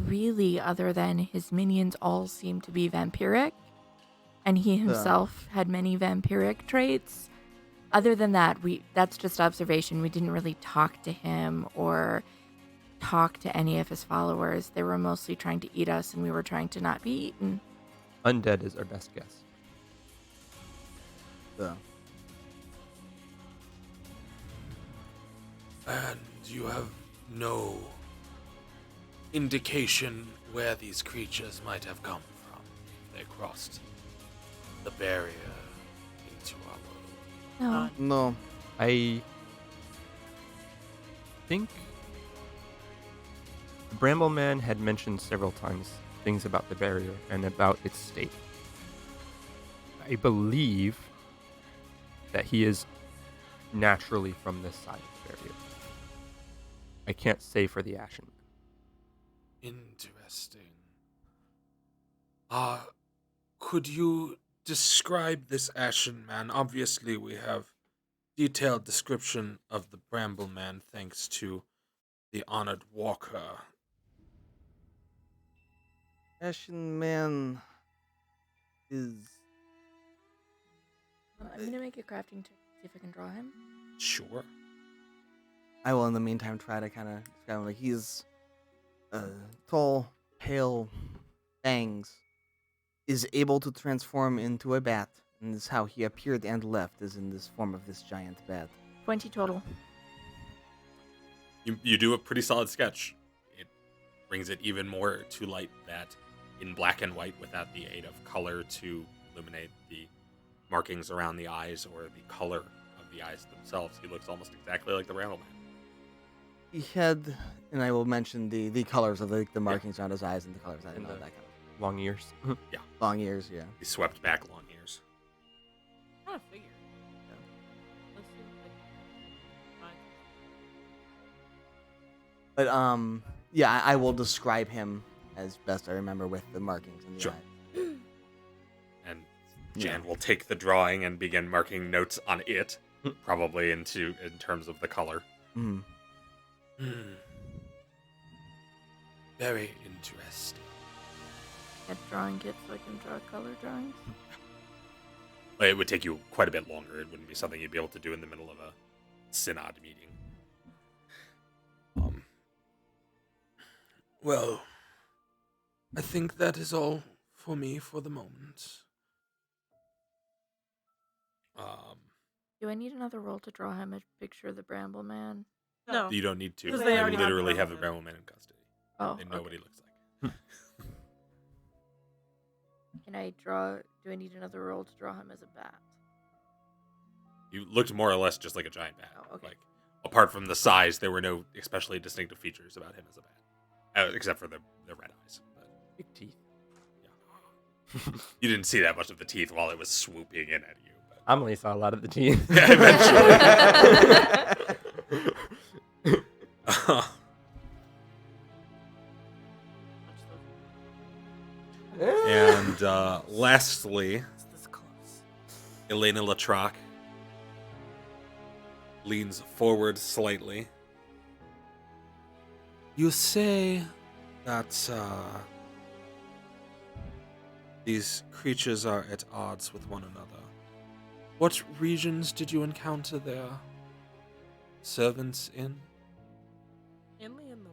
really, other than his minions all seem to be vampiric, and he himself had many vampiric traits. Other than that, that's just observation. We didn't really talk to him or talk to any of his followers. They were mostly trying to eat us, and we were trying to not be eaten. Undead is our best guess. And you have no indication where these creatures might have come from. They crossed the barrier into our world. No. No. I think the Brambleman had mentioned several times things about the barrier and about its state. I believe that he is naturally from this side of the barrier. I can't say for the Ashen. Interesting. Could you describe this Ashen Man? Obviously, we have detailed description of the Bramble Man thanks to the Honored Walker. Ashen Man is. I'm gonna make a crafting check to see if I can draw him. Sure. I will, in the meantime, try to kind of describe him. Like, he's tall, pale, fangs, is able to transform into a bat, and this is how he appeared and left, is in this form of this giant bat. 20 total. You do a pretty solid sketch. It brings it even more to light that in black and white without the aid of color to illuminate the markings around the eyes or the color of the eyes themselves. He looks almost exactly like the Rambleman. He had, and I will mention the colors of the markings around his eyes and the colors. I And know the- that kind Long ears. of long ears. Yeah. He swept back long ears. Kind of figured. Yeah. Let's see what But yeah, I will describe him as best I remember with the markings in the Sure. eyes. And Yeah. Jan will take the drawing and begin marking notes on it, probably in terms of the color. Mhm. Very interesting. Get drawing kit so I can draw color drawings. Well, it would take you quite a bit longer. It wouldn't be something you'd be able to do in the middle of a synod meeting. Well, I think that is all for me for the moment. Do I need another roll to draw him a picture of the Bramble Man? No. You don't need to. Because You they already have literally the have the Rambleman. Rambleman in custody. Oh, They know okay. what he looks like. Can I draw? Do I need another roll to draw him as a bat? You looked more or less just like a giant bat. Oh, okay. Like, apart from the size, there were no especially distinctive features about him as a bat, except for the red eyes. But, Big teeth. yeah. You didn't see that much of the teeth while it was swooping in at you. But Amelie saw a lot of the teeth. eventually. And lastly, It's this close. Elena Latroc leans forward slightly. You say that these creatures are at odds with one another. What regions did you encounter their servants in? Mainly in the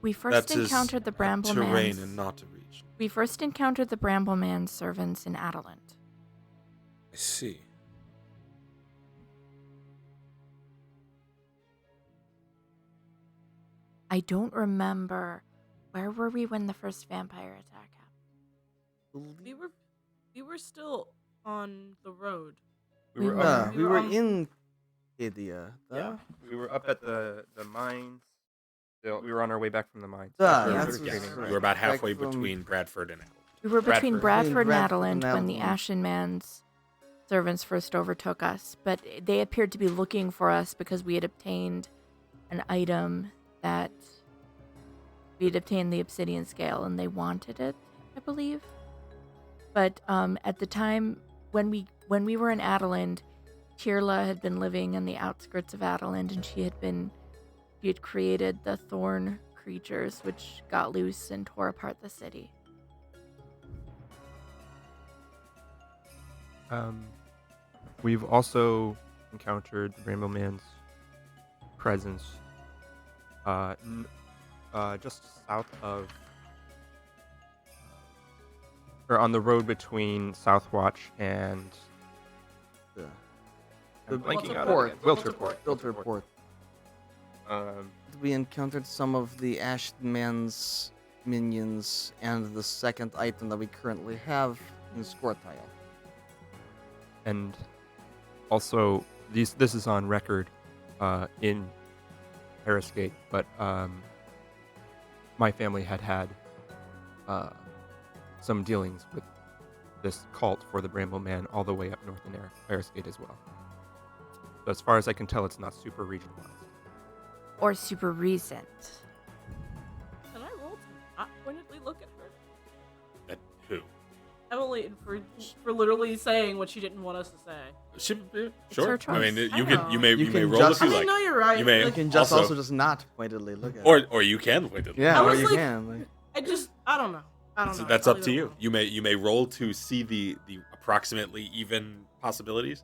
We first That is encountered the a Bramble terrain Man's. and not a region. We first encountered the Bramble Man's servants in Adelant. I see. I don't remember. Where were we when the first vampire attack happened? we were still on the road. We were We up, We were on- in Idia. yeah, we were up at the mines. We were on our way back from the mines. Yeah, After that's we were right. training. You were about Back halfway from- between Bradford and Adel. We were between Bradford. Bradford and Bradford and Adelant when the Adelant. Ashen Man's servants first overtook us, but they appeared to be looking for us because we had obtained an item that we had obtained the obsidian scale and they wanted it, I believe. But at the time when we were in Adeland, Tirla had been living in the outskirts of Adeland and she had created the thorn creatures which got loose and tore apart the city. We've also encountered the Rainbow Man's presence just south of, or on the road between Southwatch and The I'm blanking out port. again. Wiltshire Port. Filter port. We encountered some of the Ashed Man's minions and the second item that we currently have in Scortile. And also this is on record in Harrisgate, but my family had some dealings with this cult for the Bramble Man all the way up north in Harrisgate as well. So as far as I can tell, it's not super regionalized. Or super recent. Can I roll to not pointedly look at her? At who? Emily, for literally saying what she didn't want us to say. Sure. her I choice. mean, I you know. can you may You you may can roll just- if you I mean, like, no, you're right. You may- You Like, can just Also- also just not pointedly look at it. or you can point it. Yeah, I or was you like- can. Like, I don't know. I don't know. That's I'll up leave to it you. alone. You may roll to see the approximately even possibilities,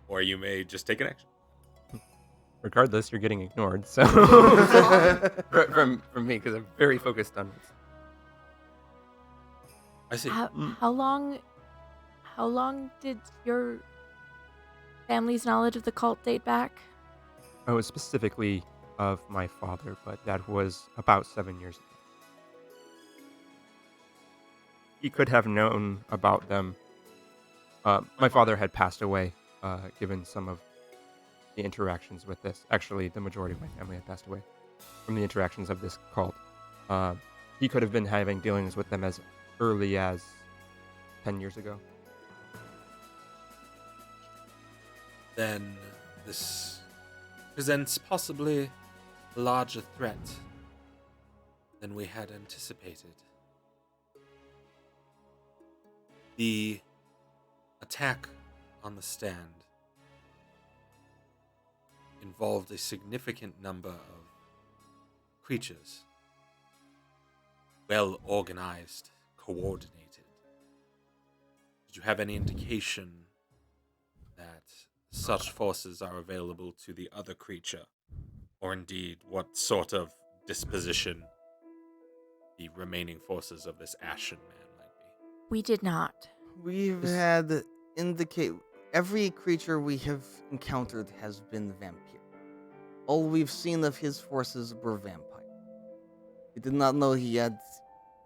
or you may just take an action. Regardless, you're getting ignored. So from me, because I'm very focused on this. I see. How long did your family's knowledge of the cult date back? I was specifically of my father, but that was about 7 years ago. He could have known about them. My father had passed away, given some of the interactions with this. Actually, the majority of my family had passed away from the interactions of this cult. He could have been having dealings with them as early as 10 years ago. Then this presents possibly a larger threat than we had anticipated. The attack on the stand involved a significant number of creatures, well organized, coordinated. Did you have any indication that such forces are available to the other creature, or indeed what sort of disposition the remaining forces of this Ashen Man might be? We did not. We've had indicate every creature we have encountered has been vampire. All we've seen of his forces were vampire. We did not know he had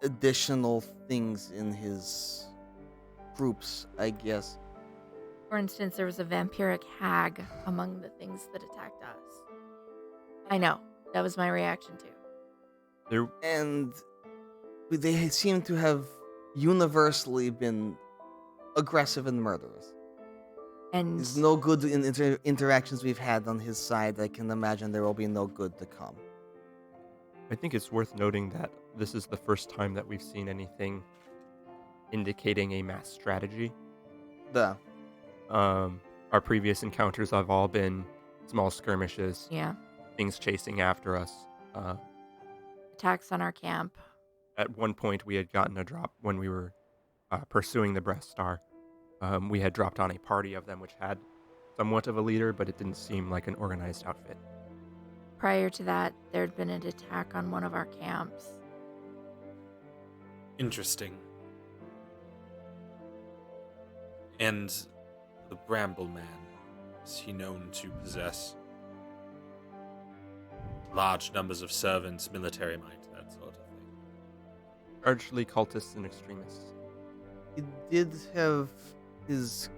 additional things in his groups, I guess. For instance, there was a vampiric hag among the things that attacked us. I know. That was my reaction too. There, And they seem to have universally been aggressive and murderous. And There's no good in interactions we've had on his side. I can imagine there will be no good to come. I think it's worth noting that this is the first time that we've seen anything indicating a mass strategy. The Our previous encounters have all been small skirmishes, yeah, things chasing after us. attacks on our camp. At one point, we had gotten a drop when we were pursuing the Breast Star. We had dropped on a party of them, which had somewhat of a leader, but it didn't seem like an organized outfit. Prior to that, there'd been an attack on one of our camps. Interesting. And the Bramble Man, is he known to possess large numbers of servants, military might, that sort of thing? Largely cultists and extremists. He did have his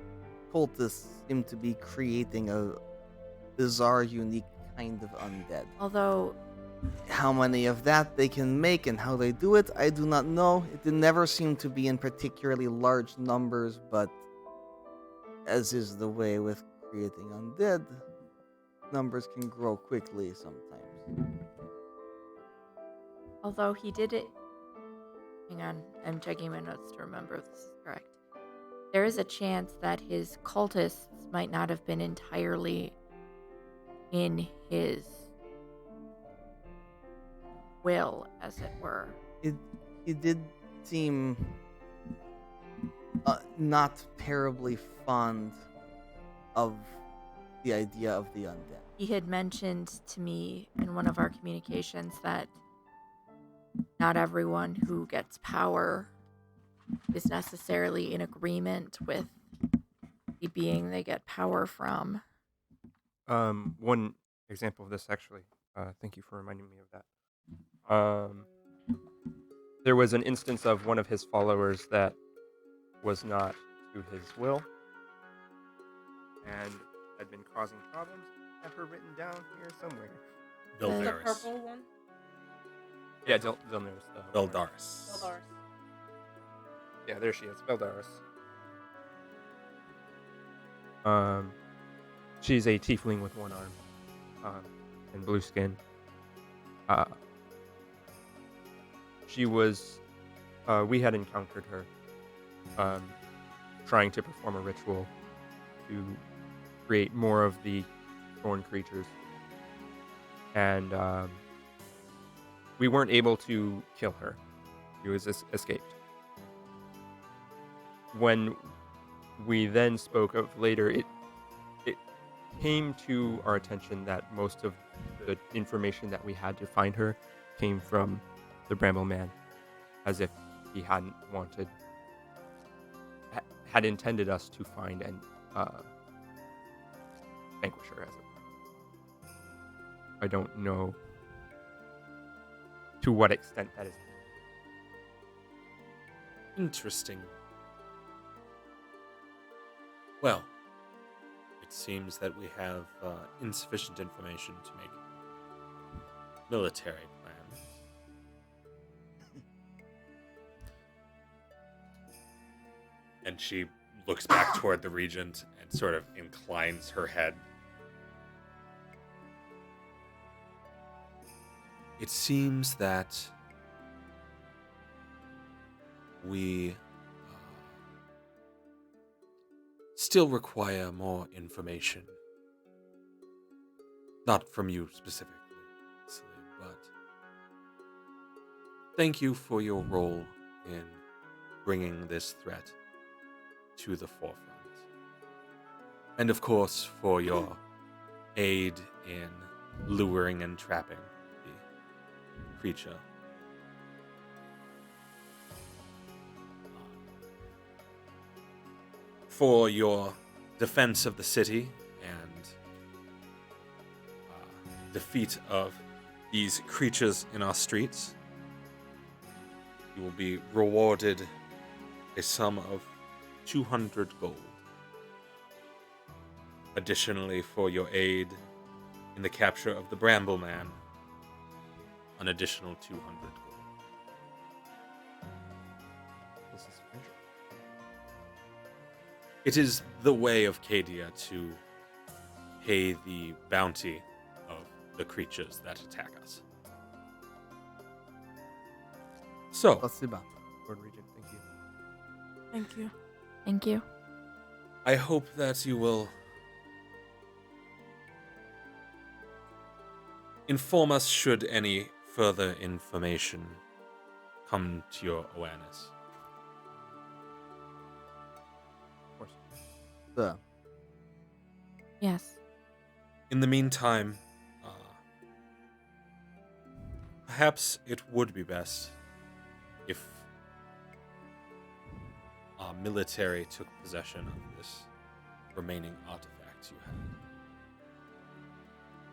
cultists seem to be creating a bizarre, unique kind of undead. Although, How many of that they can make and how they do it, I do not know. It did never seem to be in particularly large numbers, but as is the way with creating undead, numbers can grow quickly sometimes. although he did it. Hang on, I'm checking my notes to remember if this is correct. There is a chance that his cultists might not have been entirely in his will, as it were. He did seem not terribly fond of the idea of the undead. He had mentioned to me in one of our communications that not everyone who gets power is necessarily in agreement with the being they get power from. One example of this, actually, thank you for reminding me of that. There was an instance of one of his followers that was not to his will and had been causing problems. I have her written down here somewhere. The Vildaris. purple one? Yeah, Dilnaris. Vildaris. Eldars. Yeah, there she is, Veldaris. She's a tiefling with one arm, and blue skin. She was, we had encountered her, trying to perform a ritual to create more of the thorn creatures, and we weren't able to kill her. She was escaped. When we then spoke of later, came to our attention that most of the information that we had to find her came from the Bramble Man, as if he hadn't wanted, had intended us to find and vanquish her, as it were. I don't know to what extent that is. Interesting. Well, it seems that we have insufficient information to make military plans. And she looks back toward the regent and sort of inclines her head. It seems that we still require more information. Not from you specifically, but thank you for your role in bringing this threat to the forefront. And of course, for your aid in luring and trapping the creature. For your defense of the city and defeat of these creatures in our streets, you will be rewarded a sum of 200 gold. Additionally, for your aid in the capture of the Bramble Man, an additional 200 gold. This is sufficient. It is the way of Cadia to pay the bounty of the creatures that attack us. So, What's the about? Lord Regent, thank you. Thank you. Thank you. I hope that you will inform us should any further information come to your awareness. Of course. So, Yes. In the meantime, perhaps it would be best if our military took possession of this remaining artifact you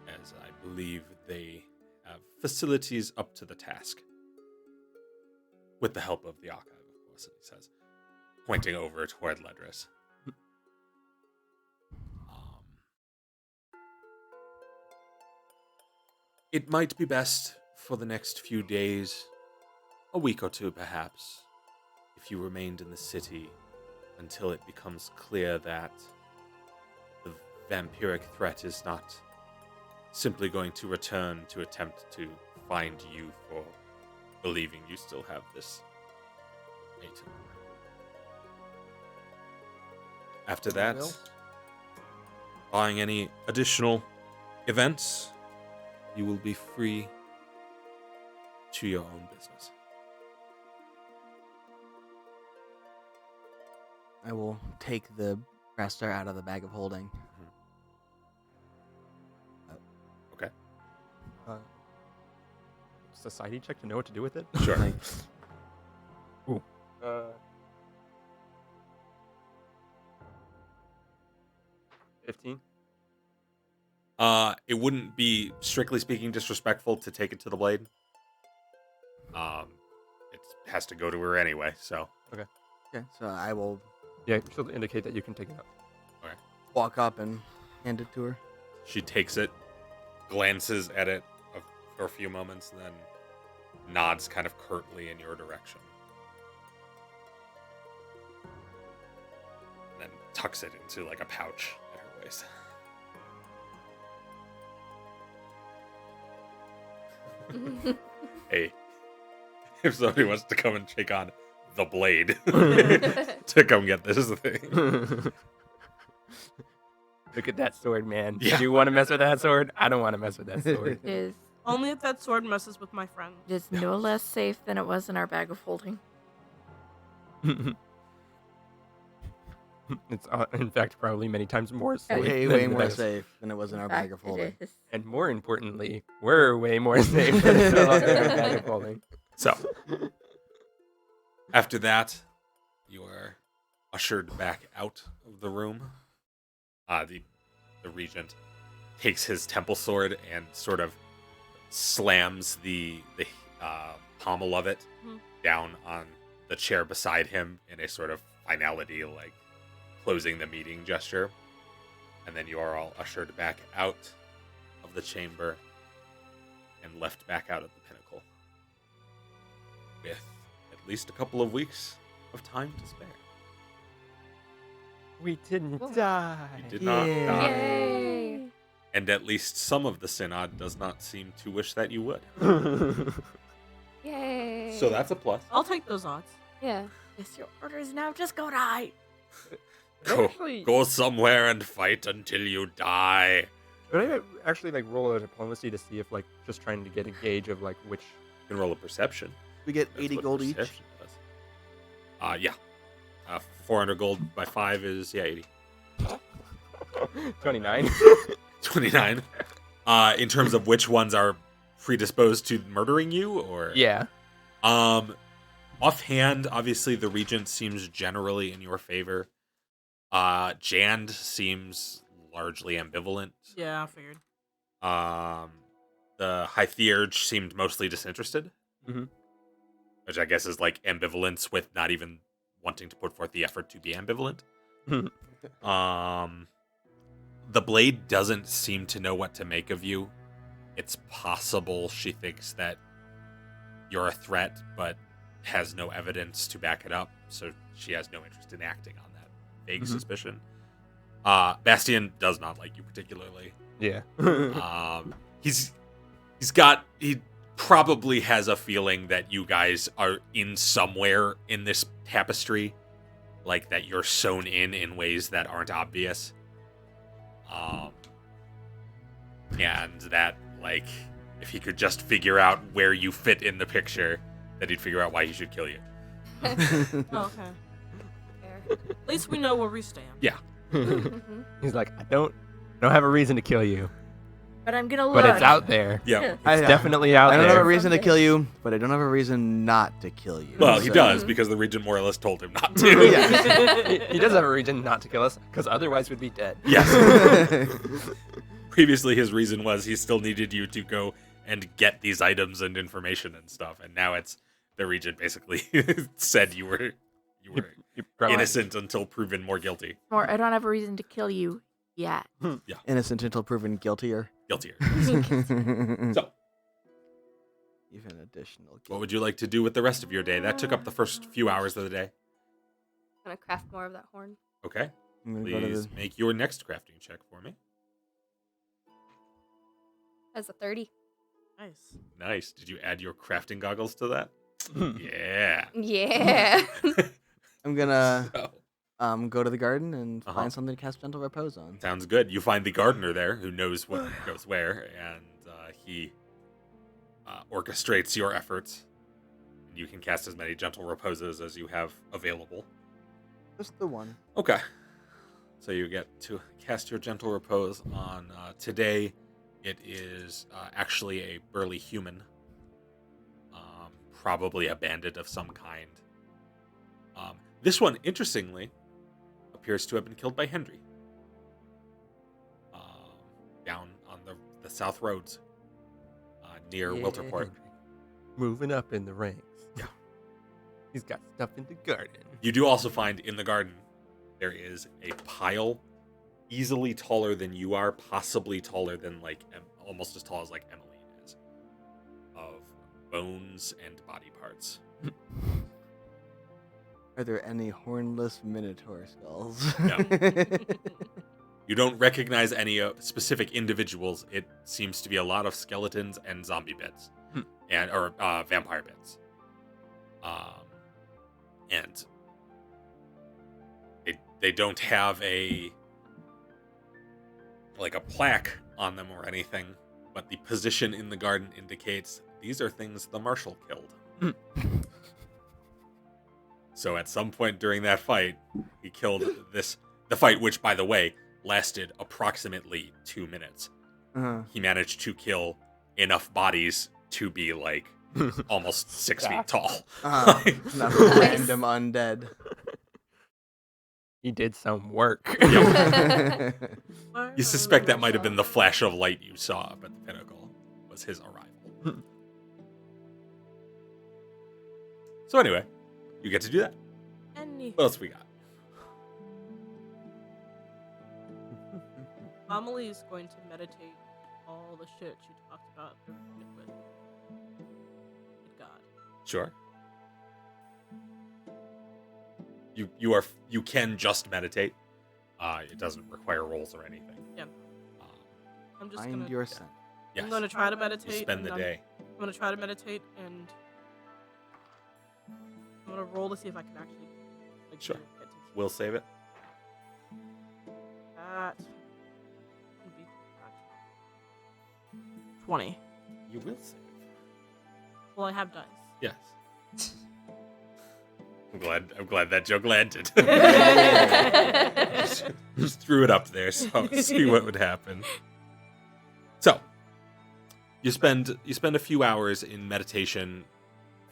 had, as I believe they have facilities up to the task. With the help of the archive, of course, he says, pointing over toward Ledris. It might be best for the next few days, a week or two perhaps, if you remained in the city until it becomes clear that the vampiric threat is not simply going to return to attempt to find you for believing you still have this item. After that, Will? barring any additional events, you will be free to your own business. I will take the Crastar out of the bag of holding. Okay. Society check to know what to do with it? Sure. Like, Ooh. 15? It wouldn't be, strictly speaking, disrespectful to take it to the blade. It has to go to her anyway, so. okay, so I will Yeah, she'll indicate that you can take it up. walk up and hand it to her. She takes it, glances at it for a few moments, and then nods kind of curtly in your direction. And then tucks it into like a pouch at her waist. Hey, if somebody wants to come and take on the blade to come get this thing. Look at that sword, man. Yeah. Do you want to mess with that sword? I don't want to mess with that sword. It is Only if that sword messes with my friend. it is no less safe than it was in our bag of holding. It's in fact probably many times more safe. Way, than way more this. safe than it was in our bag of holding. And more importantly, we're way more safe than still out there in a bag of holding. So, after that, you are ushered back out of the room. The regent takes his temple sword and sort of slams the pommel of it down on the chair beside him in a sort of finality, like closing the meeting gesture. And then you are all ushered back out of the chamber and left back out of the pinnacle with at least a couple of weeks of time to spare. We didn't Cool. die. You did not die. Yay! And at least some of the synod does not seem to wish that you would. Yay! So that's a plus. I'll take those odds. yeah. Yes, your orders now. Just go die. Go somewhere and fight until you die. Could I actually like roll a diplomacy to see if like just trying to get a gauge of like which? You can roll a perception. We get That's 80 what gold each. perception does. Yeah. 400 gold by 5 is 80. 29. 29. In terms of which ones are predisposed to murdering you, or Yeah. Offhand, obviously the regent seems generally in your favor. Jand seems largely ambivalent. Yeah, I figured. The High Theurge seemed mostly disinterested. Mhm. Which I guess is like ambivalence with not even wanting to put forth the effort to be ambivalent. The Blade doesn't seem to know what to make of you. It's possible she thinks that you're a threat, but has no evidence to back it up, so she has no interest in acting on that vague suspicion. Bastian does not like you particularly. Yeah. He probably has a feeling that you guys are in somewhere in this tapestry, like that you're sewn in ways that aren't obvious. And that, like, if he could just figure out where you fit in the picture, that he'd figure out why he should kill you. Oh, okay. Fair. At least we know where we stand. Yeah. He's like, I don't have a reason to kill you, But I'm gonna look. but it's out there. Yeah. It's definitely out I don't there. have a reason to kill you, but I don't have a reason not to kill you. Well, he So- does, because the Regent more or less told him not to. Yeah. he does have a reason not to kill us, because otherwise we'd be dead. Yes. Previously, his reason was he still needed you to go and get these items and information and stuff, and now it's the Regent basically said you were You probably- innocent until proven more guilty. Or I don't have a reason to kill you yet. Innocent until proven guiltier. Guiltier. Even So, additional guilt. what would you like to do with the rest of your day? That took up the first few hours of the day. Gonna craft more of that horn. Okay. I'm gonna go to Please the- make your next crafting check for me. As a 30. Nice. Nice. Did you add your crafting goggles to that? Yeah. Yeah. I'm gonna So, go to the garden and Uh-huh. find something to cast Gentle Repose on. sounds good. You find the gardener there who knows what goes where, and he orchestrates your efforts. You can cast as many gentle reposes as you have available. Just the one. Okay. So you get to cast your gentle repose on today. It is actually a burly human, probably a bandit of some kind. This one, interestingly, appears to have been killed by Hendry. Down on the south roads near Wilterport. Moving up in the ranks. Yeah. He's got stuff in the garden. You do also find in the garden there is a pile easily taller than you are, possibly taller than almost as tall as like Emmeline is, of bones and body parts. Are there any hornless minotaur skulls? No. You don't recognize any specific individuals. It seems to be a lot of skeletons and zombie bits, or vampire bits. And they don't have a plaque on them or anything, but the position in the garden indicates these are things the marshal killed. So at some point during that fight, he killed this. The fight, which, by the way, lasted approximately 2 minutes. He managed to kill enough bodies to be like almost 6 feet tall. Not random undead. He did some work. You suspect that might have been the flash of light you saw up at the pinnacle was his arrival. So anyway, you get to do that. What else we got? Amelie is going to meditate all the shit she talked about during it with God. Sure. You can just meditate. It doesn't require rolls or anything. Yeah. I'm just Find gonna. your scent. Yes. I'm gonna try to meditate. You spend the and day. I'm gonna try to meditate, and I'm gonna roll to see if I can actually. Like, Sure. get to We'll save it. that. Would be 20. You will save. Well, I have dice. Yes. I'm glad that joke landed. just threw it up there, so see what would happen. So, you spend a few hours in meditation,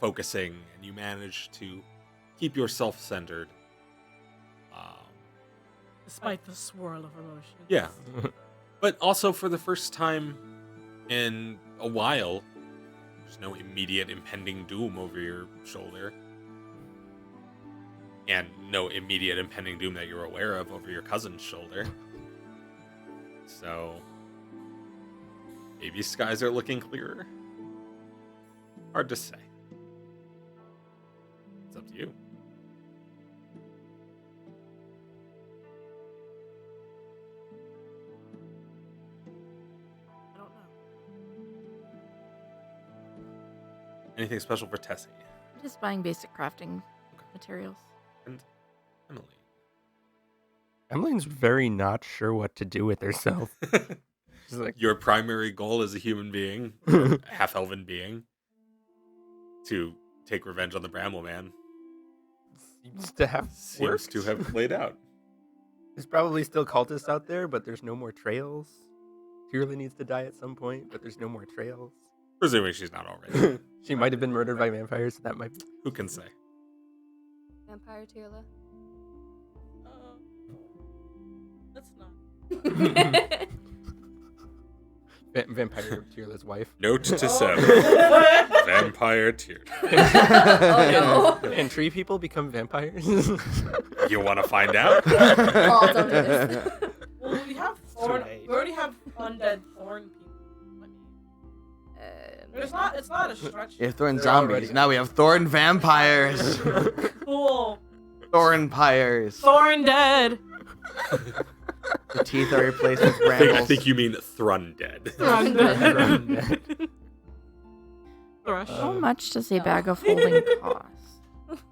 focusing, and you manage to keep yourself centered. Despite the swirl of emotions. Yeah, but also for the first time in a while, there's no immediate impending doom over your shoulder. And no immediate impending doom that you're aware of over your cousin's shoulder. So, maybe skies are looking clearer. Hard to say. It's up to you. I don't know. Anything special for Tessie? Just buying basic crafting materials. And Emily? Emmeline's very not sure what to do with herself. She's like, Your primary goal as a human being, half-elven being, to take revenge on the Bramble Man, seems to have seems worked. to have played out. There's probably still cultists out there, but there's no more trails. Tyrla needs to die at some point, but there's no more trails. Presuming she's not already. She might have been murdered by vampires. That might be. Who can say? Vampire Tyrla. Let's not. Vampire Tyrla's wife. Note to self. Vampire tear. Oh no. Can tree people become vampires? You want to find out? Paul, don't do this. Well, we have thorn. We already have undead thorn people. I mean, it's not a stretch. We have thorn They're zombies. already- Now we have thorn vampires. Cool. Thorn pyres. Thorn dead. The teeth are replaced with I brambles. think you mean Thrun dead. Thorn dead. Thrush. How much does a bag of holding cost?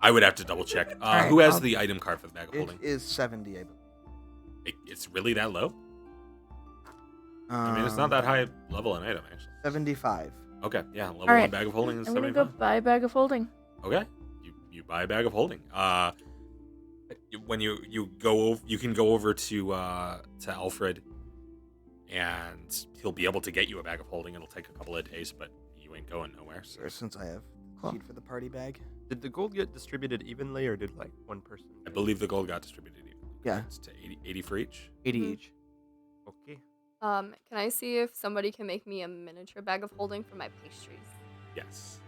I would have to double check. Alright, Who has I'll- the item card for the bag of It holding? is 70, I believe. It's really that low? I mean, it's not that high level an item, actually. 75. Okay, yeah, level Alright, 1 bag of holding is I'm gonna 75. go buy a bag of holding. Okay, you buy a bag of holding. When you go over, you can go over to Alfred, and he'll be able to get you a bag of holding. It'll take a couple of days, but you ain't going nowhere. So. Sure, since I have Cool. seed for the party bag. Did the gold get distributed evenly, or did like one person? I believe the gold got distributed evenly. Yeah. It's to 80 for each. 80 Mhm. each. Okay. Can I see if somebody can make me a miniature bag of holding for my pastries? Yes.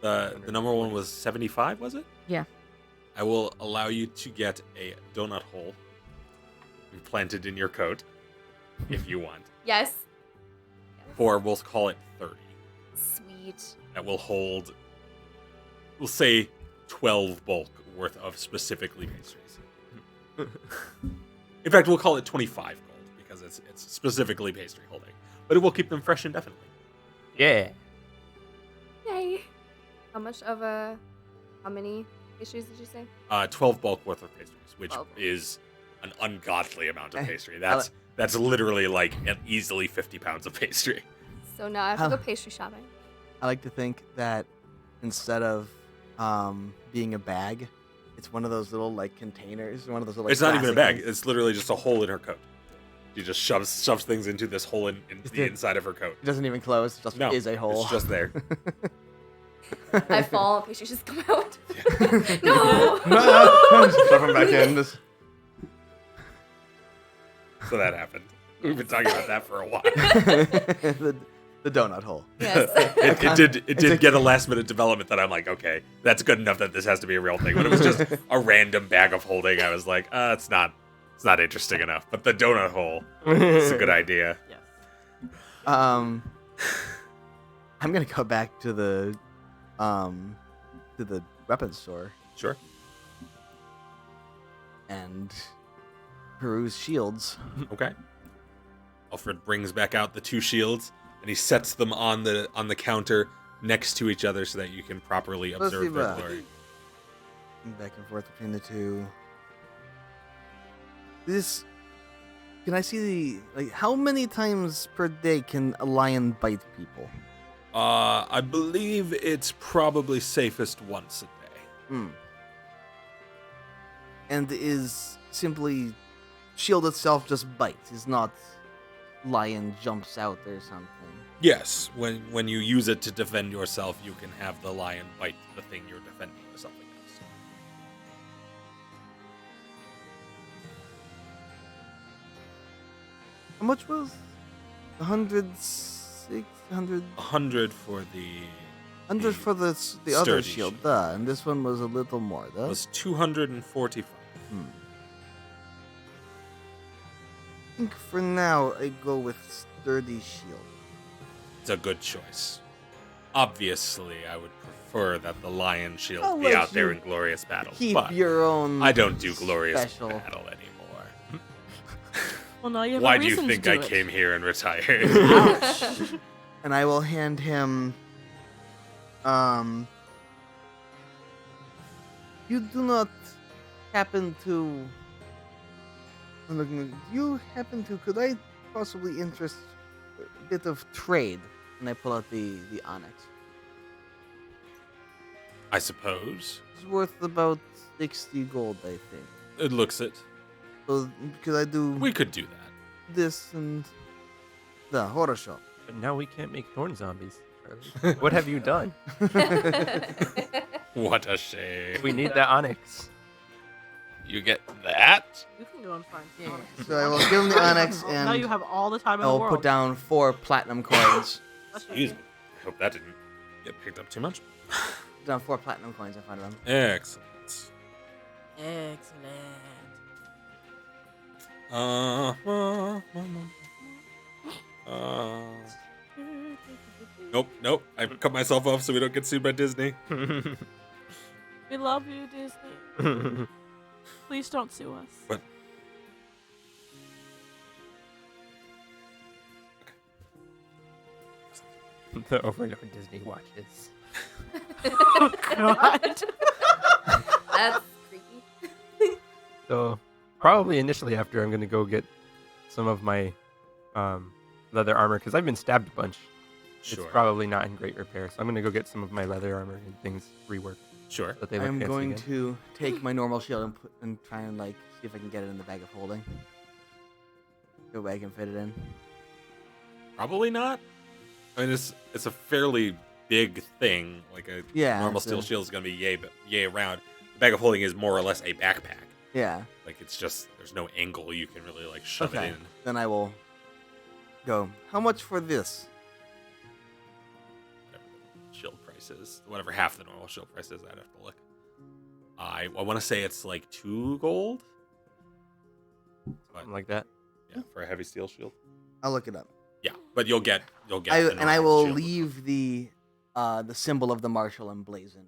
The number one was 75, was it? Yeah. I will allow you to get a donut hole implanted in your coat if you want. Yes. For, we'll call it 30. Sweet. That will hold, we'll say, 12 bulk worth of specifically pastries. In fact, we'll call it 25 gold because it's specifically pastry holding. But it will keep them fresh indefinitely. Yeah. Yay. How many pastries did you say? 12 bulk worth of pastries, which 12. is an ungodly amount of Eh, pastry. That's literally like easily 50 pounds of pastry. So now I have to How- go pastry shopping. I like to think that instead of being a bag. It's one of those little like containers. One of those little. It's not even a bag. plastic It's literally just a hole in her coat. She just shoves things into this hole in the it- inside of her coat. It doesn't even close. It just No, is a hole. it's just there. I fall, and pictures just come out. no. No! Stuff him back in. Just... So that happened. We've been talking about that for a while. the donut hole. Yes. It did get a last minute development that I'm like, okay, that's good enough that this has to be a real thing. When it was just a random bag of holding, I was like, it's not interesting enough. But the donut hole is a good idea. Yes. I'm gonna go back to the weapons store Sure. and peruse shields. Okay. Alfred brings back out the two shields and he sets them on the counter next to each other so that you can properly Let's see observe their that. glory. Back and forth between the two. Can I see how many times per day can a lion bite people? I believe it's probably safest once a day. Hmm. And is simply shield itself just bites? Is not lion jumps out or something? Yes, when you use it to defend yourself, you can have the lion bite the thing you're defending or something else. How much was 106, 100, 100 for the 100 for the other sturdy shield, shield. duh, and this one was a little more, duh. was 245. Hmm. I think for now I go with sturdy shield. It's a good choice. Obviously, I would prefer that the lion shield I'll be let out there you in glorious battle, Keep but your own. I don't do glorious special. battle anymore. Well, now you have Why a do you reason think to I do it. came here and retired? And I will hand him. You do not happen to. I'm looking. You happen to? Could I possibly interest a bit of trade? And I pull out the onyx. I suppose. It's worth about 60 gold, I think. It looks it. So could I do We could do that. this and the horror shop? But now we can't make thorn zombies. Charlie. What have you done? What a shame. We need that onyx. You get that? You can go and find some. So I will give him the onyx Now you and have all the time I in the will world. put down 4 platinum coins. Excuse me. I hope that didn't get picked up too much. Put down 4 platinum coins. I found them. Excellent. Excellent. Nope. I cut myself off so we don't get sued by Disney. We love you, Disney. Please don't sue us. What? The Overlord Disney watches. Oh, God. That's creepy. So probably initially after I'm gonna go get some of my leather armor because I've been stabbed a bunch. Sure. It's probably not in great repair, so I'm gonna go get some of my leather armor and things reworked Sure. so that they look I'm fancy going again. to take my normal shield and try and see if I can get it in the bag of holding. Go back and fit it in. Probably not. I mean, it's a fairly big thing. Like a Yeah, normal it's steel a- shield is going to be yay around. The bag of holding is more or less a backpack. Yeah. Like it's just there's no angle you can really like shove Okay. it in. Then I will go. How much for this? Whatever the shield price is, whatever half the normal shield price is, I'd have to look. I want to say it's like 2 gold. But Something like that. yeah, for a heavy steel shield. I'll look it up. Yeah, but you'll get. the And I normal will shield. leave the symbol of the marshal emblazoned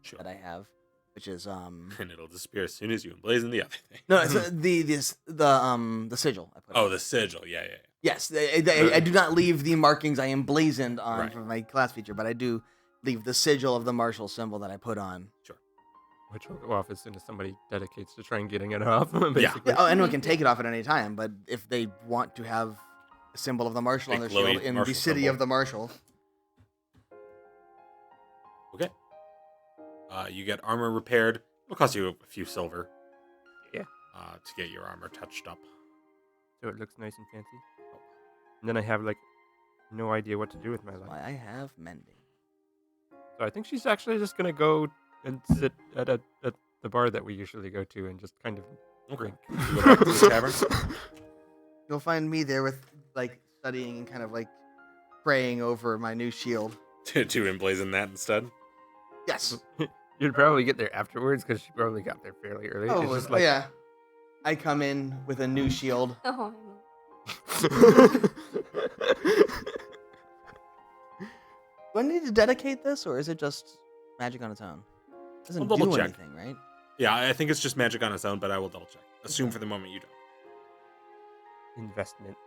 Sure. that I have, which is And it'll disappear as soon as you emblazon the other thing. no, it's the sigil. I put Oh, on. the sigil. Yeah. Yes, I do not leave the markings I emblazoned on Right. for my class feature, but I do leave the sigil of the marshal symbol that I put on. Which will go off as soon as somebody dedicates to trying getting it off. Basically. Yeah, oh, anyone can take it off at any time, but if they want to have a symbol of the marshal on Big their shield glowy in the marshal city symbol. of the marshal, Okay. You get armor repaired. It'll cost you a few silver. Yeah. To get your armor touched up. So it looks nice and fancy. And then I have like no idea what to do with my life. Why I have mending. So I think she's actually just gonna go and sit at the bar that we usually go to and just kind of Okay. drink. You go back to the tavern. You'll find me there with like studying and kind of like praying over my new shield. to emblazon that instead. Yes. You'd probably get there afterwards because she probably got there fairly early. Oh, It's just like, yeah. I come in with a new shield. Oh, Do I need to dedicate this, or is it just magic on its own? It doesn't I'll double do check. anything, right? Yeah, I think it's just magic on its own, but I will double check. Assume for the moment you don't. investments.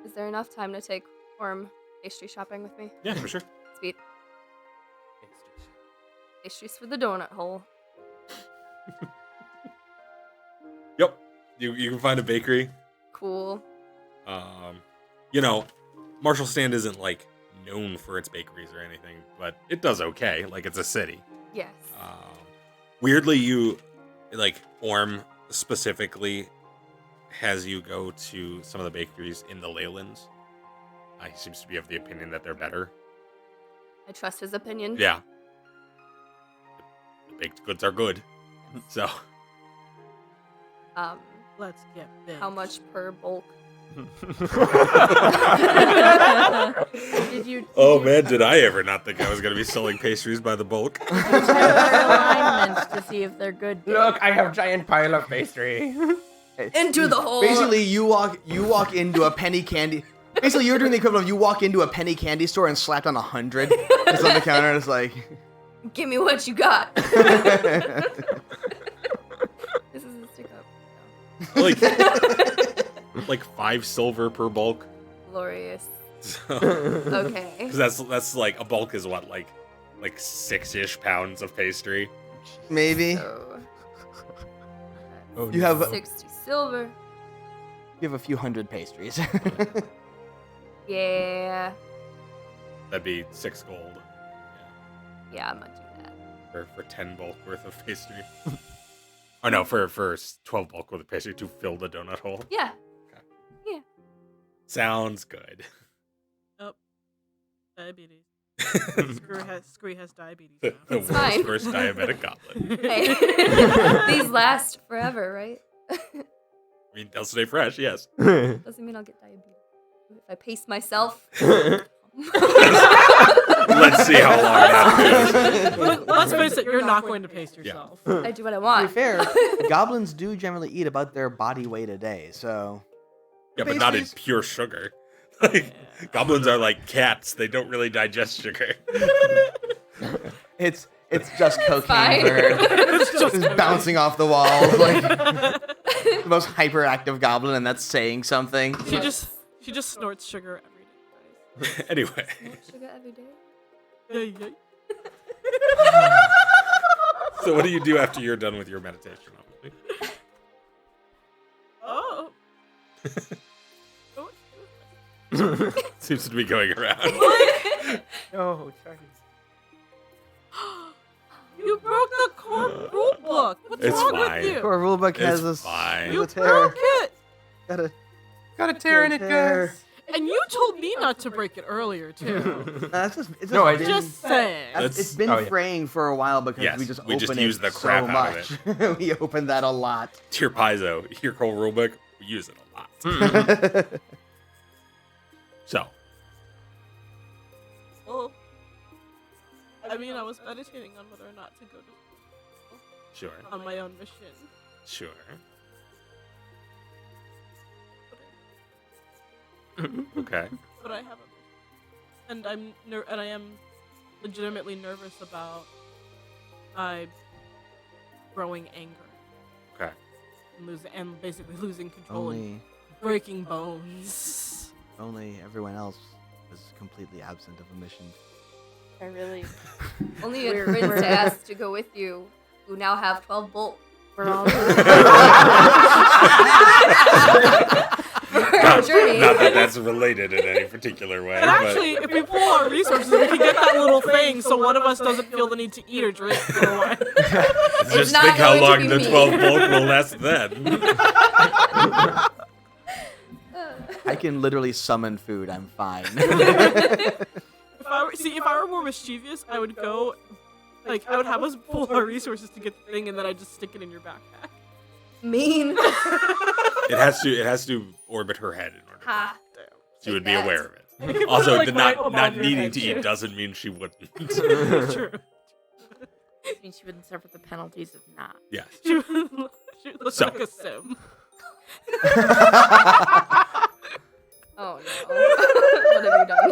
is there enough time to take Orm pastry shopping with me? Yeah, for sure. Sweet. Pastries for the donut hole. Yep. You can find a bakery. Cool. Marshall Stand isn't like known for its bakeries or anything, but it does okay. Like it's a city. Yes. Weirdly, Orm specifically has you go to some of the bakeries in the Leylands. He seems to be of the opinion that they're better. I trust his opinion. Yeah. The baked goods are good. So, Let's get big. How much per bulk? Did you? oh man, did I ever not think I was going to be selling pastries by the bulk? Check their alignments to see if they're good. Look, I have giant pile of pastry. Into the hole. Basically, you walk into a penny candy. Basically, you're doing the equivalent of you walk into a penny candy store and slapped on 100. It's on the counter, and it's like. Give me what you got. This is a stick up. like 5 silver per bulk. Glorious. So, Okay. because that's like a bulk is what like 6-ish pounds of pastry. Maybe. So, Oh, You have 60 silver. you have a few hundred pastries. Yeah. That'd be 6 gold. Yeah, I'm gonna do that. For 10 bulk worth of pastry. Oh no, for 12 bulk worth of pastry to fill the donut hole. Yeah. Sounds good. Diabetes. Screw has diabetes The, now. the It's world's fine. first diabetic goblin. Hey. These last forever, right? I mean, they'll stay fresh, yes. Doesn't mean I'll get diabetes. If I pace myself. Let's see how long that goes. Let's face it, you're not going to pace yourself. I do what I To want. be fair, goblins do generally eat about their body weight a day, so. Yeah, but not in Pastries? pure sugar. Like, goblins are like cats. They don't really digest sugar. It's just cocaine fine. for her. It's just Just bouncing off the walls like the most hyperactive goblin, and that's saying something. She just snorts sugar every day. Anyway. Sugar every day. Guys. Yeah. So what do you do after you're done with your meditation? Oh. Seems to be going around. No, Charlie. You broke the core rule book. What's It's wrong fine. with you? Our rulebook has It's this. fine. You a tear. broke it. Gotta Got a tear in it, tear. guys. And you told me not to break it earlier too. It's just No, I been- didn't. Just saying. It's been Oh, yeah. fraying for a while because Yes, we just we just open use it the crap so out much. of We open that a lot. Dear Paizo, your whole rulebook, we use it a lot. So, Well, I mean, I was meditating on whether or not to go to sure. on my own mission. Sure. Okay. But I have a mission, and I am legitimately nervous about my growing anger Okay. and basically losing control and only, breaking bones. only everyone else was completely absent of a mission. I really. Only a We're- princess to go with you, who now have 12 bolts. We're all. God not, journey. not that that's related in any particular way. And actually, if we pull our resources, we can get that little thing so one of us doesn't feel the need to eat or drink for a while. but just not think how going to long be the me. 12 bulk will last then. I can literally summon food. I'm fine. If I were more mischievous, I would go, like, I would have us pull our resources to get the thing, and then I'd just stick it in your backpack. Mean. It has to orbit her head in order. Ha. She would be Take that. aware of it. You put Also, it, like, the right not above your needing head, to too. eat doesn't mean she wouldn't. True. I mean, she wouldn't suffer the penalties of not. Yes. She would look So. like a sim. Oh no. What have you done?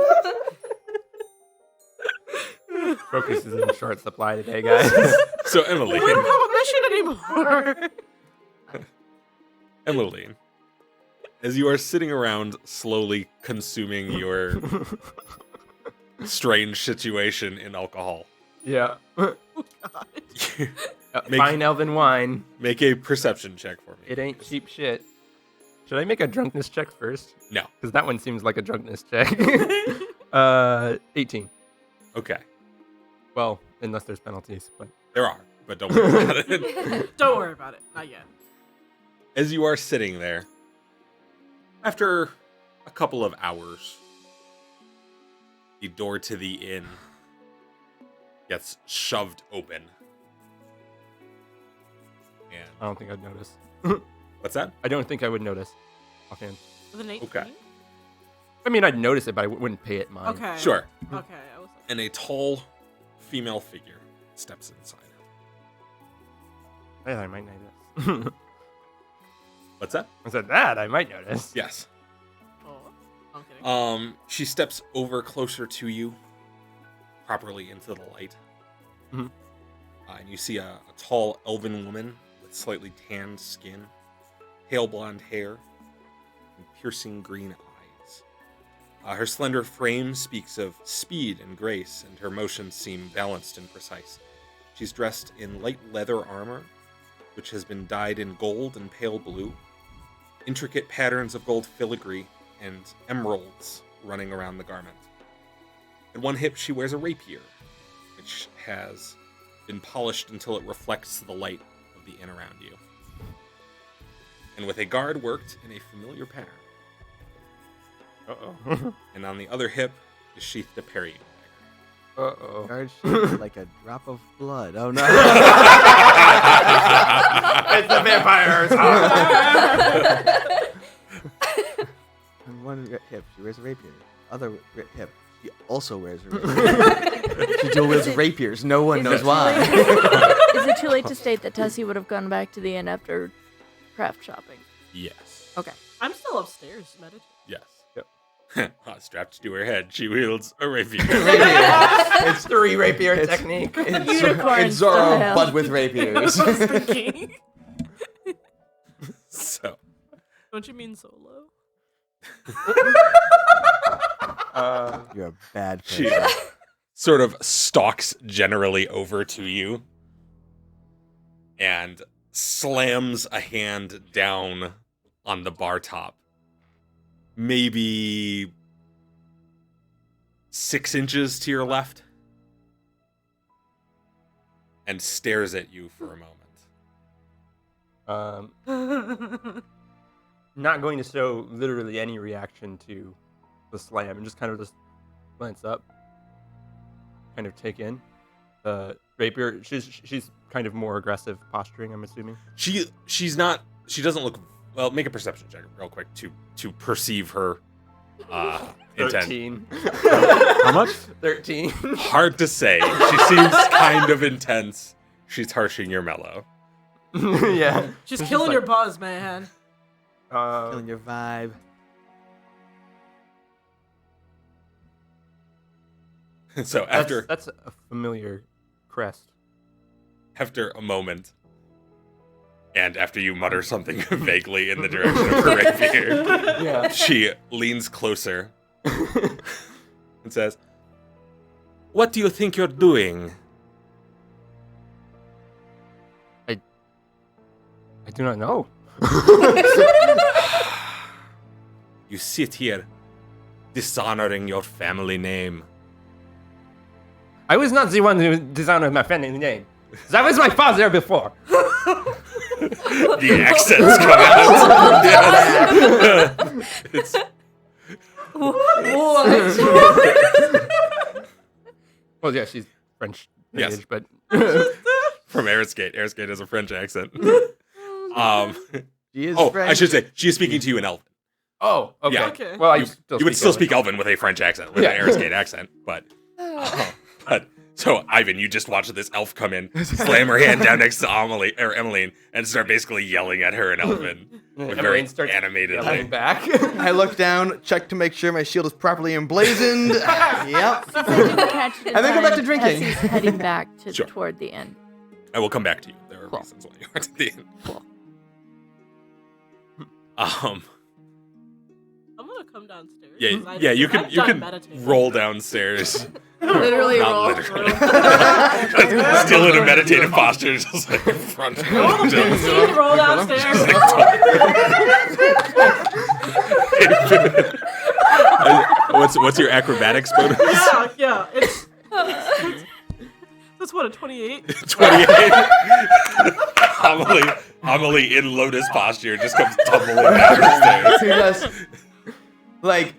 Focus is in short supply today, guys. So We don't have a mission anymore. Emmeline, as you are sitting around slowly consuming your strange situation in alcohol, Yeah. Make- Fine elven wine. make a perception check for me. It ain't cheap shit. Should I make a drunkenness check first? No. Because that one seems like a drunkenness check. 18. Okay. Well, unless there's penalties, but There are, but don't worry about it. Don't worry about it. Not yet. As you are sitting there, after a couple of hours, the door to the inn gets shoved open. And I don't think I'd notice. what's that? I don't think I would notice offhand. With an 18? Okay. I mean, I'd notice it, but I wouldn't pay it mind. Okay. Sure. Okay. I was like, And a tall female figure steps inside. Yeah, I might notice. What's that? I said that, I might notice. Yes. oh, I'm kidding. She steps over closer to you, properly into the light. Mhm. And you see a tall elven woman with slightly tanned skin, pale blonde hair, and piercing green eyes. Her slender frame speaks of speed and grace, and her motions seem balanced and precise. She's dressed in light leather armor, which has been dyed in gold and pale blue, intricate patterns of gold filigree, and emeralds running around the garment. At one hip, she wears a rapier, which has been polished until it reflects the light of the inn around you. And with a guard worked in a familiar pattern. Uh-oh. And on the other hip is sheathed a parry dagger. Uh-oh. Guard shaped like a drop of blood. Oh no. It's the vampires! On one hip, she wears a rapier. Other hip, she also wears a rapier. She dual wields rapiers. No one knows why. Is it too late to state that Tessie would have gone back to the inn after craft shopping? Yes. Okay. I'm still upstairs meditating. Yes. Yep. Strapped to her head, she wields a rapier. It's 3 rapier technique. Unicorn It's Zorro, style. but with rapiers. I was thinking. So, Don't you mean solo? You're a bad she person. sort of stalks generally over to you and slams a hand down on the bar top. Maybe 6 inches to your left. And stares at you for a moment. Not going to show literally any reaction to the slam and just kind of just glance up, kind of take in the rapier. She's kind of more aggressive posturing, I'm assuming. She doesn't look well. Make a perception check real quick to perceive her intent. 13. How much? 13. Hard to say. She seems kind of intense. She's harshing your mellow. Yeah. She's It's killing just your buzz, man. Killing your vibe. So after that's a familiar crest. after a moment, and after you mutter something vaguely in the direction of her rapier, Yeah. she leans closer and says, "What do you think you're doing?" I do not know. you sit here dishonoring your family name. I was not the one who dishonored my family name. That was my father before. The accents come out. Yes. Well, yeah, she's French. Yes. Age, but From Airskate. Airskate has a French accent. She is I French. should say, she is speaking to you in Elven. oh, okay. Yeah. Okay. Well, You would still speak Elven with a French accent, with Yeah. an Airskate accent, but so Ivan, you just watched this elf come in, slam her hand down next to Emmeline, and start basically yelling at her in Elven with very Emmeline starts animatedly. yelling back. I look down, check to make sure my shield is properly emblazoned. Yep. I didn't catch it in And then go back to time drinking. as he's heading back to Sure. toward the end. I will come back to you. There are Cool. reasons why you aren't at the end. Cool. I'm gonna come downstairs. Yeah, 'cause yeah. You I've can done meditating. roll downstairs. Literally Not roll. literally. Still in a meditative posture, just like front. Roll the big scene, roll downstairs. What's your acrobatics bonus? yeah. It's that's what, a 28? 28. Amelie in lotus posture just comes tumbling down the stairs. He just like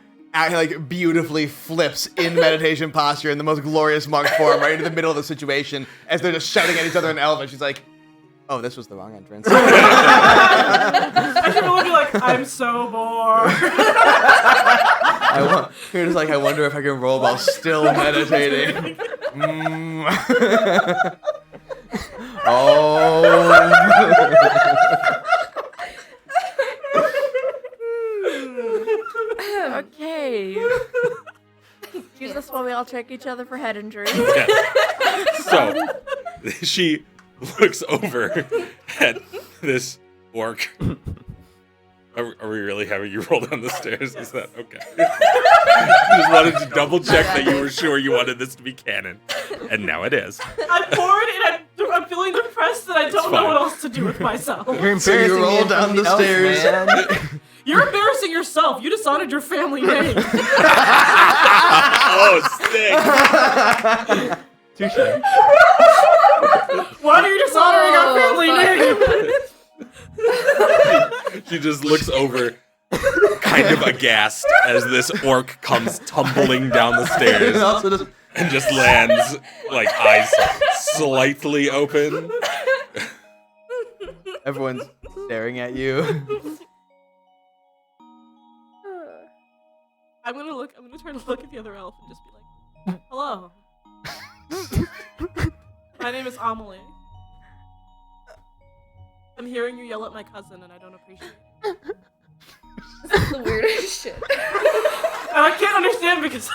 beautifully flips in meditation posture in the most glorious monk form right into the middle of the situation as they're just shouting at each other in Elven. She's like, "Oh, this was the wrong entrance." I should really be like, I'm so bored. You're just like, I wonder if I can roll while still meditating. Okay. Use this while we all check each other for head injuries. Yeah. So she looks over at this orc. Are we really having you roll down the stairs? Is that okay? Just wanted to double check that you were sure you wanted this to be canon, and now it is. I'm bored and I'm feeling depressed and I don't know fine. what else to do with myself. You're So you embarrassing roll me down in the front of stairs. elf, man. You're embarrassing yourself. You dishonored your family name. Oh, sick! Touche. Why are you dishonoring our family name? She just looks over, kind of aghast, as this orc comes tumbling down the And stairs also just and just lands, like, eyes slightly open. everyone's staring at you. I'm gonna try to look at the other elf and just be like, hello. My name is Amelie. I'm hearing you yell at my cousin and I don't appreciate it. This is the weirdest shit. And I can't understand because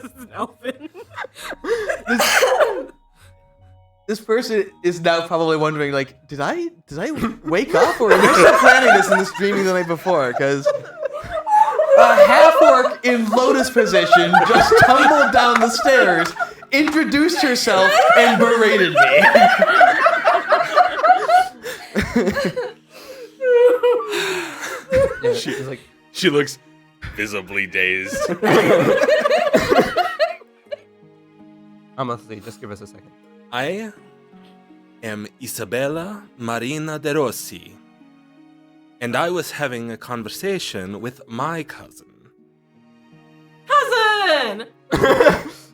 it's an elfin. This person is now probably wondering, like, did I wake up, or am I still planning this in this dreaming the night before? Because a half orc in lotus position just tumbled down the stairs, introduced herself, and berated me. Yeah, she's like, She looks visibly dazed. honestly, just give us a second. I am Isabella Marina de Rossi, and I was having a conversation with my cousin. Cousin!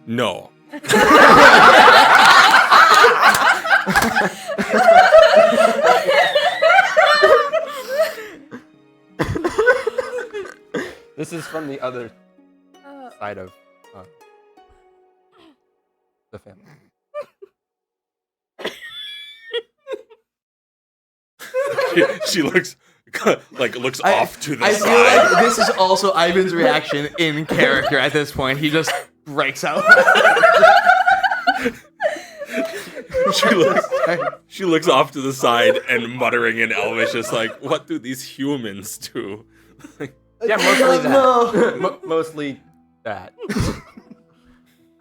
No. This is from the other side of the family. She looks looks I- off to the I side. feel like this is also Ivan's reaction in character at this point. He just breaks out. She looks off to the side and muttering in Elvish, just like, "What do these humans do?" Yeah, mostly that. No. Mostly that.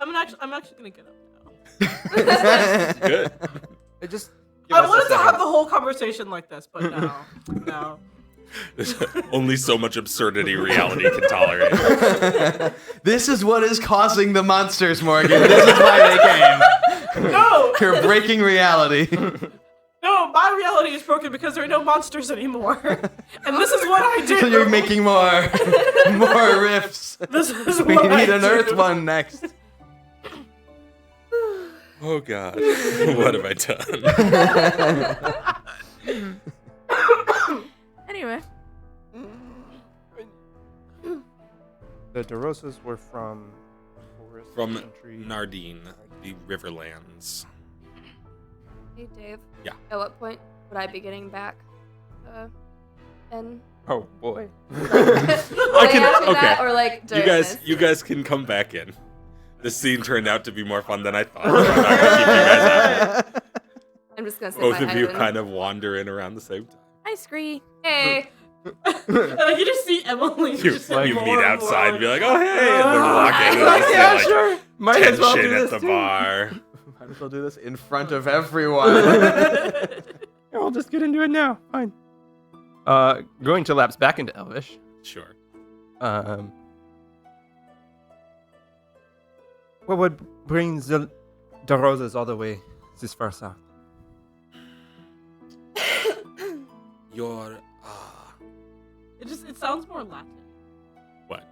I'm actually gonna get up now. Good. Just give I us a wanted to second. have the whole conversation like this, but no. There's only so much absurdity reality can tolerate. This is what is causing the monsters, Morgan. This is why they came. No! You're breaking reality. No, my reality is broken because there are no monsters anymore. And this is what I do. So you're making more riffs. This is We what I need an do. Earth one next. Oh God, what have I done? Anyway, The DeRosas were from forest From country. Nardine, the Riverlands. Hey, Dave. Yeah. At what point would I be getting back? And Oh boy. after that, or like during this? You guys can come back in. This scene turned out to be more fun than I thought. So I'm not gonna keep you guys out. I'm just gonna sit Both my of you head in. kind of wander in around the same time. I scree. Hey. Like you just see Emily You, just like you more meet and outside and more be like, oh hey, and then walk in and like, just yeah, like sure. Might as well tension do at this the too. bar. Might as well do this in front of everyone. Yeah, we'll just get into it now. Fine. Going to lapse back into Elvish. Sure. What would bring the Roses all the way this far south? Your It sounds more Latin. what?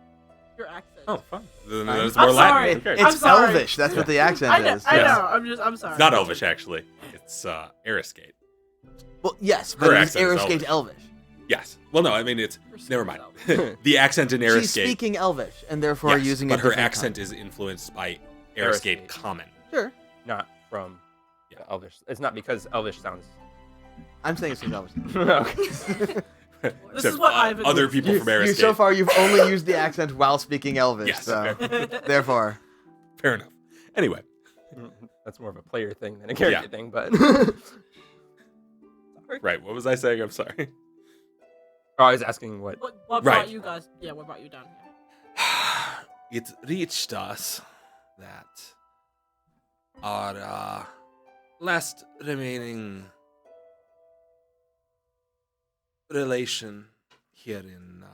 Your accent. Oh, fun. Then I'm there's more sorry. Latin. Okay. I'm It's sorry. Elvish. That's what the accent I know. is. I Yes. know. I'm sorry. It's not Elvish actually. It's Ariscate. Well, yes, Her but it's accent is Ariscate Elvish. Yes. Well, no, I mean it's For never mind. yourself. The accent in She's Ariscate. speaking Elvish, and therefore Yes, using but a her different accent tongue. is influenced by Ariscate. Ariscate Common. Sure. Not from Yeah. Elvish. It's not because Elvish sounds. I'm saying it's Elvish. Okay. This is what I've other been- people from Ariscate. So far, you've only used the accent while speaking Elvish. Yes, So, okay. therefore, Fair enough. Anyway, That's more of a player thing than a character Yeah. thing, but. right. What was I saying? I'm sorry. Oh, I was asking what. What Right. brought you guys? Yeah, what brought you down here? It reached us that our last remaining relation here in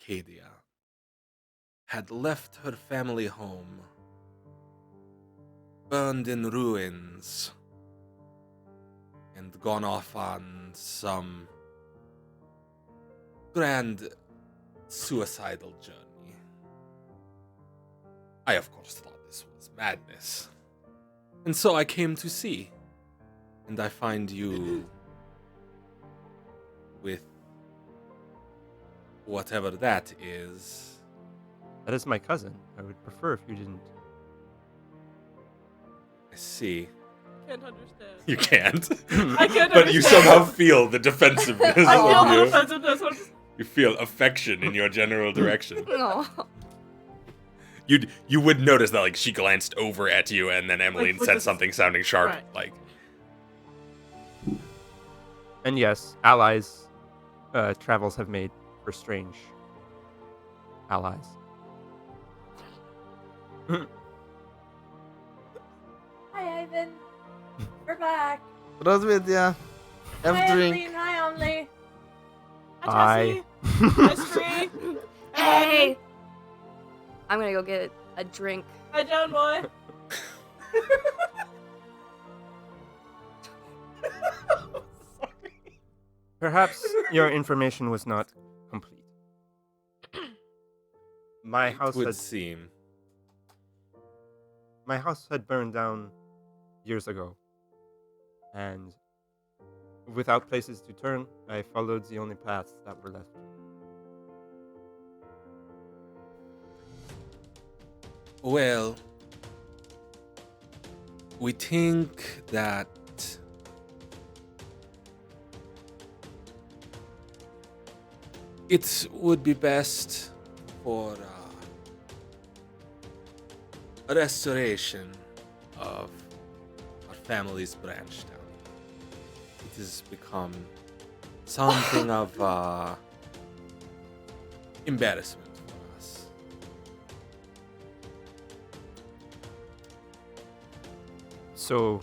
Cadia had left her family home, burned in ruins, and gone off on some grand suicidal journey. I, of course, thought this was madness. And so I came to see. And I find you with whatever that is. That is my cousin. I would prefer if you didn't. I see. Can't understand. You can't. I can't But you understand. somehow feel the defensiveness I feel of the you. offensiveness. I'm just- You feel affection in your general direction. No. You would notice that like she glanced over at you and then Emmeline with said this- something sounding sharp, Right. like And yes, allies. Travels have made for strange allies. Hi, Ivan. We're back. Rosvidya, have a drink. Hi, Omni. Hi, Jesse. Hi, Scree. Hey. I'm gonna go get a drink. Hi, John Boy. Perhaps your information was not complete. My house would had seem. my house had burned down years ago, and without places to turn, I followed the only paths that were left. Well, we think that it would be best for a restoration of our family's branch down. It has become something of embarrassment for us. So,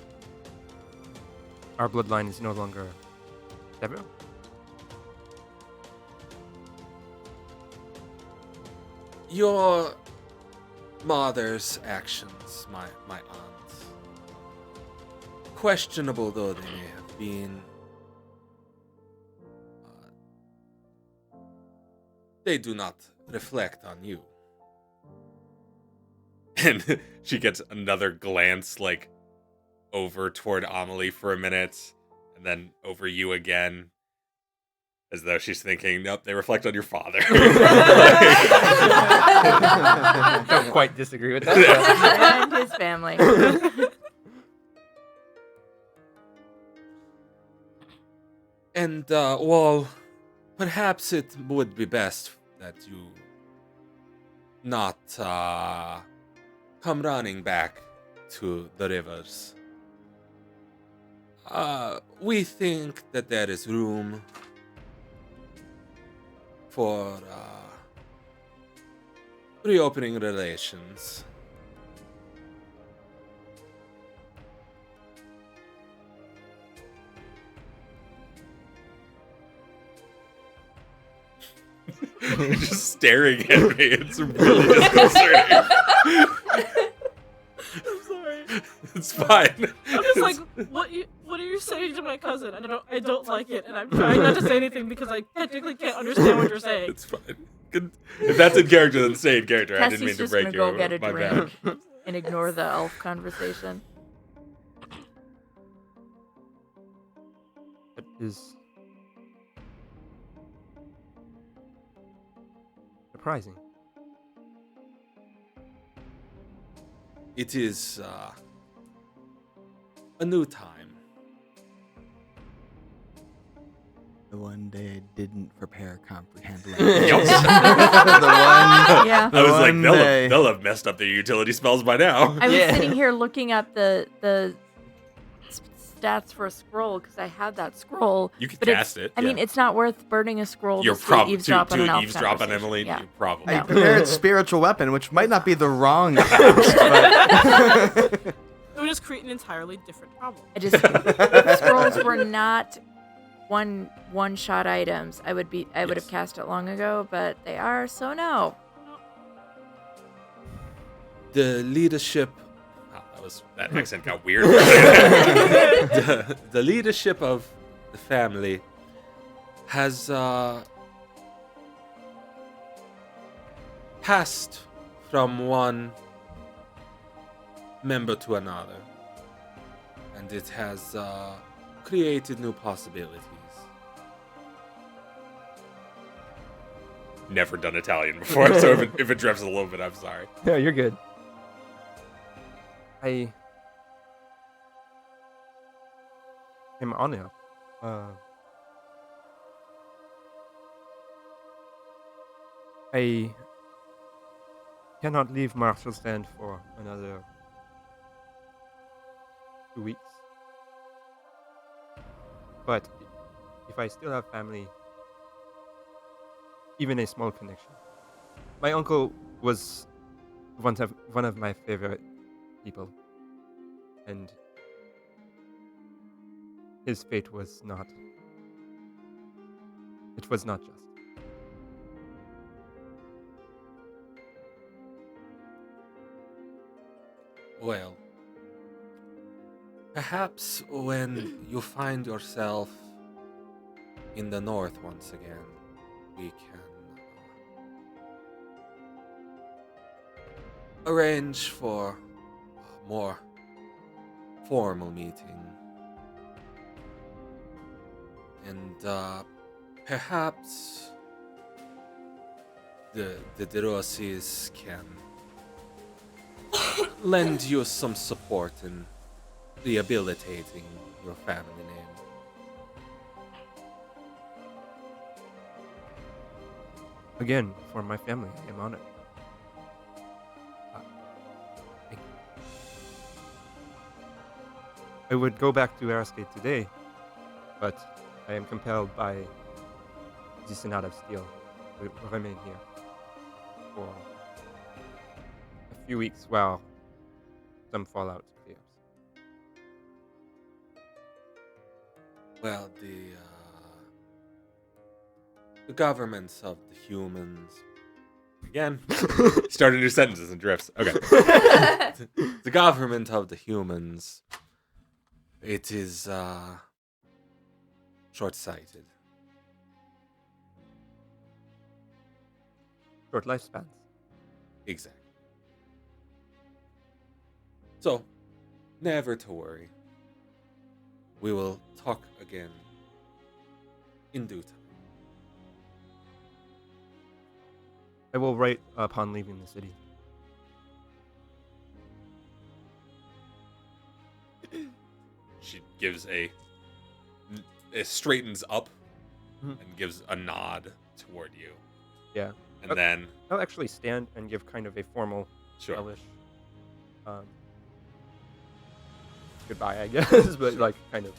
our bloodline is no longer severed? Your mother's actions, my aunt, questionable though they may have been, they do not reflect on you. And she gets another glance, like, over toward Amelie for a minute, and then over you again, as though she's thinking, nope, they reflect on your father. Don't quite disagree with that. And his family. And, well, perhaps it would be best that you not, come running back to the rivers. We think that there is room for, reopening relations. Just staring at me. It's really disconcerting. I'm sorry. It's fine. I'm just like, what are you saying to my cousin? I don't like it, and I'm trying not to say anything because I technically can't understand what you're saying. It's fine. If that's in character, then stay in character. I didn't mean Cassie's to just break gonna your go get a my drink bad. and ignore the elf conversation. That is surprising. It is a new time. The one day I didn't prepare comprehend Yup. language. The one. Yeah. I was like, One day. they'll have messed up their utility spells by now. I was Yeah. sitting here looking at the stats for a scroll because I had that scroll. You could but it's- cast it. I mean, it's not worth burning a scroll You're to probably eavesdrop on an to elf eavesdrop on conversation. Emily. Yeah. You probably. I No. prepared spiritual weapon, which might not be the wrong cast, but It would just create an entirely different problem. I just if scrolls were not one shot items, I would have Yes. cast it long ago, but they are, so no. The leadership. Oh, that accent got weird. The leadership of the family has passed from one member to another, and it has created new possibilities. Never done Italian before, so if it drifts a little bit, I'm sorry. No, you're good. I am honored. I cannot leave Marshall's Stand for another 2 weeks. But if I still have family, even a small connection. My uncle was one of my favorite people, and his fate was not. It was not just. Well, perhaps when you find yourself in the north once again, we can arrange for a more formal meeting. And perhaps the Derosis can lend you some support in rehabilitating your family name. Again, for my family, I am honored. Thank you. I would go back to Arasgate today, but I am compelled by the Senate of Steel to remain here for a few weeks while some fallout clears. Well, the governments of the humans Again, start new sentences and drifts. Okay. The government of the humans, it is short-sighted. Short lifespans. Exactly. So, never to worry. We will talk again in due time. I will write upon leaving the city. She gives it straightens up Mhm. and gives a nod toward you. Yeah. And Okay. then, I'll actually stand and give kind of a formal sure. Elvish goodbye, I guess, but like kind of.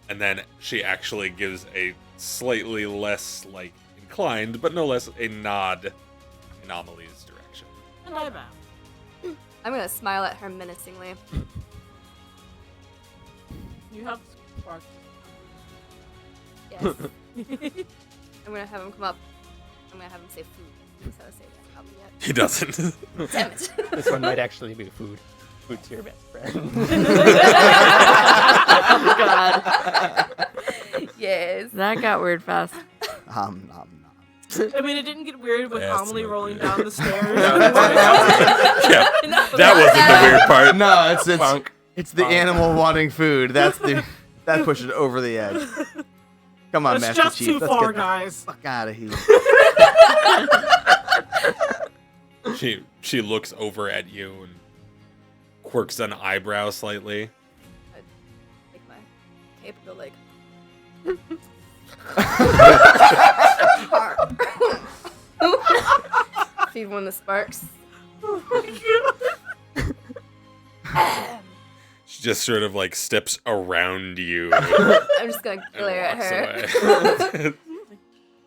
And then she actually gives a slightly less, like, inclined, but no less a nod in Amelie's direction. And I bow. I'm gonna smile at her menacingly. You have sparks. Yes. I'm gonna have him come up. I'm gonna have him say food. Instead of say that probably yet. He doesn't. Damn it. This one might actually be food. Food's your best friend. Oh God, Yes. that got weird fast. Nom nom. I mean, it didn't get weird with That's Amelie not rolling good. down the stairs. Yeah, that wasn't the weird part. No, it's Bonk. it's the Bonk. animal wanting food. That pushes it over the edge. Come on, That's Master just Chief. too Let's far, get the guys. fuck out of here. She looks over at you and quirks an eyebrow slightly. Take my cape and go like. Feed one of the sparks. She just sort of like steps around you I'm just gonna and glare at walks her. away.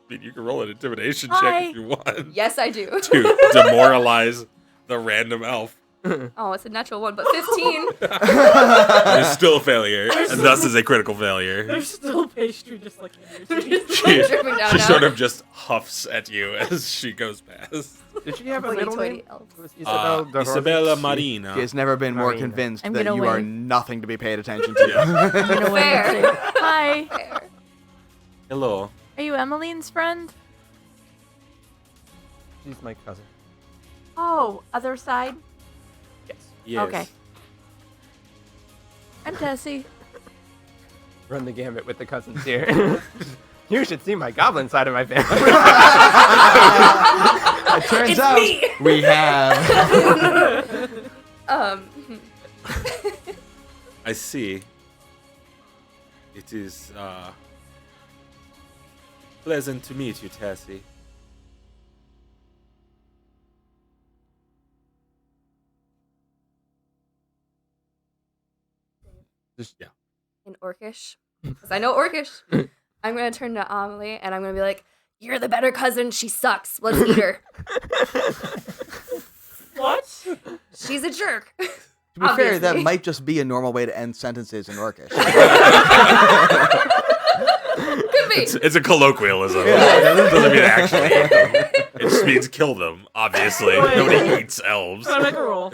I mean, you can roll an intimidation Hi. check if you want Yes, I do. to demoralize the random elf. Oh, it's a natural one, but 15. It is still a failure, and thus is a critical failure. There's still pastry just like in your teeth. She, dripping down she now. sort of just huffs at you as she goes past. Did she have a Hoity middle toity name? elf. It was Isabel de Isabella Horvath? Marina. She has never been more Marina. convinced I'm that gonna you are wave. nothing to be paid attention to. Yes. I'm gonna wave and say, hi. Fair. Hello. Are you Emmeline's friend? She's my cousin. Oh, other side. Yes. Yes. Okay. I'm Tessie. Run the gambit with the cousins here. You should see my goblin side of my family. It turns out we have. I see. It is pleasant to meet you, Tessie. Just Yeah. In Orcish. Because I know Orcish. I'm going to turn to Amelie and I'm going to be like, you're the better cousin. She sucks. Let's eat her. What? She's a jerk. To be fair, that Obviously. might just be a normal way to end sentences in Orcish. Could be. It's a colloquialism. Yeah. It doesn't mean actually eat them. It just means kill them, obviously. Wait. Nobody eats elves. Can I make a roll?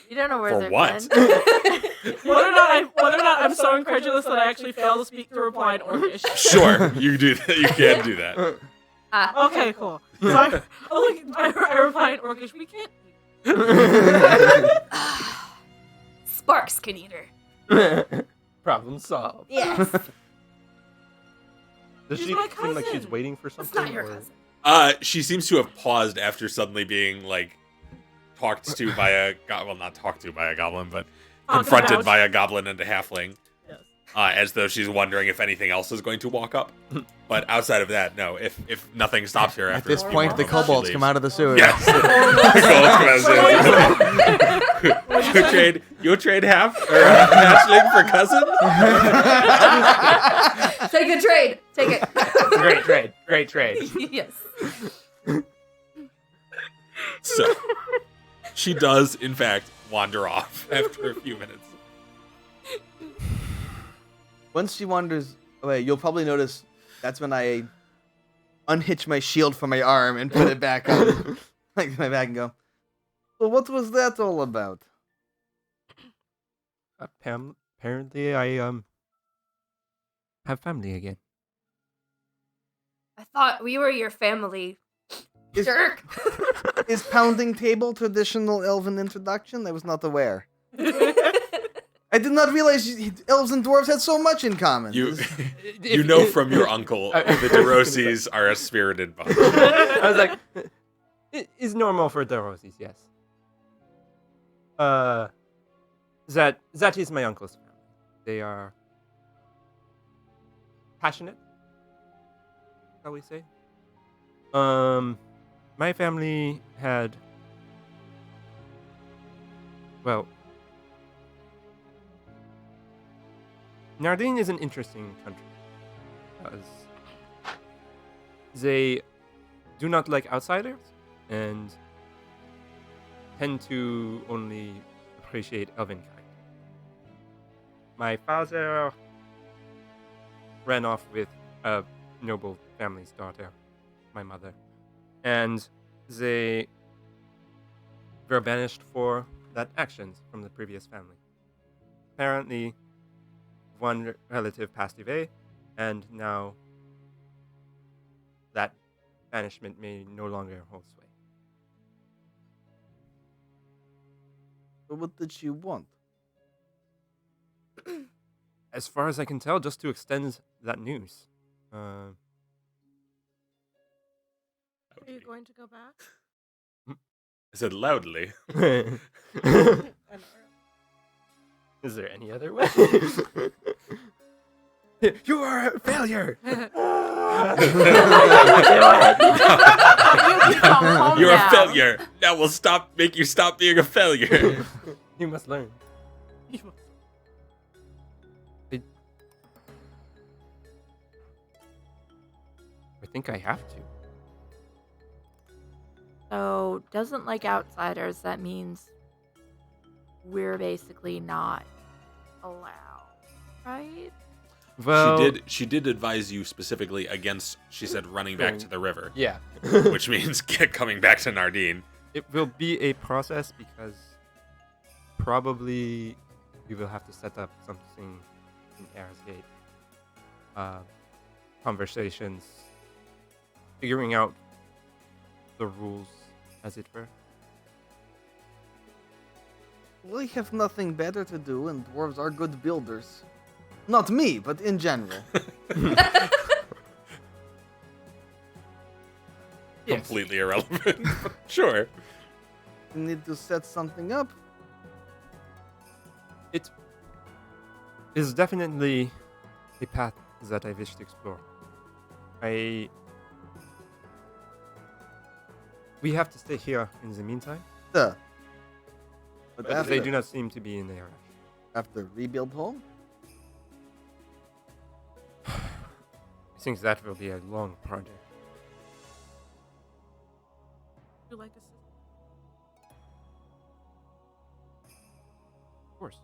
You don't know where For they're what? been. Whether or not I'm so incredulous that I actually fail to speak to reply in Orcish. Sure, you do that. You can do that. Okay, cool. So I reply in Orcish. We can't. Sparks can eat her. problem solved. Yes. Does She's she my seem like she's cousin. waiting for That's something? not your or- cousin. She seems to have paused after suddenly being like talked to by a well, not talked to by a goblin, but confronted about. by a goblin and a halfling. Yes. As though she's wondering if anything else is going to walk up. But outside of that, no. If nothing stops her At after this a few point, the moments, kobolds she come leaves. out of the sewer. Yes. You trade half or hatchling for cousin? Take a trade. Take it. Great trade. Great trade. Yes. So she does, in fact, wander off after a few minutes. Once she wanders away, you'll probably notice that's when I unhitch my shield from my arm and put it back on. like my back and go. So what was that all about? Apparently, I have family again. I thought we were your family. Is- Jerk. Is pounding table traditional elven introduction? I was not aware. I did not realize elves and dwarves had so much in common. You you know from your uncle the DeRosies are a spirited bunch. I was like, it is normal for DeRosies, yes. That is my uncle's family. They are passionate, shall we say? My family had, well, Nardine is an interesting country because they do not like outsiders and tend to only appreciate elven kind. My father ran off with a noble family's daughter, my mother, and they were banished for that actions from the previous family. Apparently, one relative passed away, and now that banishment may no longer hold sway. So what did she want? As far as I can tell, just to extend that news. Are you going to go back? I said loudly. Is there any other way? You are a failure! You're a failure. Now we'll make you stop being a failure. You must learn. I think I have to. So, doesn't like outsiders, that means we're basically not allowed, right? Well, She did advise you specifically against, she said, running back to the river, yeah. which means coming back to Nardine. It will be a process because probably we will have to set up something in Air's Gate. Conversations, figuring out the rules, as it were. We have nothing better to do, and dwarves are good builders. Not me, but in general. Completely irrelevant. But sure. We need to set something up. It is definitely a path that I wish to explore. We have to stay here in the meantime, But but after, they do not seem to be in the rush. after rebuild home? I think that will be a long project. Would you like a sister? Of course.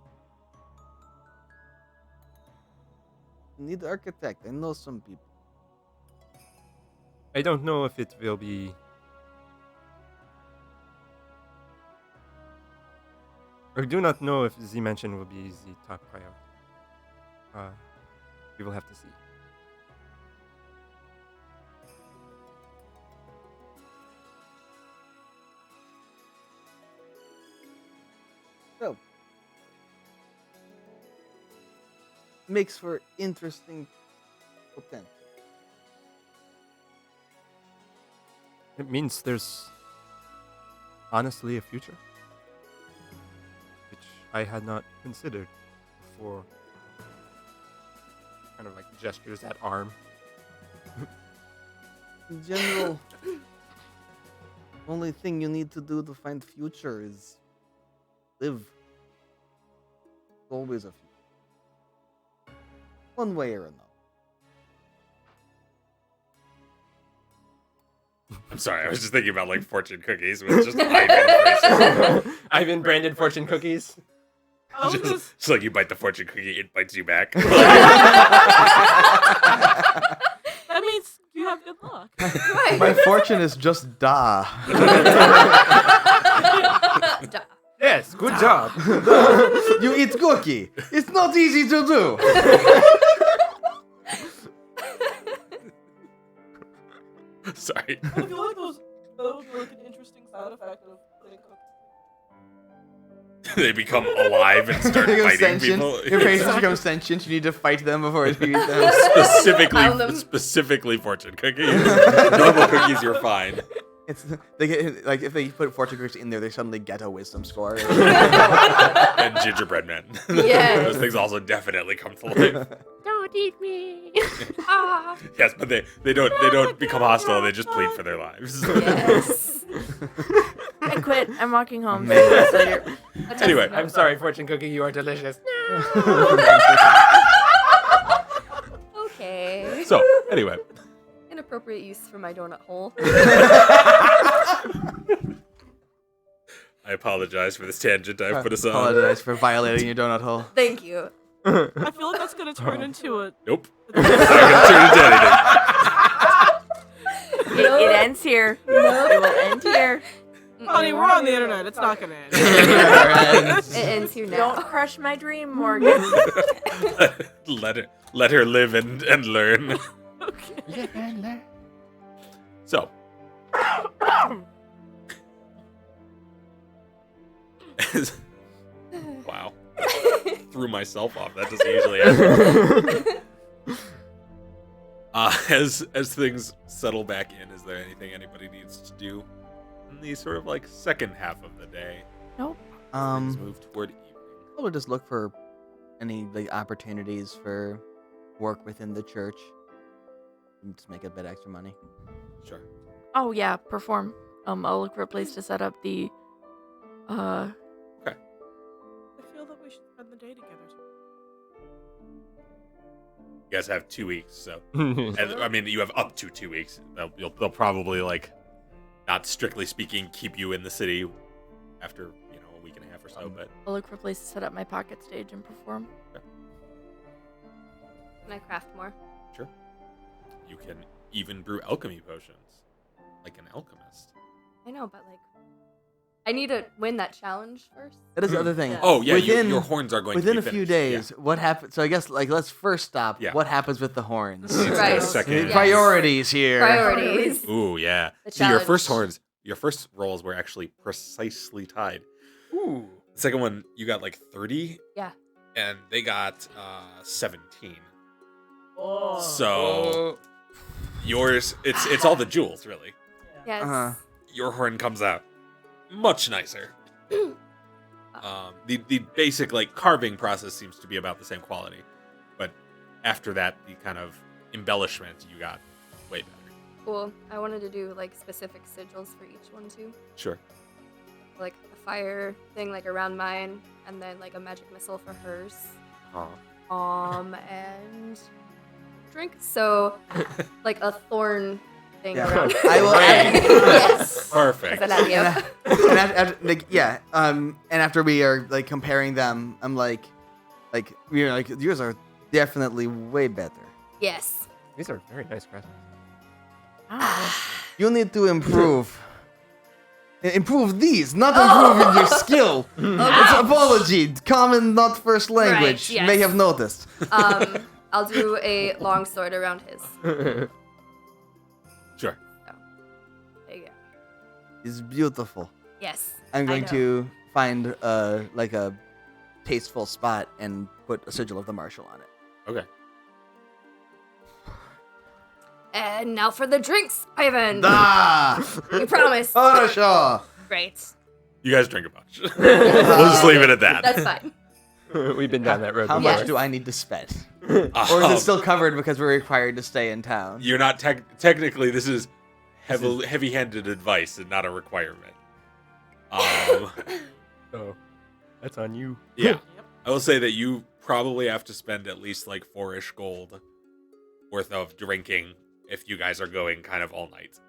We need architect. I know some people. I don't know if it will be. I do not know if the mansion will be the top priority. We will have to see. So, makes for interesting potential. It means there's honestly a future, which I had not considered before. Kind of like gestures that arm. In general, only thing you need to do to find future is live. Always a future. One way or another. I'm sorry, I was just thinking about like fortune cookies with just Ivan. Ivan branded fortune cookies. Just like you bite the fortune cookie, it bites you back. That means you have good luck. Right. My fortune is just da. Duh. Yes, good job. You eat cookie. It's not easy to do. Sorry. I feel like that would be like an interesting side effect of putting cookies. They become alive and start Become fighting sentient. people. Your patients become sentient. You need to fight them before you eat them. Pound them. specifically fortune cookies. Normal cookies, you're fine. They get like if they put fortune cookies in there, they suddenly get a wisdom score. And gingerbread men. Yes. Those things also definitely come to life. Don't eat me. Yes, but they don't become hostile. They just plead for their lives. Yes. I quit. I'm walking home. Man. Anyway, I'm sorry, fortune cookie, you are delicious. Okay. so anyway, Inappropriate use for my donut hole. I apologize for this tangent I've put us on. Apologize for violating your donut hole. Thank you. I feel like that's gonna turn into a. Nope. Not gonna turn into anything. It ends here. It will end here. Honey, we're on the internet. It's not gonna end. It ends here now. Don't crush my dream, Morgan. let her live and learn. Okay. So. Wow. Threw myself off. That doesn't usually happen. As things settle back in, is there anything anybody needs to do in the sort of like second half of the day? Nope. Things move toward evening. We'll just look for any like opportunities for work within the church. And just make a bit extra money. Sure. Oh yeah, perform. I'll look for a place to set up the. I feel that we should spend the day together. You guys have 2 weeks, so and, I mean you have up to 2 weeks. They'll probably like, not strictly speaking, keep you in the city after a week and a half or so. But I'll look for a place to set up my pocket stage and perform. Can I craft more? sure, you can even brew alchemy potions like an alchemist. I know, but like, I need to win that challenge first. That is the other thing. Yeah. Oh yeah, Within- your horns are going Within to a be few finished. days, what happens? So I guess like let's first stop. Yeah. What happens with the horns? Yeah. Right. Second. Yes. Priorities here. Priorities. Ooh yeah. The So your first challenge. your first rolls were actually precisely tied. Ooh. The second one you got like 30. Yeah. And they got 17. Oh. So yours, it's all the jewels really. Yes. Your horn comes out much nicer. The basic like carving process seems to be about the same quality, but after that, the kind of embellishment you got way better. Cool. I wanted to do like specific sigils for each one too. Sure. Like a fire thing like around mine, and then like a magic missile for hers. And drink. So like a thorn thing Yeah. around. I will add. Yes. Perfect. Does that add me And, up? and after we are like comparing them, I'm like we're like yours are definitely way better. Yes. These are very nice craftsmen. You need to improve. Improve these, not improving your skill. It's apology. Common, not first language. yes. May have noticed. I'll do a long sword around his. Sure. There you go. It's beautiful. Yes. I'm I going know. to find like a tasteful spot and put a sigil of the marshal on it. Okay. And now for the drinks, Ivan. Ah! You promised. Oh, sure. Great. You guys drink a bunch. We'll just leave it at that. That's fine. We've been down that road. How before. much Yes. do I need to spend? Or is it still covered because we're required to stay in town? You're not technically. This is heavy-handed advice and not a requirement. So that's on you. Yeah. I will say that you probably have to spend at least like 4-ish gold worth of drinking if you guys are going kind of all night.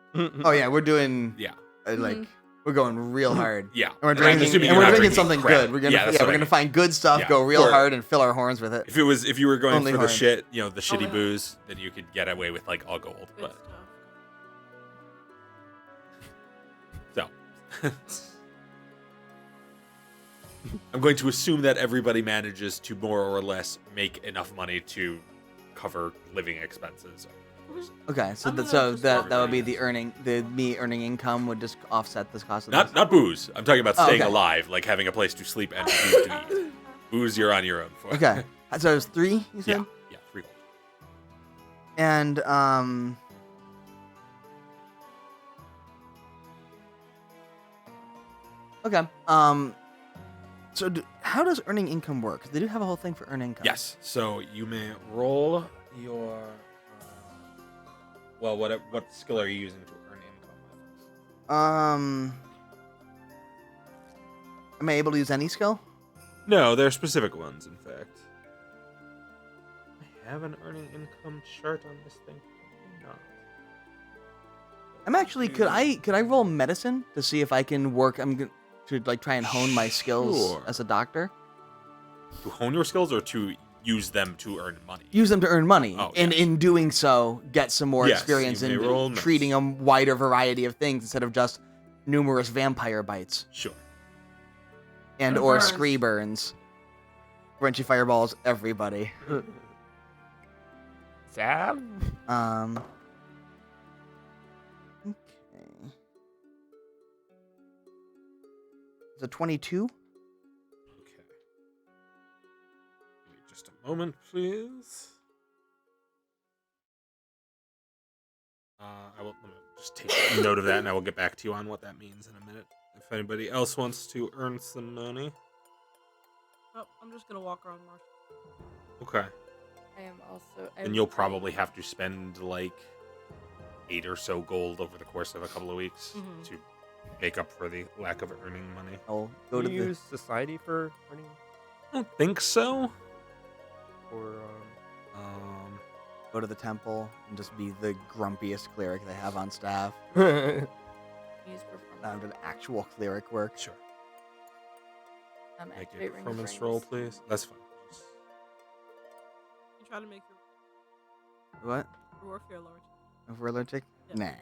Oh yeah, we're doing Yeah. like we're going real hard. Yeah. And we're I'm drinking, assuming and you're we're not drinking drinking something crap. good. We're gonna Yeah, that's what we're I gonna mean. find good stuff, Yeah. go real Or- hard, and fill our horns with it. If you were going Only for the horn. shit, the shitty yeah. booze, then you could get away with like all gold. Good But stuff. I'm going to assume that everybody manages to more or less make enough money to cover living expenses. Okay, so I'm gonna so just that walk that would be away. me earning income would just offset this cost of Not this. not booze. I'm talking about Oh, staying okay. alive, like having a place to sleep and food to eat. Booze, you're on your own for. Okay, so it was 3. You said. Yeah, 3 gold. And Okay. So how does earning income work? 'Cause they do have a whole thing for earning income. Yes. So you may roll your. Well, what skill are you using to earn income? Am I able to use any skill? No, there are specific ones. In fact, I have an earning income chart on this thing. No. I'm actually. Could I roll medicine to see if I can work? To like try and hone my skills Sure. as a doctor. To hone your skills or to use them to earn money? Use them to earn money, Oh, and yes. in doing so, get some more Yes, experience you may in roll treating a wider variety of things instead of just numerous vampire bites Sure. and And or burns. scree burns. Wrenchy fireballs, everybody. Sam? Okay. Is it 22? Okay. Give me just a moment, please. I will let me just take note of that, and I will get back to you on what that means in a minute. If anybody else wants to earn some money, Oh, I'm just gonna walk around Marsh. okay. I am also. And you'll probably have to spend like 8 or so gold over the course of a couple of weeks Mhm. to make up for the lack of earning money. I'll Go go to to the use society for earning I don't think so. or go to the temple and just be the grumpiest cleric they have on staff. use performance. Not an actual cleric work. Sure. Make a Activate ring of performance roll, rings. please. That's fine. You try to make What? your warfare lord. Over allergic? Yeah. Nah.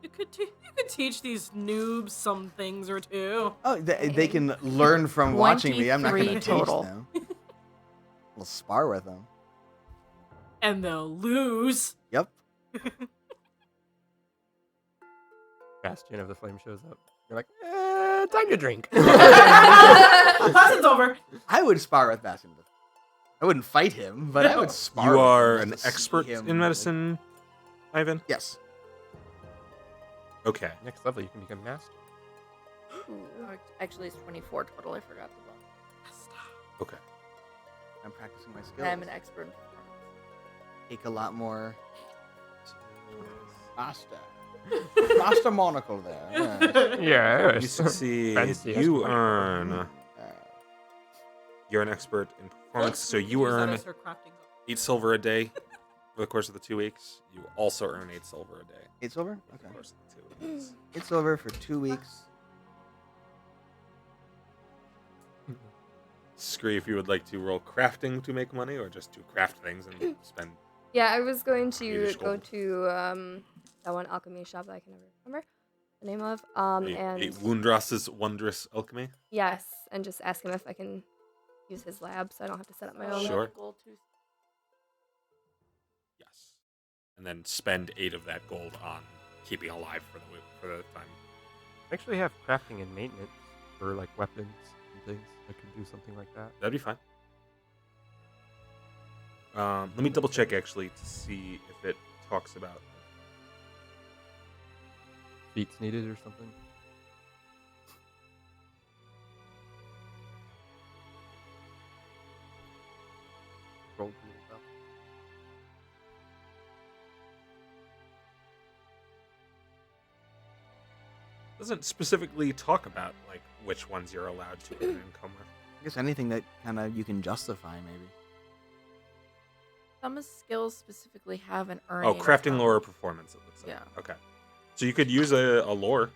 You could teach these noobs some things or two. Oh, they can learn from watching me. I'm not going to 23 teach total. them. We'll spar with them. And they'll lose. Yep. Bastion of the Flame shows up. You're like, time to drink. Lesson's over. I would spar with Bastion. I wouldn't fight him, but I would spar You with are him an just to see expert him, in like- medicine, Ivan? Yes. Okay. Next level, you can become master. Oh, actually, it's 24 total. I forgot the one. Okay. I'm practicing my skills. And I'm an expert in performance. Take a lot more. Master. Master monocle there. Yeah. You succeed. Fancy You escort. earn. You're an expert in performance, so you Use that earn as her crafting. 8 silver a day for the course of the 2 weeks. You also earn 8 silver a day 8 silver? for the Okay. course of the 2 weeks. 8 silver for 2 weeks. Scree if you would like to roll crafting to make money or just to craft things and spend. Yeah, I was going Yiddish to go gold. to that one alchemy shop that I can never remember the name of. And Wundras's Wondrous Alchemy. yes, and just ask him if I can use his lab so I don't have to set up my own. Sure. Gold too. Yes. And then spend 8 of that gold on keeping alive for the time. I actually have crafting and maintenance for like weapons and things. I can do something like that. That'd be fine. Let me double check actually to see if it talks about. Feats needed or something. Roll pretty well. Doesn't specifically talk about like which ones you're allowed to earn income with. I guess anything that kind of you can justify, maybe. Some skills specifically have an Oh, earning. crafting lore or performance, it looks like. Yeah. Okay. So you could use a lore.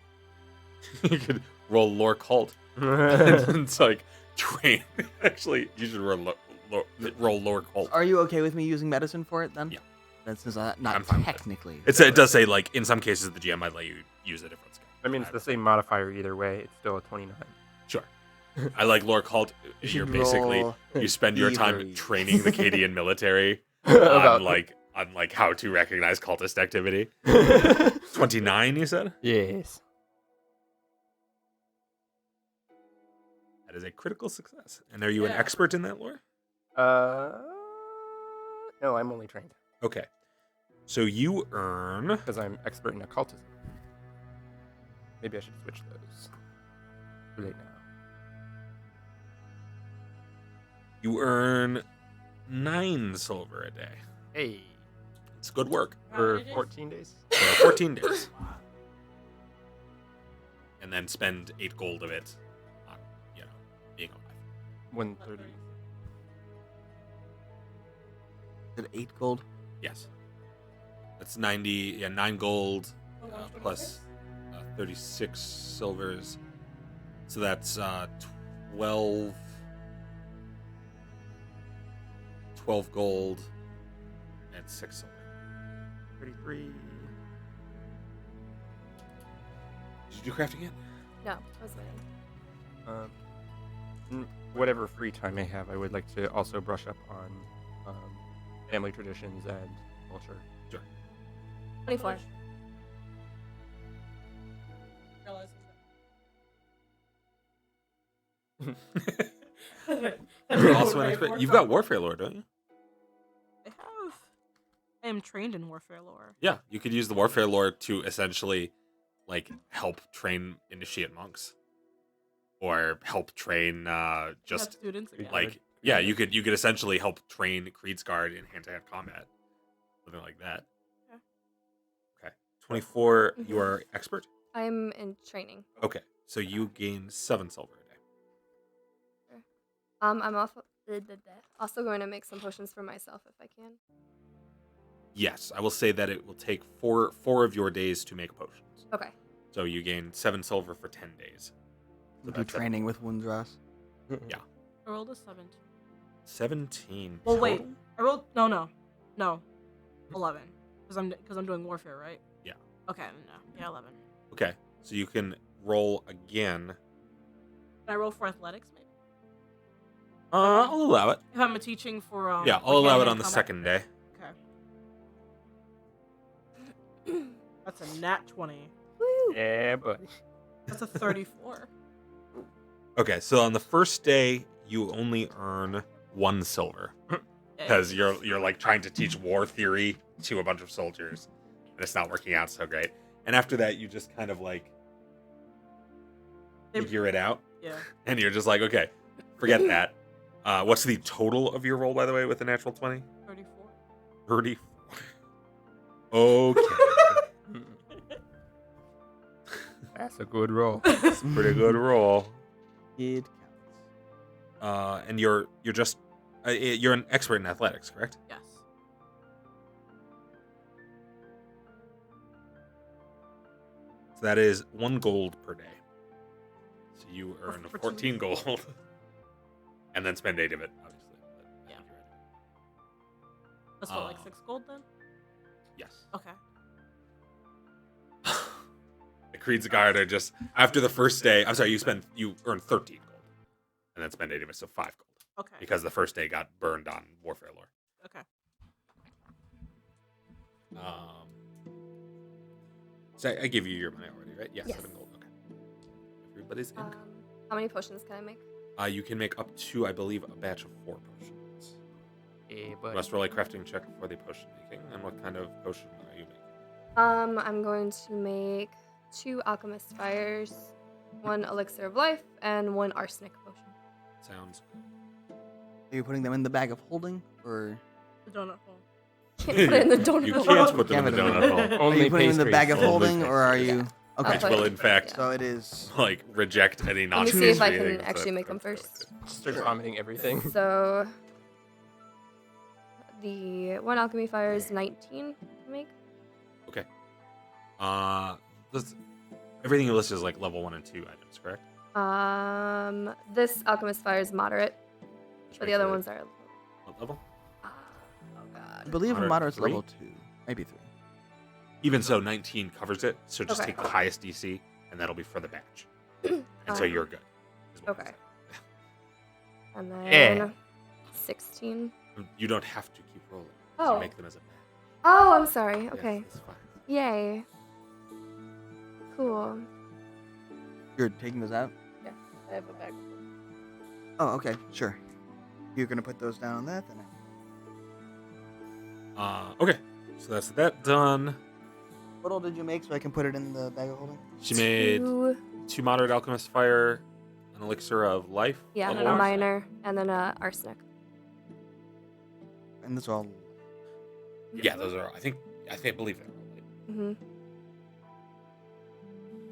You could roll lore cult. And it's like train. Actually, you should roll lore cult. Are you okay with me using medicine for it then? Yeah. That's not I'm fine with it. technically. It does say like in some cases the GM might let you use a different skill. I mean, it's the same modifier either way. It's still a 29. Sure. I like lore cult. You You're should basically roll you spend your time thievery. training the Cadian military About on how to recognize cultist activity. 29, you said? Yes. That is a critical success. And are you an Yeah. expert in that lore? No, I'm only trained Okay. So you earn because I'm expert in occultism. Maybe I should switch those. Too late now. 9 silver a day. Hey, It's good work. for 14 days. For 14 days. And then spend 8 gold of it on, being alive. 130. Is it 8 gold? Yes. That's 9 gold plus 36 silvers. So that's 12 gold and 6 silver. 33. Did you do crafting yet? No, I was waiting. Whatever free time I have, I would like to also brush up on family traditions and culture. 24. You're also an expert. You've got warfare lore, don't you? I am trained in warfare lore. Yeah, you could use the warfare lore to essentially, help train initiate monks, or help train Have just students again. you could essentially help train Creedsguard in hand-to-hand combat, something like that. Yeah. Okay, 24. You are expert. I'm in training. Okay, so you gain 7 silver a day. I'm also going to make some potions for myself if I can. Yes, I will say that it will take four of your days to make potions. Okay. So you gain 7 silver for 10 days. So Do that's training with Windras. Yeah. I rolled a 17. 17. Well, wait. total? I rolled no, 11 because I'm doing warfare, right? Yeah. Okay, no, yeah, 11. Okay, so you can roll again. Can I roll for athletics, maybe? I'll allow it. If I'm teaching for Yeah, for I'll allow it hand-to-hand on the combat. second day. Okay. That's a nat 20. Yeah, but That's a 34. Okay, so on the first day, you only earn 1 silver because you're like trying to teach war theory to a bunch of soldiers, and it's not working out so great. And after that, you just kind of figure it out, Yeah. and you're just like, okay, forget that. What's the total of your roll, by the way, with the natural 20? 34. 34. Okay. that's a good roll. It's a pretty good roll. It counts. And you're just you're an expert in athletics, correct? Yes. So that is 1 gold per day. So you earn For 14 gold, and then spend 8 of it, obviously. But I Yeah. think you're right. That's what, like 6 gold then? Yes. Okay. The Creed's Guard are just after the first day. I'm sorry, you earn 13 gold, and then spend 8 of it, so 5 gold, Okay. because the first day got burned on warfare lore. Okay. So I gave you your money already, right? Yeah, Yes. 7 gold. Okay. Everybody's in. How many potions can I make? You can make up to, I believe, a batch of 4 potions. Yeah, You but must roll a crafting check for the potion making. And what kind of potion are you making? I'm going to make 2 alchemist fires, 1 elixir of life, and 1 arsenic potion. Sounds Are you putting them in the bag of holding, or The donut hole. Can't put it in the donut You hole. can't put them in the Can't donut hole. are only you putting them in the bag of pastries. holding, Only or are pastries. you? Yeah. Okay, Which will, in fact, so it is. reject any non. Let me see if I can actually make them first. start vomiting everything. So the 1 alchemy fire is 19 to make. Okay. Everything you listed is like level 1 and 2 items, correct? This alchemist fire is moderate, but the other ones are. What level? Oh I god. believe a Moderate moderate's three? level 2, maybe 3. Even so, 19 covers it. So just Okay. take the highest DC and that'll be for the badge. And so you're good. is what I'm Okay. saying. And then Yeah. 16. You don't have to keep rolling. Oh. You make them as a badge. Oh, I'm sorry. Yes, Okay. that's fine. Yay. Cool. You're taking those out? I have a bag. Oh, okay, sure. You're gonna put those down on that, then. Okay, so that's that done. What all did you make so I can put it in the bag of holding? She made 2, 2 moderate alchemist fire, an elixir of life. yeah, level a one. minor, and then a arsenic. And that's all. Yeah, those are. I believe they're all light. Mm-hmm.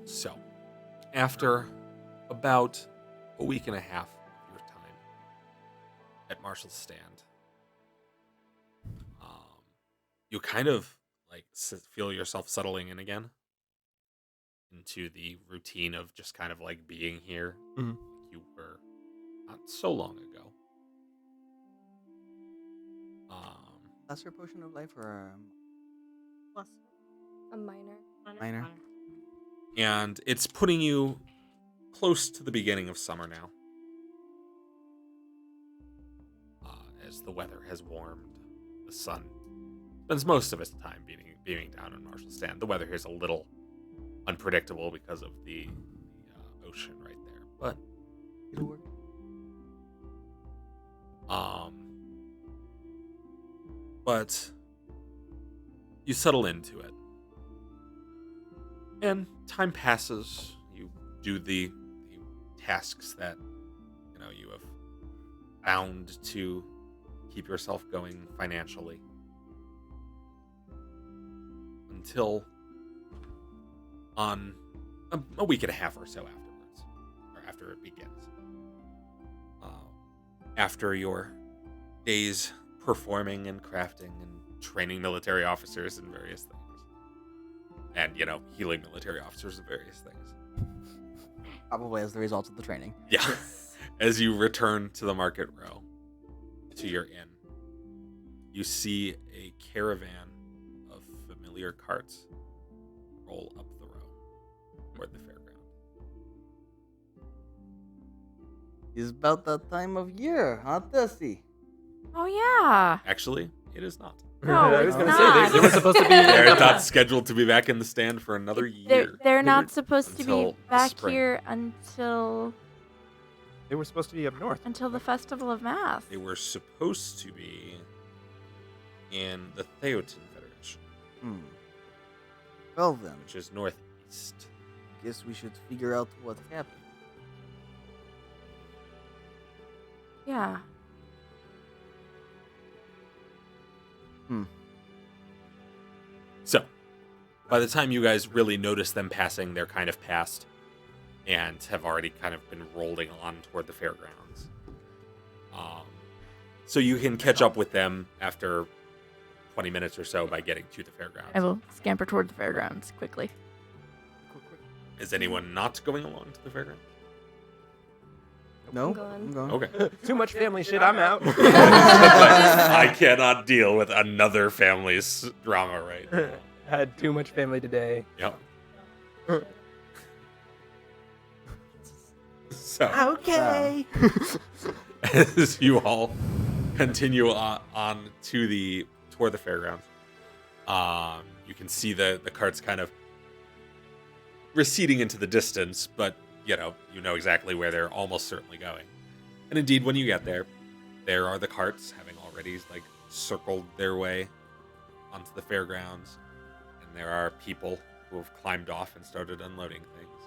So, after about a week and a half of your time at Marshall's stand, you kind of like feel yourself settling in again into the routine of just kind of like being here. Mhm. You were not so long ago. Lesser potion of life or Plus A minor. Minor. And it's putting you close to the beginning of summer now. As the weather has warmed, the sun spends most of its time beaming down on Marshall's stand. The weather here is a little unpredictable because of the ocean right there, but it'll work. but you settle into it, and time passes. You do the tasks that you have found to keep yourself going financially until on a week and a half or so afterwards, or after it begins. After your days performing and crafting and training military officers in various things, and healing military officers in various things. Probably as the result of the training. Yeah. As you return to the market row, to your inn, you see a caravan of familiar carts roll up the row toward the fairground. It's about that time of year, huh, Tessie? Oh yeah. Actually, it is not. No, I it's was gonna not. say they were supposed to be. They're not scheduled to be back in the stand for another year. They're not were- supposed to be until back spring. here until They were supposed to be up north. the Festival of Mass. They were supposed to be in the Theotin Federation, Well then, which is northeast. guess we should figure out what happened. Yeah. So, by the time you guys really notice them passing, they're kind of past and have already kind of been rolling on toward the fairgrounds. So you can catch up with them after 20 minutes or so by getting to the fairgrounds. I will scamper toward the fairgrounds quickly. Is anyone not going along to the fairgrounds? No? going. I'm going. Okay. Too much family shit. I'm out. I cannot deal with another family's drama right now. Had too much family today. Yep. So, Okay. as you all continue on to toward the fairgrounds, you can see the carts kind of receding into the distance, but you know exactly where they're almost certainly going. And indeed, when you get there are the carts having already circled their way onto the fairgrounds, and there are people who have climbed off and started unloading things,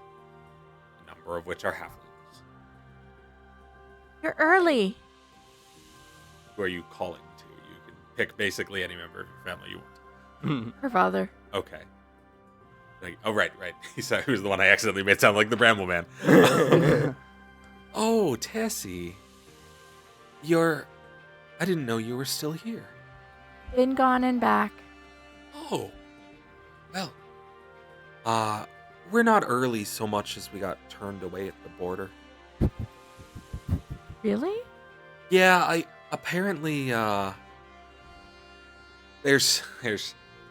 a number of which are halflings. You're early. Who are you calling to? You can pick basically any member of your family you want. Her father. Okay. Oh, right. He was the one I accidentally made sound like the Bramble Man. Oh, Tessie. I didn't know you were still here. Been gone and back. Oh. Well. We're not early so much as we got turned away at the border. Really? Yeah, apparently, there's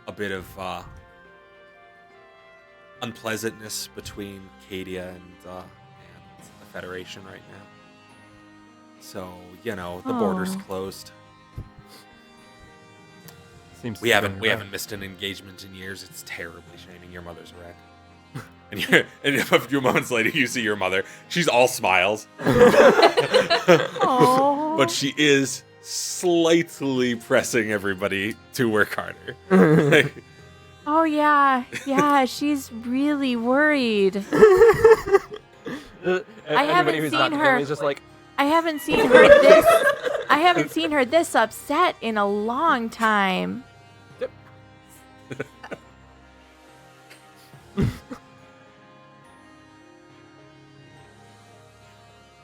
a bit of, unpleasantness between Cadia and the Federation right now. So, the border's Oh. closed. Seems We to be haven't going we right. haven't missed an engagement in years. It's terribly shaming. Your mother's a wreck. And a few moments later, you see your mother. She's all smiles, Oh. but she is slightly pressing everybody to work harder. Oh yeah, she's really worried. Anybody who's not seen the her- family is just like, I haven't seen her this. I haven't seen her this upset in a long time.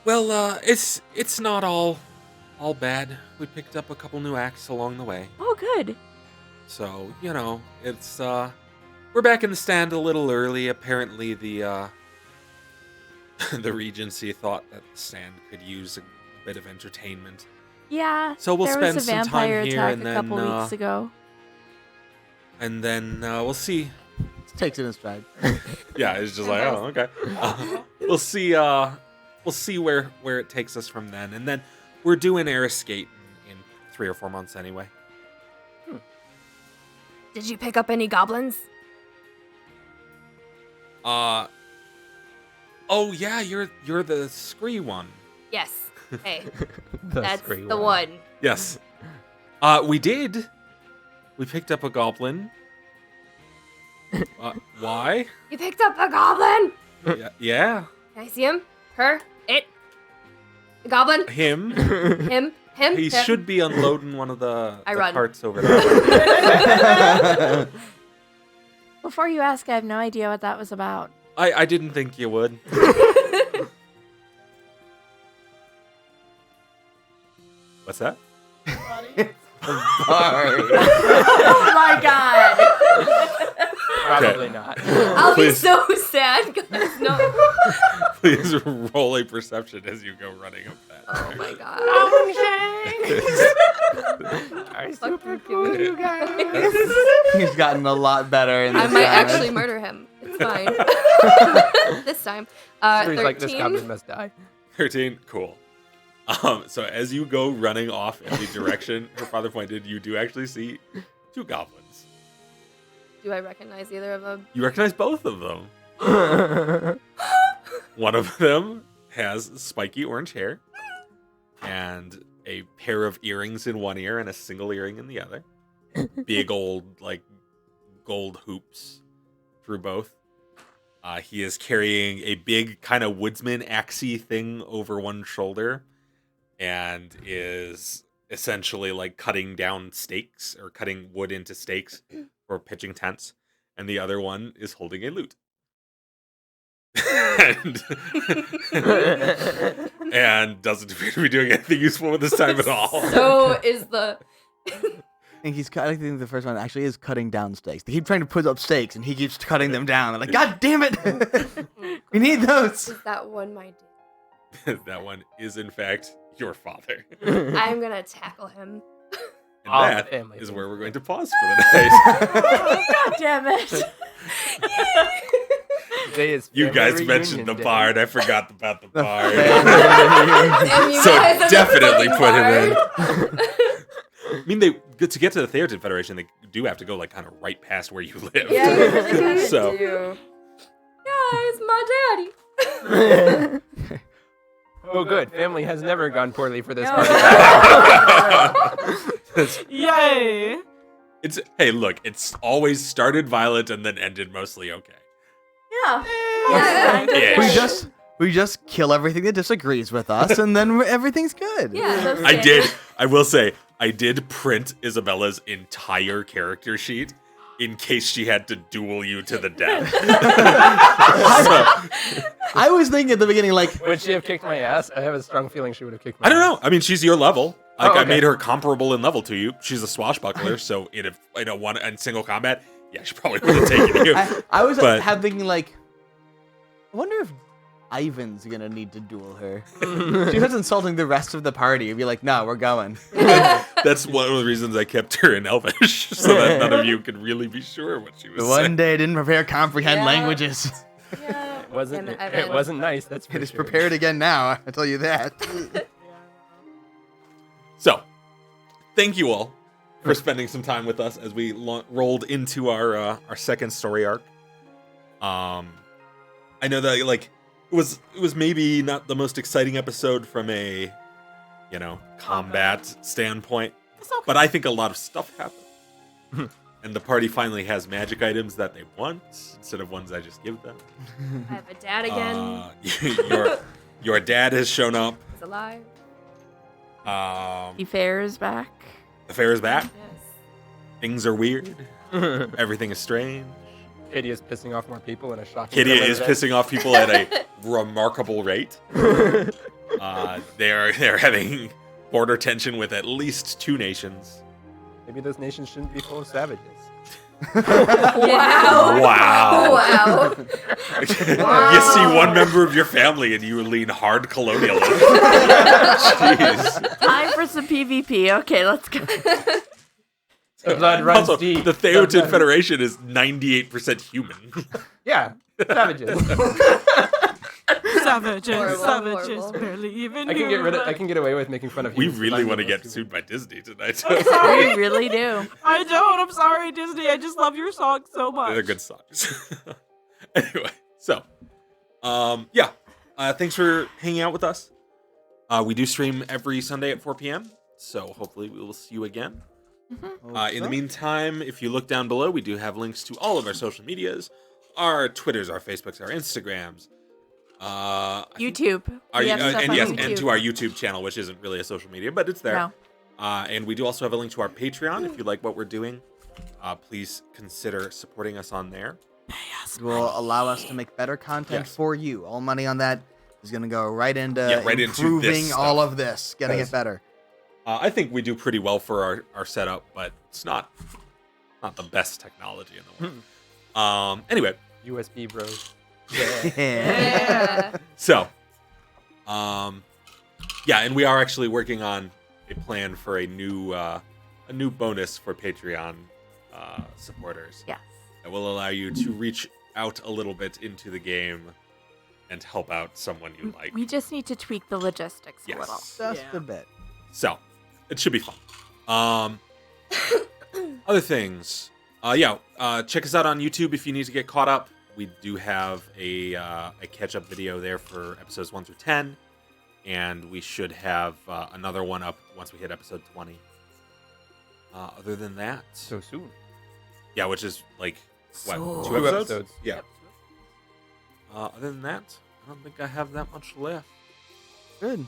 Well, it's not all bad. We picked up a couple new acts along the way. Oh, good. So, it's we're back in the stand a little early. Apparently the the Regency thought that the stand could use a bit of entertainment. Yeah. So we'll there spend was a some time vampire here attack and a couple then weeks ago. and then we'll see. Just takes it in stride. Yeah, it's just like, oh, okay. We'll see where it takes us from then. And then we're doing Aeroskate in 3 or 4 months anyway. Did you pick up any goblins? Oh yeah, you're the Scree one. Yes. Hey, the that's scree the one. Yes. We did. We picked up a goblin. Why? You picked up a goblin. Yeah. Can I see him? Her? It? The goblin? Him. Him? He Him? should be unloading one of the run. carts over there. Before you ask, I have no idea what that was about. I didn't think you would. What's that? Oh my god! Probably not. I'll be Please. so sad, guys. No. Please roll a perception as you go running up that. Oh my god. Are Fucking super kidding cool, me. you guys. He's gotten a lot better in I this might damage. actually murder him. It's fine. This time. So he's like, this 13. goblin must die. 13? Cool. So as you go running off in the direction her father pointed, you do actually see 2 goblins. Do I recognize either of them? You recognize both of them. One of them has spiky orange hair and a pair of earrings in one ear and a single earring in the other. Big old, gold hoops through both. He is carrying a big kind of woodsman axey thing over one shoulder and is essentially cutting down stakes or cutting wood into stakes for pitching tents. And the other one is holding a lute. and doesn't appear to be doing anything useful with his time at all. So is the. I think the first one actually is cutting down stakes. They keep trying to put up stakes, and he keeps cutting them down. I'm like, God damn it! We need those. Is that one my That one is, in fact, your father. I'm gonna tackle him. And All that family is things. where we're going to pause for the night. God damn it! Today is You family guys reunion mentioned the day. bard. I forgot about the bard. Damn, you So guys are the definitely fucking put him in. bard. I mean, to get to the Theatin Federation, they do have to go kind of right past where you live. Yeah, you really kinda So- do. Guys, my daddy. Oh, good. Family has never gone poorly for this No. party. Yay! Hey, look, it's always started violent and then ended mostly okay. Yeah. Yeah. Yeah. We just kill everything that disagrees with us, and then everything's good. Yeah, that's I will say, I did print Isabella's entire character sheet in case she had to duel you to the death. So, I was thinking at the beginning, Would she have kicked my ass? I have a strong feeling she would have kicked my I don't ass. know. I mean, she's your level. Oh, I okay. made her comparable in level to you. She's a swashbuckler, so in single combat, yeah, she probably would have taken you. I was But- thinking, I wonder if Ivan's gonna need to duel her. She was insulting the rest of the party. You'd be like, no, we're going. That's one of the reasons I kept her in Elvish, so that none of you could really be sure what she was The saying. one day I didn't prepare comprehend Yeah. languages. Yeah. It wasn't. Damn it, It Evan. wasn't nice. That's for It is sure. prepared again now. I tell you that. So, thank you all for spending some time with us as we rolled into our second story arc. I know that like it was maybe not the most exciting episode from a combat standpoint, It's okay. but I think a lot of stuff happened, and the party finally has magic items that they want instead of ones I just give them. I have a dad again. Your dad has shown up. He's alive. The fair is back. The fair is back. Yes. Things are weird. Everything is strange. Kitty is pissing off more people in a shocking. Kitty thriller is than- pissing off people at a remarkable rate. They're having border tension with at least 2 nations. Maybe those nations shouldn't be full of savages. Wow. Wow. Wow. You see one member of your family and you lean hard colonialism. Jeez. Time for some PvP. Okay, let's go. The blood runs Also, deep. the Theotin Federation is 98% human. Yeah, savages. Savages, Horrible, savages, horrible. barely even. I can get human. I can get away with making fun of. We humans really because want to I'm get stupid. sued by Disney tonight. I'm sorry. We really do. I don't. I'm sorry, Disney. I just love your song so much. They're good songs. Anyway, so, thanks for hanging out with us. We do stream every Sunday at 4 p.m., so hopefully we will see you again. In the meantime, if you look down below, we do have links to all of our social medias, our Twitters, our Facebooks, our Instagrams. YouTube. Our, We have stuff and on yes, YouTube. and to our YouTube channel, which isn't really a social media, but it's there. No. And we do also have a link to our Patreon. If you like what we're doing, please consider supporting us on there. It will allow us to make better content Yes. for you. All money on that is going to go right into Right into improving this all stuff. of this, getting it better. I think we do pretty well for our setup, but it's not the best technology in the world. Anyway, USB bros. Yeah. so, and we are actually working on a plan for a new bonus for Patreon supporters Yes. that will allow you to reach out a little bit into the game and help out someone you like. We just need to tweak the logistics Yes. a little. Just Yeah. a bit. So, it should be fun. Other things. Check us out on YouTube if you need to get caught up. We do have a catch-up video there for episodes 1 through 10. And we should have another one up once we hit episode 20. Other than that... So soon. Yeah, which is like, what, So- 2 2 episodes? episodes. Yeah. Other than that, I don't think I have that much left. Good.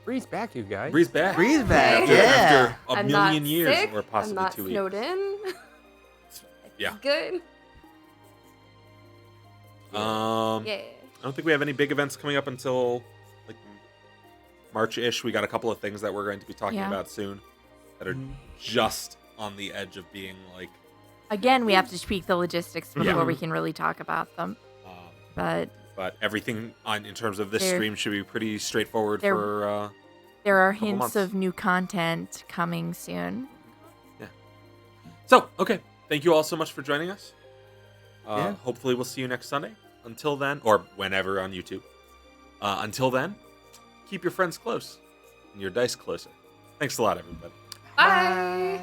Breeze back, you guys. Breeze back. Breathe back. After, Yeah. after a I'm million not years, sick. or possibly I'm not 2 weeks. snowed in. Yeah. Good. Yeah. Yeah. I don't think we have any big events coming up until like March-ish. We got a couple of things that we're going to be talking Yeah. about soon that are just on the edge of being like. Again, we have to tweak the logistics before Yeah. we can really talk about them. Um, But everything in terms of this There- stream should be pretty straightforward there- for. there are Couple hints months. of new content coming soon. So, okay. Thank you all so much for joining us. Yeah. Hopefully, we'll see you next Sunday. Until then, or whenever on YouTube. Until then, keep your friends close and your dice closer. Thanks a lot, everybody. Bye. Bye.